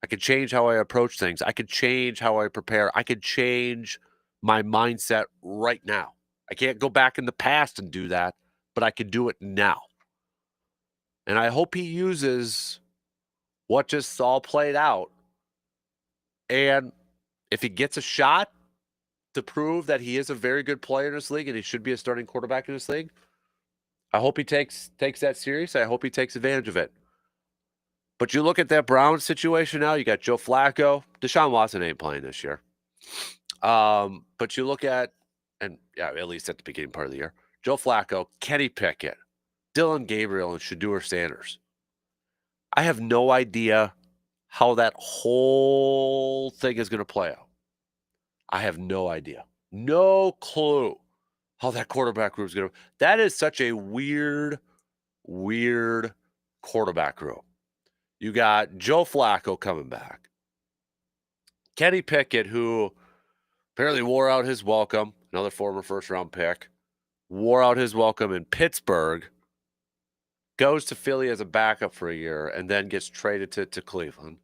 I could change how I approach things. I could change how I prepare. I could change my mindset right now. I can't go back in the past and do that, but I can do it now. And I hope he uses what just all played out. And if he gets a shot to prove that he is a very good player in this league and he should be a starting quarterback in this league, I hope he takes that serious. I hope he takes advantage of it. But you look at that Browns situation now, you got Joe Flacco. Deshaun Watson ain't playing this year. But you look at, and yeah, at least at the beginning part of the year, Joe Flacco, Kenny Pickett, Dylan Gabriel, and Shadeur Sanders. I have no idea how that whole thing is going to play out. I have no idea. No clue how that quarterback room is going to. That is such a weird quarterback room. You got Joe Flacco coming back. Kenny Pickett, who apparently wore out his welcome, another former first-round pick, wore out his welcome in Pittsburgh, goes to Philly as a backup for a year, and then gets traded to Cleveland.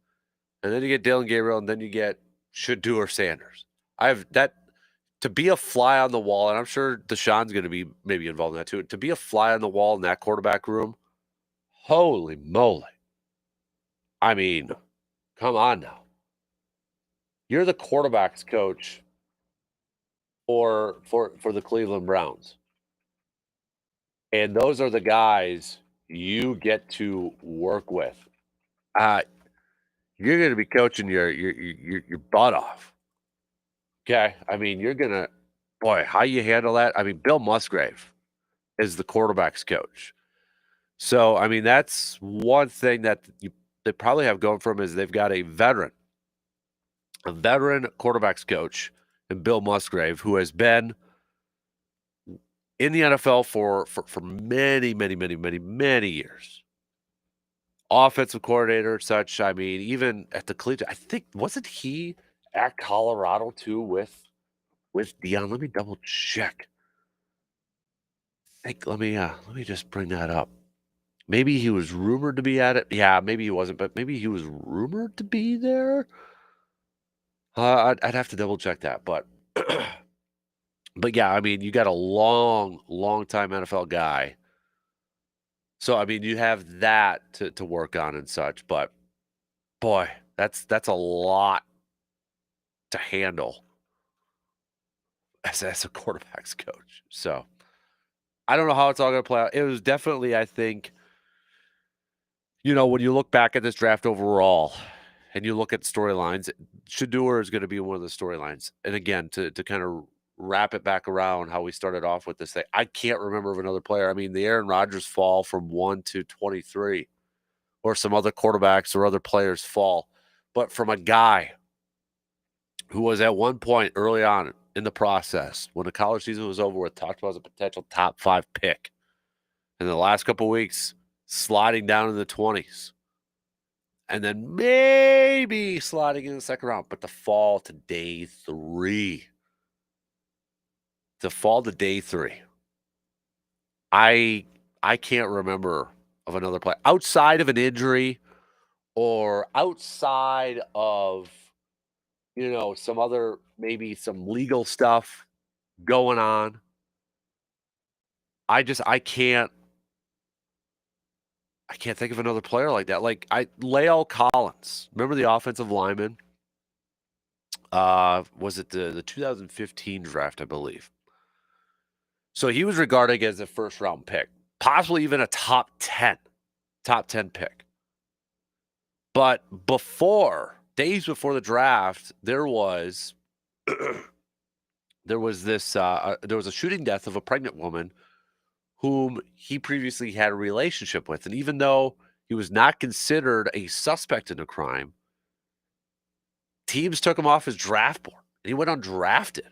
And then you get Dylan Gabriel, and then you get Shadeur Sanders. To be a fly on the wall, and I'm sure Deshaun's going to be maybe involved in that too, to be a fly on the wall in that quarterback room, holy moly. I mean, come on now. You're the quarterback's coach for the Cleveland Browns. And those are the guys you get to work with. You're going to be coaching your butt off. Okay? I mean, you're going to, boy, how you handle that? I mean, Bill Musgrave is the quarterback's coach. So, I mean, that's one thing that they probably have going for them is they've got a veteran quarterback's coach in Bill Musgrave, who has been in the NFL for many years. Offensive coordinator and such. I mean, even at the collegiate, I think, wasn't he at Colorado too with Dion? Let me double check. Let me just bring that up. Maybe he was rumored to be at it. Yeah, maybe he wasn't, but maybe he was rumored to be there. I'd have to double check that, but but yeah, I mean, you got a long time NFL guy. So I mean, you have that to work on and such, but boy, that's a lot to handle as a quarterback's coach. So I don't know how it's all going to play out. It was definitely, I think, when you look back at this draft overall and you look at storylines, Shadeur is going to be one of the storylines. And again, to kind of wrap it back around how we started off with this thing, I can't remember of another player. I mean, the Aaron Rodgers fall from 1 to 23, or some other quarterbacks or other players fall. But from a guy who was at one point early on in the process, when the college season was over with, talked about as a potential top 5 pick. In the last couple of weeks, sliding down in the 20s. And then maybe sliding in the second round. But to fall to day 3. I can't remember of another player outside of an injury or outside of some other, maybe some legal stuff going on. I can't think of another player like that. Like La'el Collins, remember the offensive lineman? Was it the 2015 draft, I believe. So he was regarded as a first round pick, possibly even a top 10 pick. But days before the draft, there was there was a shooting death of a pregnant woman whom he previously had a relationship with. And even though he was not considered a suspect in a crime, teams took him off his draft board. And he went undrafted.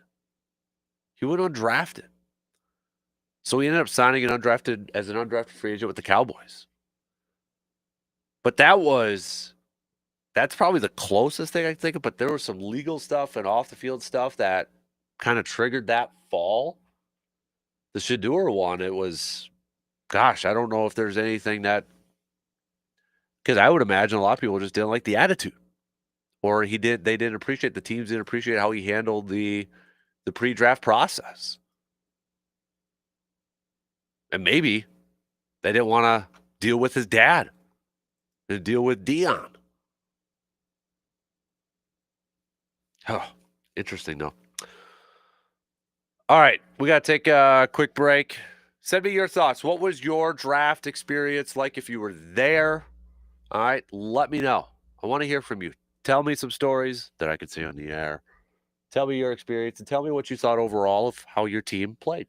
So he ended up signing as an undrafted free agent with the Cowboys. But that's probably the closest thing I can think of, but there was some legal stuff and off the field stuff that kind of triggered that fall. The Shedeur one, it was, gosh, I don't know if there's anything that, because I would imagine a lot of people just didn't like the attitude, or they didn't appreciate, the teams didn't appreciate how he handled the pre-draft process. And maybe they didn't want to deal with his dad and deal with Dion. Oh, interesting though. All right, we got to take a quick break. Send me your thoughts. What was your draft experience like if you were there? All right, let me know. I want to hear from you. Tell me some stories that I could say on the air. Tell me your experience and tell me what you thought overall of how your team played.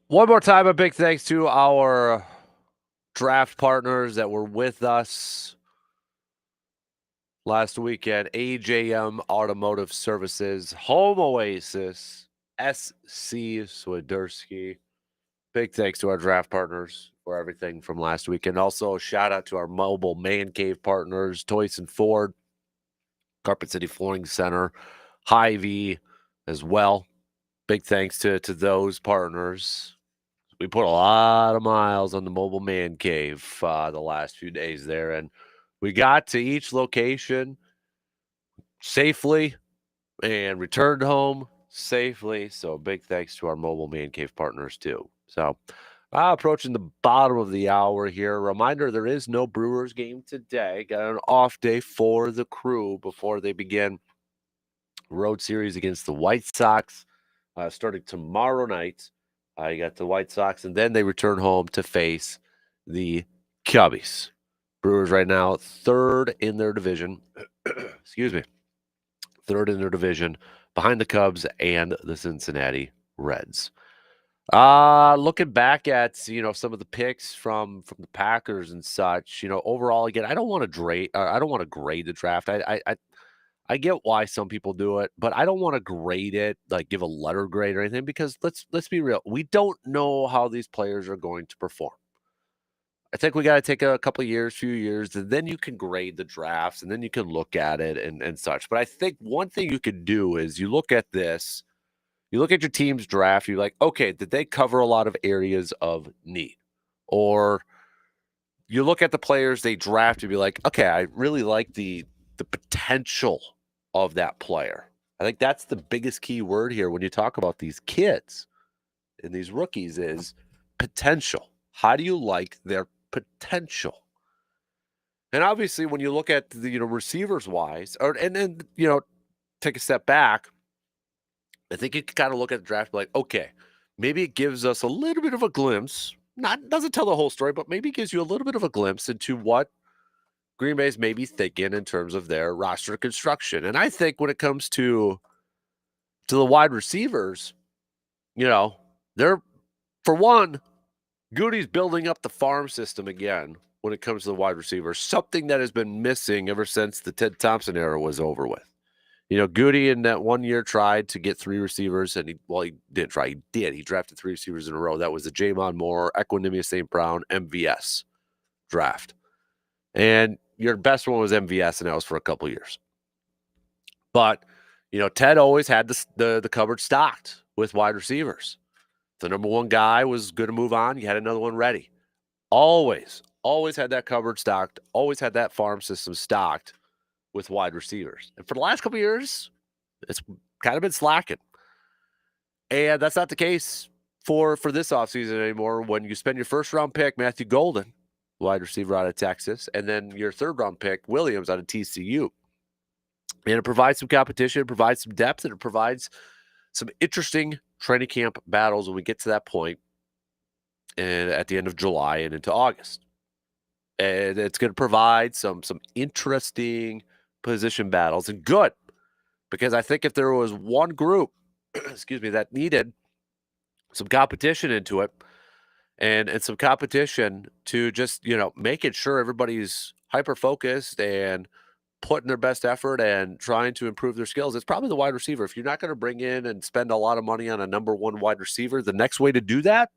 One more time, a big thanks to our draft partners that were with us last weekend. AJM Automotive Services, Home Oasis, SC Swiderski. Big thanks to our draft partners for everything from last weekend. Also, shout out to our mobile man cave partners, Toyson Ford, Carpet City Flooring Center, Hy-Vee as well. Big thanks to those partners. We put a lot of miles on the mobile man cave the last few days there, and we got to each location safely and returned home safely. So big thanks to our mobile man cave partners too. So approaching the bottom of the hour here. Reminder, there is no Brewers game today. Got an off day for the crew before they begin road series against the White Sox starting tomorrow night. You got the White Sox, and then they return home to face the Cubbies. Brewers right now third in their division. Excuse me. Third in their division behind the Cubs and the Cincinnati Reds. Looking back at, some of the picks from the Packers and such, overall, again, I don't want to grade the draft. I get why some people do it, but I don't want to grade it, like give a letter grade or anything, because let's be real. We don't know how these players are going to perform. I think we got to take a couple of years, few years, and then you can grade the drafts and then you can look at it and such. But I think one thing you could do is you look at this, you look at your team's draft, you're like, okay, did they cover a lot of areas of need? Or you look at the players they draft and be like, okay, I really like the potential of that player. I think that's the biggest key word here when you talk about these kids and these rookies is potential. How do you like their potential? And obviously, when you look at the receivers wise, and then take a step back, I think you can kind of look at the draft like, okay, maybe it gives us a little bit of a glimpse. Doesn't tell the whole story, but maybe gives you a little bit of a glimpse into what Green Bay's maybe thinking in terms of their roster construction. And I think when it comes to the wide receivers, they're, for one, Goody's building up the farm system again when it comes to the wide receivers, something that has been missing ever since the Ted Thompson era was over with. Goody in that 1 year tried to get 3 receivers, and he didn't try. He did. He drafted 3 receivers in a row. That was the Jamon Moore, Equinemius St. Brown, MVS draft. And your best one was MVS, and that was for a couple of years. But, Ted always had the cupboard stocked with wide receivers. The number one guy was going to move on. You had another one ready. Always had that cupboard stocked. Always had that farm system stocked with wide receivers. And for the last couple of years, it's kind of been slacking. And that's not the case for this offseason anymore. When you spend your first round pick, Matthew Golden, wide receiver out of Texas, and then your third round pick, Williams, out of TCU. And it provides some competition, it provides some depth, and it provides some interesting training camp battles when we get to that point and at the end of July and into August. And it's going to provide some interesting position battles, and good, because I think if there was one group, that needed some competition into it and some competition to just, making sure everybody's hyper-focused and putting their best effort and trying to improve their skills, it's probably the wide receiver. If you're not going to bring in and spend a lot of money on a number one wide receiver, the next way to do that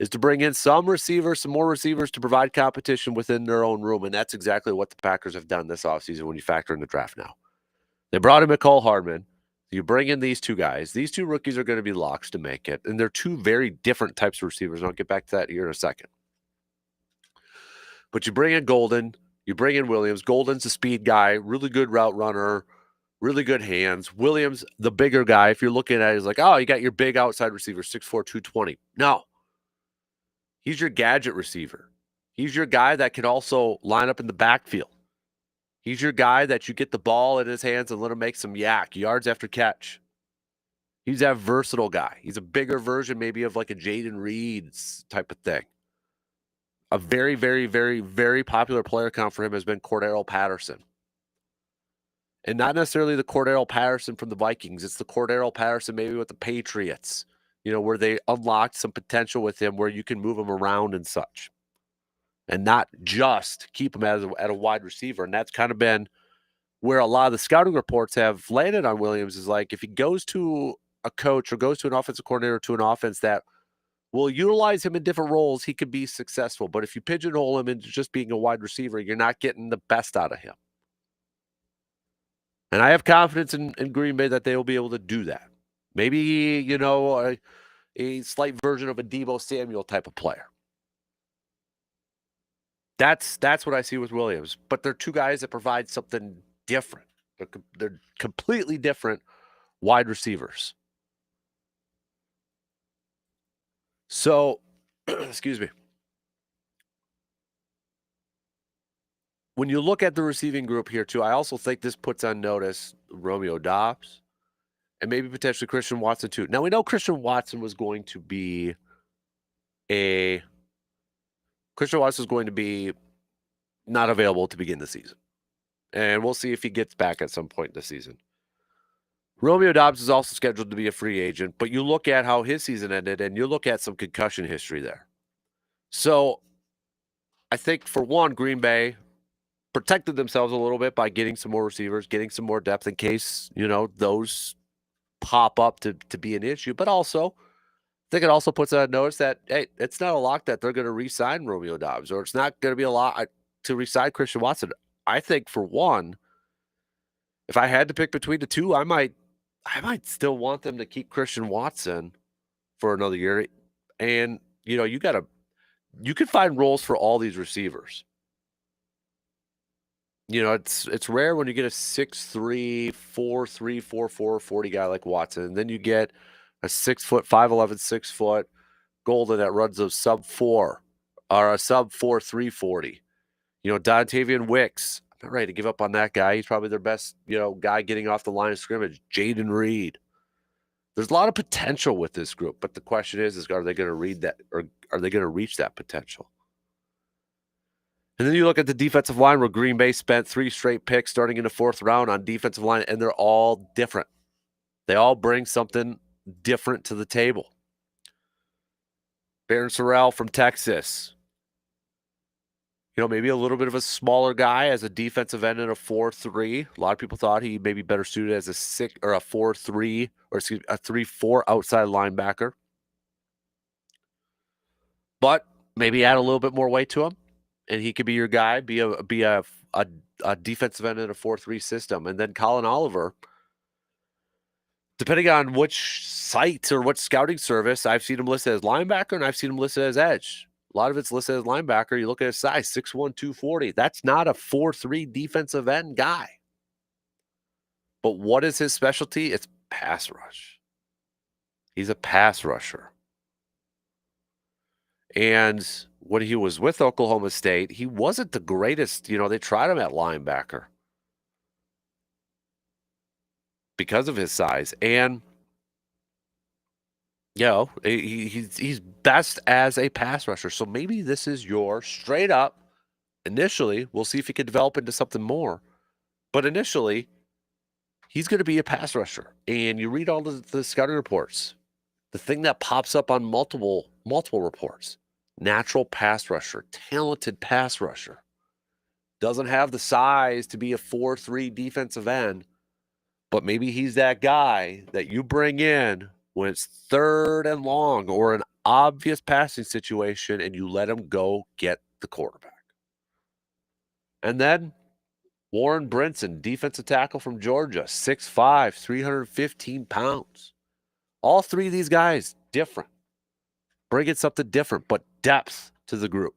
is to bring in some more receivers to provide competition within their own room. And that's exactly what the Packers have done this offseason when you factor in the draft now. They brought in McCall Hardman. You bring in these two guys. These two rookies are going to be locks to make it. And they're two very different types of receivers. And I'll get back to that here in a second. But you bring in Golden. You bring in Williams. Golden's a speed guy, really good route runner, really good hands. Williams, the bigger guy, if you're looking at it, is like, oh, you got your big outside receiver, 6'4", 220. No. He's your gadget receiver. He's your guy that can also line up in the backfield. He's your guy that you get the ball in his hands and let him make some yards after catch. He's that versatile guy. He's a bigger version maybe of like a Jaden Reed type of thing. A very, very, very, very popular player count for him has been Cordero Patterson. And not necessarily the Cordero Patterson from the Vikings. It's the Cordero Patterson maybe with the Patriots. where they unlocked some potential with him where you can move him around and such and not just keep him at a wide receiver. And that's kind of been where a lot of the scouting reports have landed on Williams is like if he goes to a coach or goes to an offensive coordinator to an offense that will utilize him in different roles, he could be successful. But if you pigeonhole him into just being a wide receiver, you're not getting the best out of him. And I have confidence in Green Bay that they will be able to do that. Maybe, a slight version of a Deebo Samuel type of player. That's what I see with Williams. But they're two guys that provide something different. They're completely different wide receivers. So, excuse me. When you look at the receiving group here, too, I also think this puts on notice Romeo Doubs and maybe potentially Christian Watson, too. Now, we know Christian Watson was going to be not available to begin the season. And we'll see if he gets back at some point in the season. Romeo Doubs is also scheduled to be a free agent, but you look at how his season ended, and you look at some concussion history there. So I think, for one, Green Bay protected themselves a little bit by getting some more receivers, getting some more depth in case, those pop up to be an issue. But also, I think it also puts on notice that, hey, it's not a lock that they're going to re-sign Romeo Doubs, or it's not going to be a lock to re-sign Christian Watson. I think, for one, if I had to pick between the two, I might still want them to keep Christian Watson for another year. And, you can find roles for all these receivers. It's rare when you get a 6'3", 4'3", 4'4", 40 guy like Watson. And then you get a 6 foot, 5'11", 6 foot Golden that runs a sub 4 or a sub 4 340. Dontavian Wicks. I'm not ready to give up on that guy. He's probably their best, guy getting off the line of scrimmage. Jaden Reed. There's a lot of potential with this group, but the question is are they going to read that, or are they going to reach that potential? And then you look at the defensive line where Green Bay spent 3 straight picks starting in the 4th round on defensive line, and they're all different. They all bring something different to the table. Baron Sorrell from Texas. Maybe a little bit of a smaller guy as a defensive end in a 4-3. A lot of people thought he may be better suited as a 6 or a 4-3 or a 3-4 outside linebacker. But maybe add a little bit more weight to him, and he could be your guy, be a defensive end in a 4-3 system. And then Colin Oliver, depending on which site or what scouting service, I've seen him listed as linebacker and I've seen him listed as edge. A lot of it's listed as linebacker. You look at his size, 6'1", 240. That's not a 4-3 defensive end guy. But what is his specialty? It's pass rush. He's a pass rusher. And when he was with Oklahoma State, he wasn't the greatest. They tried him at linebacker because of his size. And he's best as a pass rusher. So maybe this is your straight up, initially, we'll see if he can develop into something more. But initially, he's going to be a pass rusher. And you read all the scouting reports. The thing that pops up on multiple reports, natural pass rusher, talented pass rusher. Doesn't have the size to be a 4-3 defensive end, but maybe he's that guy that you bring in when it's 3rd and long or an obvious passing situation, and you let him go get the quarterback. And then Warren Brinson, defensive tackle from Georgia, 6'5", 315 pounds. All 3 of these guys, different. Bringing something different, but depth to the group.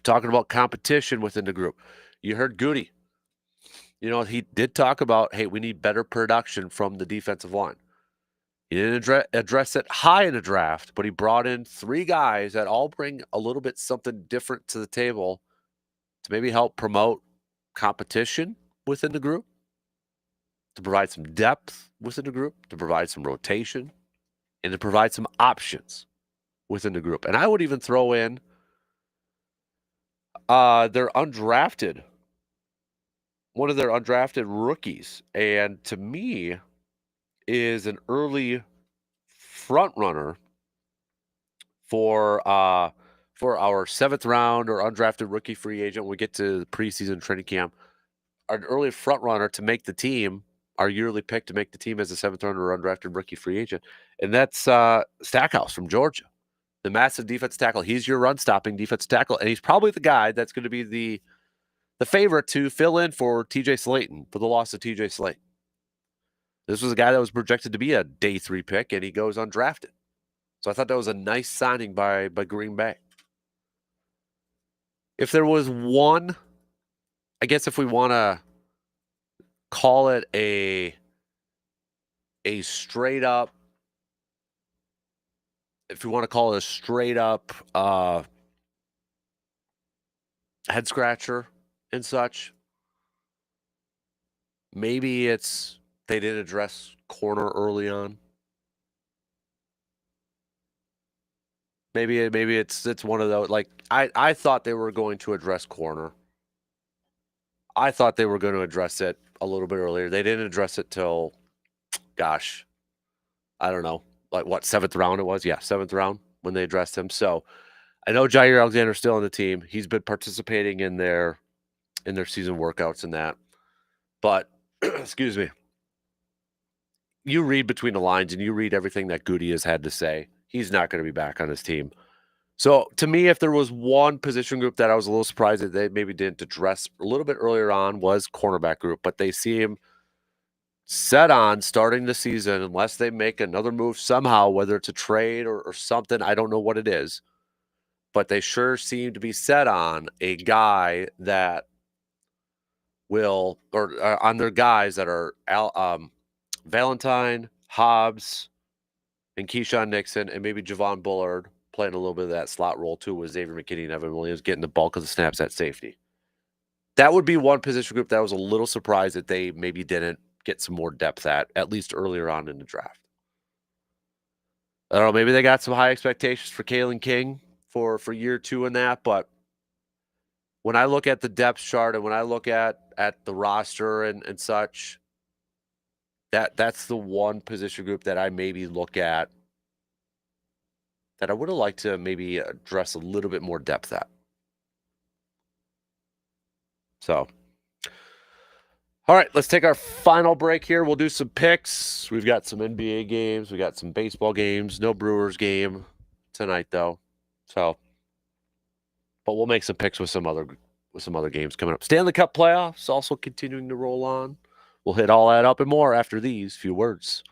Talking about competition within the group. You heard Goody. He did talk about, hey, we need better production from the defensive line. He didn't address it high in the draft, but he brought in 3 guys that all bring a little bit something different to the table to maybe help promote competition within the group, to provide some depth within the group, to provide some rotation, and to provide some options within the group. And I would even throw in their undrafted, one of their undrafted rookies. And to me, is an early front runner for our 7th round or undrafted rookie free agent when we get to the preseason training camp, an early front runner to make the team, our yearly pick to make the team as a 7th rounder or undrafted rookie free agent, and that's Stackhouse from Georgia, the massive defense tackle. He's your run-stopping defense tackle, and he's probably the guy that's going to be the favorite to fill in for TJ Slayton, for the loss of TJ Slayton. This was a guy that was projected to be a day 3 pick, and he goes undrafted. So I thought that was a nice signing by Green Bay. If there was one, I guess if we want to call it a straight up, if we want to call it a straight up head scratcher and such, maybe it's they didn't address corner early on. Maybe it's one of those, like, I thought they were going to address corner. I thought they were going to address it a little bit earlier. They didn't address it till, gosh, I don't know, like what, 7th round it was? Yeah, 7th round when they addressed him. So I know Jair Alexander's still on the team. He's been participating in their season workouts and that. But excuse me, you read between the lines and you read everything that Goody has had to say. He's not going to be back on his team. So to me, if there was one position group that I was a little surprised that they maybe didn't address a little bit earlier on, was cornerback group. But they seem set on starting the season unless they make another move somehow, whether it's a trade or something. I don't know what it is. But they sure seem to be set on a guy that will, or on their guys that are Valentine, Hobbs, and Keyshawn Nixon, and maybe Javon Bullard playing a little bit of that slot role too, with Xavier McKinney and Evan Williams getting the bulk of the snaps at safety. That would be one position group that I was a little surprised that they maybe didn't get some more depth at least earlier on in the draft. I don't know, maybe they got some high expectations for Kalen King for year 2 in that, but when I look at the depth chart and when I look at the roster and such, that's the one position group that I maybe look at that I would have liked to maybe address a little bit more depth at. So, all right, let's take our final break here. We'll do some picks. We've got some NBA games. We got some baseball games. No Brewers game tonight, though. So, but we'll make some picks with some other games coming up. Stanley Cup playoffs also continuing to roll on. We'll hit all that up and more after these few words.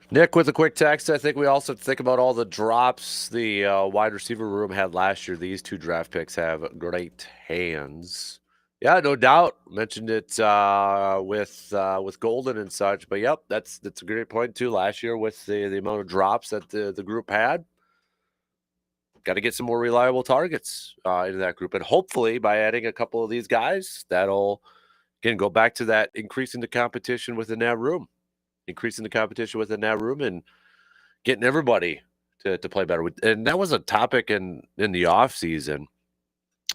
Nick with a quick text. I think we also think about all the drops the wide receiver room had last year. These 2 draft picks have great hands. Yeah, no doubt. Mentioned it with Golden and such. But yep, that's a great point too. Last year with the amount of drops that the group had, got to get some more reliable targets into that group, and hopefully by adding a couple of these guys, that'll again go back to that increasing the competition within that room, and getting everybody to play better. And that was a topic in the off season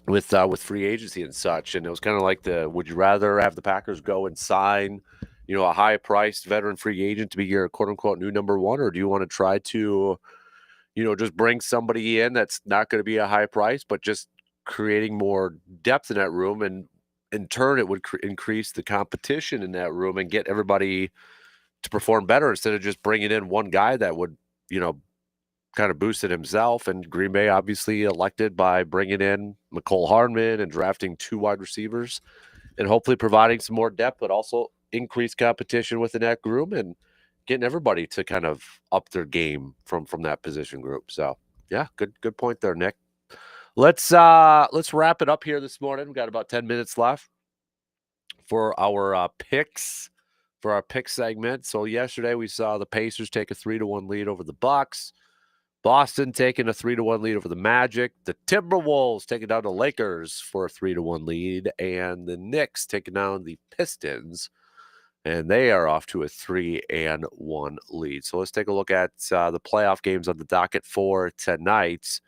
with free agency and such. And it was kind of like would you rather have the Packers go and sign, a high priced veteran free agent to be your quote unquote new number one, or do you want to try to, just bring somebody in that's not going to be a high price, but just creating more depth in that room, and in turn it would increase the competition in that room and get everybody to perform better instead of just bringing in one guy that would, kind of boosted himself. And Green Bay obviously elected by bringing in McCole Hardman and drafting 2 wide receivers and hopefully providing some more depth, but also increased competition within that group and getting everybody to kind of up their game from that position group. So yeah, good point there, Nick. Let's wrap it up here this morning. We got about 10 minutes left for our picks. For our pick segment. So yesterday we saw the Pacers take a 3-1 lead over the Bucks. Boston taking a 3-1 lead over the Magic. The Timberwolves taking down the Lakers for a 3-1 lead. And the Knicks taking down the Pistons. And they are off to a 3-1 lead. So let's take a look at the playoff games on the docket for tonight.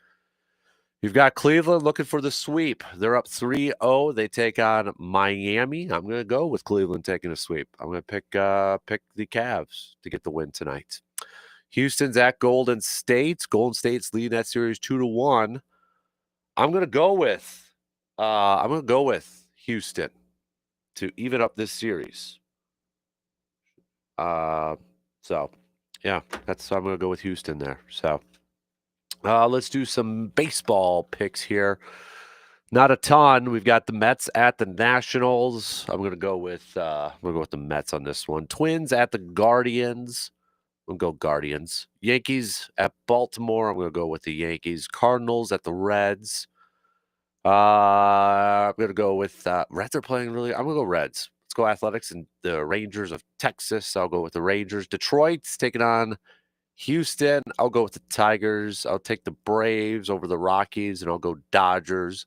You've got Cleveland looking for the sweep. They're up 3-0. They take on Miami. I'm going to go with Cleveland taking a sweep. I'm going to pick the Cavs to get the win tonight. Houston's at Golden State. Golden State's leading that series 2-1. I'm going to go with Houston to even up this series. So yeah, I'm going to go with Houston there. So let's do some baseball picks here. Not a ton. We've got the Mets at the Nationals. I'm going to go with the Mets on this one. Twins at the Guardians. I'm going to go Guardians. Yankees at Baltimore. I'm going to go with the Yankees. Cardinals at the Reds. I'm going to go with Reds are playing really. I'm going to go Reds. Let's go Athletics and the Rangers of Texas. I'll go with the Rangers. Detroit's taking on Houston. I'll go with the Tigers. I'll take the Braves over the Rockies, and I'll go Dodgers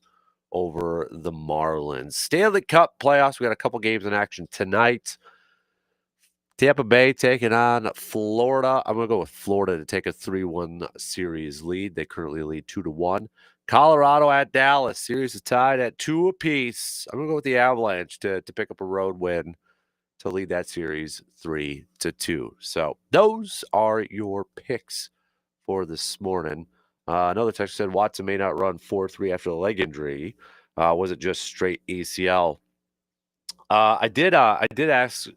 over the Marlins. Stanley Cup playoffs. We got a couple games in action tonight. Tampa Bay taking on Florida. I'm going to go with Florida to take a 3-1 series lead. They currently lead 2-1. Colorado at Dallas. Series is tied at 2 apiece. I'm going to go with the Avalanche to pick up a road win to lead that series 3-2. So those are your picks for this morning. Another text said Watson may not run 4-3 after the leg injury. Was it just straight ACL? I did ask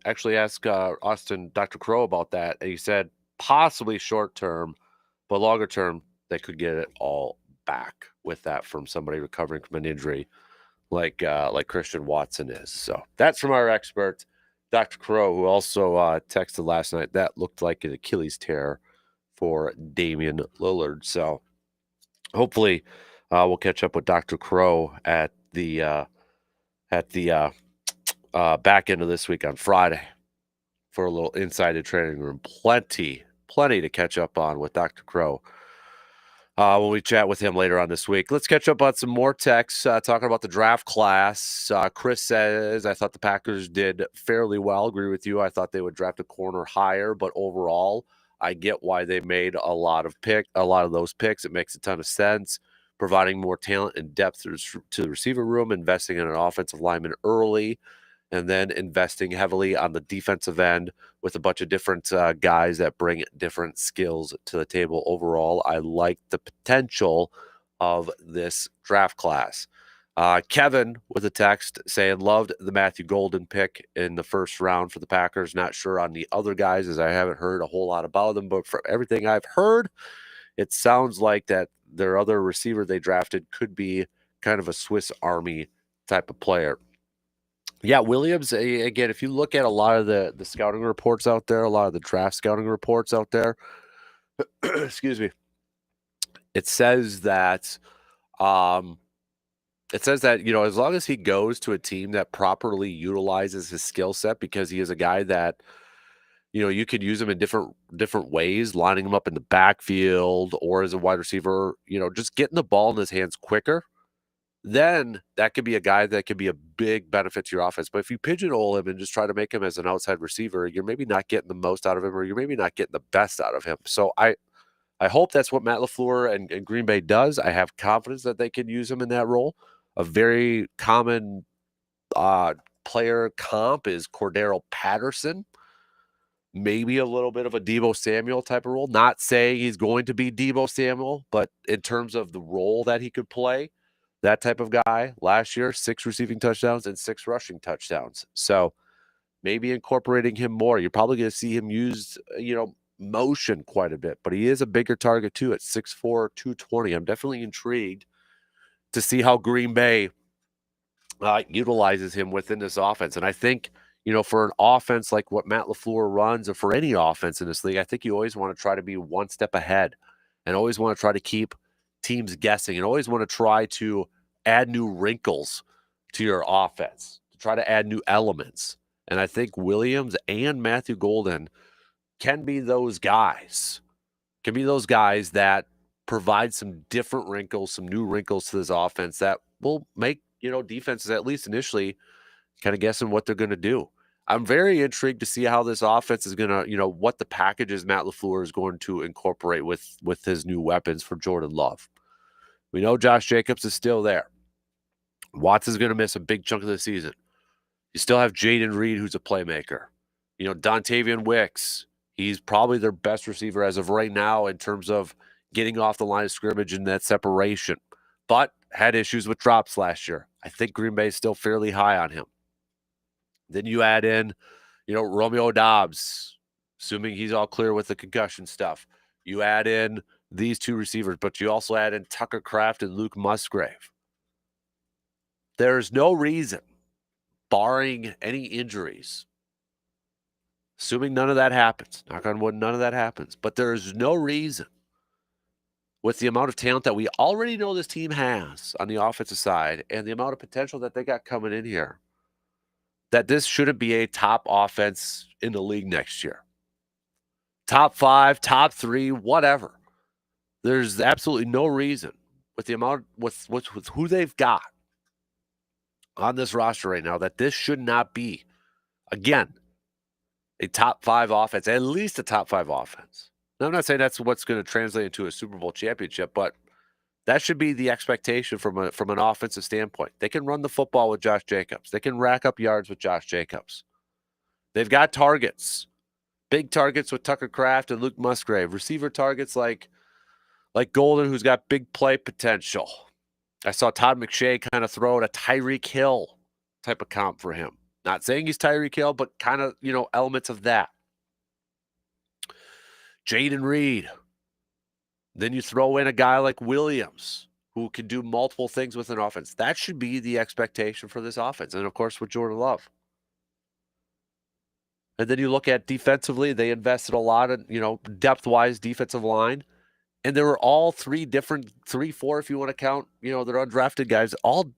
Austin, Dr. Crow, about that, and he said possibly short term, but longer term they could get it all back with that from somebody recovering from an injury like Christian Watson is. So that's from our expert, Dr. Crow, who also texted last night that looked like an Achilles tear for Damian Lillard. So hopefully we'll catch up with Dr. Crow at the back end of this week on Friday for a little inside the training room. Plenty to catch up on with Dr. Crow when we chat with him later on this week. Let's catch up on some more texts talking about the draft class. Chris says, I thought the Packers did fairly well. Agree with you. I thought they would draft a corner higher, but overall, I get why they made a lot of those picks. It makes a ton of sense. Providing more talent and depth to the receiver room, investing in an offensive lineman early, and then investing heavily on the defensive end with a bunch of different guys that bring different skills to the table. Overall, I like the potential of this draft class. Kevin with a text saying, loved the Matthew Golden pick in the first round for the Packers. Not sure on the other guys, as I haven't heard a whole lot about them, but for everything I've heard, it sounds like that their other receiver they drafted could be kind of a Swiss Army type of player. Yeah, Williams, again, if you look at a lot of the scouting reports out there, a lot of the draft scouting reports out there, excuse me, it says that um, as long as he goes to a team that properly utilizes his skill set, because he is a guy that, you could use him in different ways, lining him up in the backfield or as a wide receiver, just getting the ball in his hands quicker, then that could be a guy that could be a big benefit to your offense. But if you pigeonhole him and just try to make him as an outside receiver, you're maybe not getting the most out of him, or you're maybe not getting the best out of him. So I hope that's what Matt LaFleur and Green Bay does. I have confidence that they can use him in that role. A very common player comp is Cordero Patterson. Maybe a little bit of a Deebo Samuel type of role. Not saying he's going to be Deebo Samuel, but in terms of the role that he could play, that type of guy. Last year, 6 receiving touchdowns and 6 rushing touchdowns. So maybe incorporating him more. You're probably going to see him use, motion quite a bit, but he is a bigger target too at 6'4", 220. I'm definitely intrigued to see how Green Bay utilizes him within this offense. And I think, for an offense like what Matt LaFleur runs, or for any offense in this league, I think you always want to try to be one step ahead and always want to try to keep teams guessing and always want to try to add new wrinkles to your offense, to try to add new elements. And I think Williams and Matthew Golden can be those guys, that provide some different wrinkles, some new wrinkles to this offense that will make, defenses at least initially kind of guessing what they're going to do. I'm very intrigued to see how this offense is going to, what the packages Matt LaFleur is going to incorporate with his new weapons for Jordan Love. We know Josh Jacobs is still there. Watson's going to miss a big chunk of the season. You still have Jaden Reed, who's a playmaker. Dontavian Wicks, he's probably their best receiver as of right now in terms of getting off the line of scrimmage and that separation, but had issues with drops last year. I think Green Bay is still fairly high on him. Then you add in, Romeo Doubs, assuming he's all clear with the concussion stuff. You add in these 2 receivers, but you also add in Tucker Kraft and Luke Musgrave. There's no reason, barring any injuries, assuming none of that happens, knock on wood, none of that happens, but there's no reason, with the amount of talent that we already know this team has on the offensive side and the amount of potential that they got coming in here, that this shouldn't be a top offense in the league next year. Top 5, top 3, whatever. There's absolutely no reason, with the amount, with who they've got on this roster right now, that this should not be, again, a top 5 offense, at least a top 5 offense. Now, I'm not saying that's what's going to translate into a Super Bowl championship, but that should be the expectation from an offensive standpoint. They can run the football with Josh Jacobs. They can rack up yards with Josh Jacobs. They've got targets, big targets with Tucker Kraft and Luke Musgrave. Receiver targets like Golden, who's got big play potential. I saw Todd McShay kind of throw out a Tyreek Hill type of comp for him. Not saying he's Tyreek Hill, but kind of, elements of that. Jaden Reed. Then you throw in a guy like Williams, who can do multiple things with an offense. That should be the expectation for this offense. And, of course, with Jordan Love. And then you look at defensively, they invested a lot in, depth-wise defensive line. And there were all 3, 4, if you want to count, their undrafted guys, all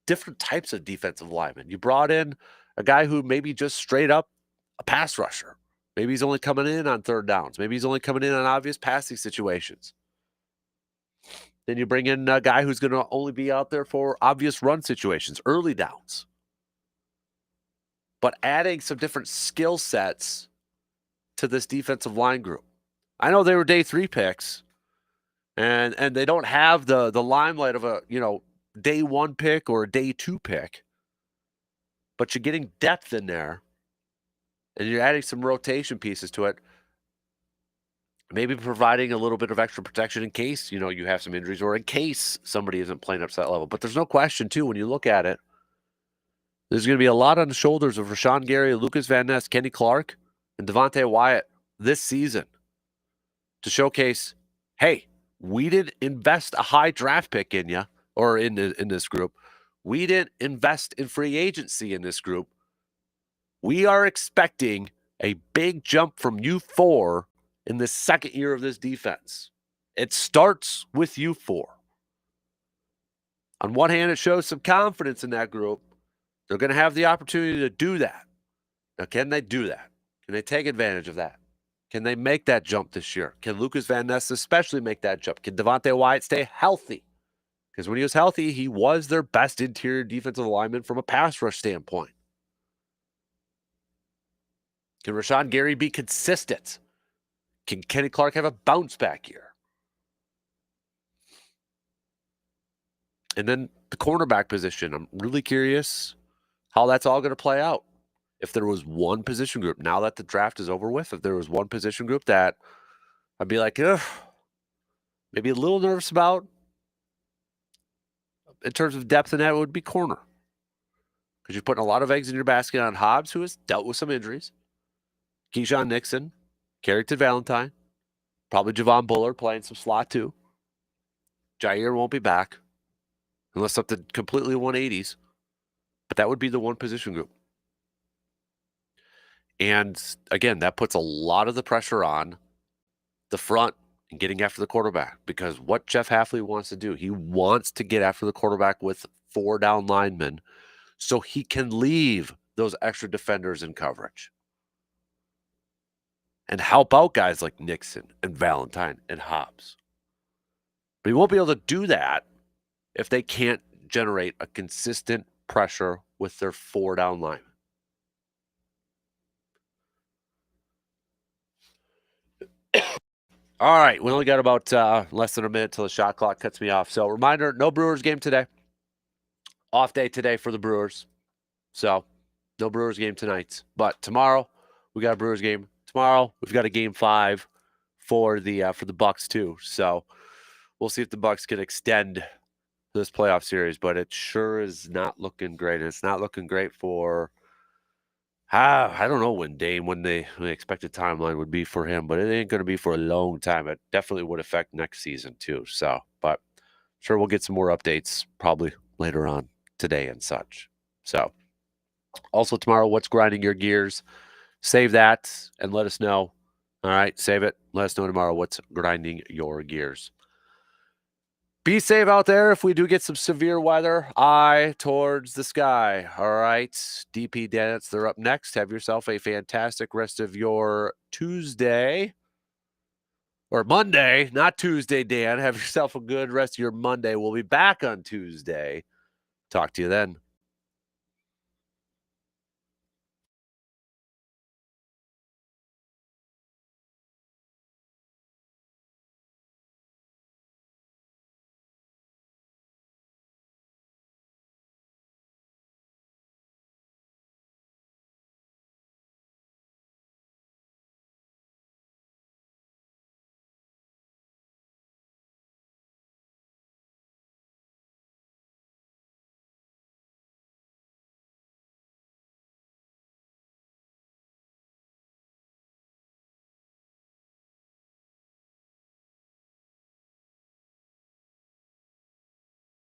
different types of defensive linemen. You brought in a guy who maybe just straight up a pass rusher. Maybe he's only coming in on third downs. Maybe he's only coming in on obvious passing situations. Then you bring in a guy who's going to only be out there for obvious run situations, early downs. But adding some different skill sets to this defensive line group. I know they were day 3 picks, and they don't have the limelight of a, day 1 pick or a day 2 pick. But you're getting depth in there, and you're adding some rotation pieces to it. Maybe providing a little bit of extra protection in case, you have some injuries or in case somebody isn't playing up to that level. But there's no question, too, when you look at it, there's going to be a lot on the shoulders of Rashawn Gary, Lucas Van Ness, Kenny Clark, and Devontae Wyatt this season to showcase, hey, we didn't invest a high draft pick in you or in this group. We didn't invest in free agency in this group. We are expecting a big jump from U4 in the second year of this defense. It starts with U4. On one hand, it shows some confidence in that group. They're going to have the opportunity to do that. Now, can they do that? Can they take advantage of that? Can they make that jump this year? Can Lucas Van Ness especially make that jump? Can Devontae Wyatt stay healthy? Because when he was healthy, he was their best interior defensive lineman from a pass rush standpoint. Can Rashawn Gary be consistent? Can Kenny Clark have a bounce back year? And then the cornerback position, I'm really curious how that's all going to play out. If there was one position group, now that the draft is over with, if there was one position group that I'd be like, ugh, maybe a little nervous about in terms of depth in that, it would be corner. Because you're putting a lot of eggs in your basket on Hobbs, who has dealt with some injuries. Keyshawn Nixon, Carrington Valentine, probably Javon Bullard playing some slot too. Jair won't be back unless something completely 180s. But that would be the one position group. And again, that puts a lot of the pressure on the front and getting after the quarterback, because what Jeff Hafley wants to do, he wants to get after the quarterback with 4 down linemen so he can leave those extra defenders in coverage and help out guys like Nixon and Valentine and Hobbs. But he won't be able to do that if they can't generate a consistent pressure with their 4 down linemen. All right, we only got about less than a minute till the shot clock cuts me off. So reminder, no Brewers game today. Off day today for the Brewers. So no Brewers game tonight. But tomorrow, we got a Brewers game. Tomorrow, we've got a game 5 for the Bucks too. So we'll see if the Bucks can extend this playoff series. But it sure is not looking great. And it's not looking great for I don't know when the expected timeline would be for him, but it ain't going to be for a long time. It definitely would affect next season too. So, but sure, we'll get some more updates probably later on today and such. So, also tomorrow, what's grinding your gears? Save that and let us know. All right, save it. Let us know tomorrow what's grinding your gears. Be safe out there. If we do get some severe weather, eye towards the sky. All right. DP Dance, they're up next. Have yourself a fantastic rest of your Tuesday. Or Monday, not Tuesday, Dan. Have yourself a good rest of your Monday. We'll be back on Tuesday. Talk to you then.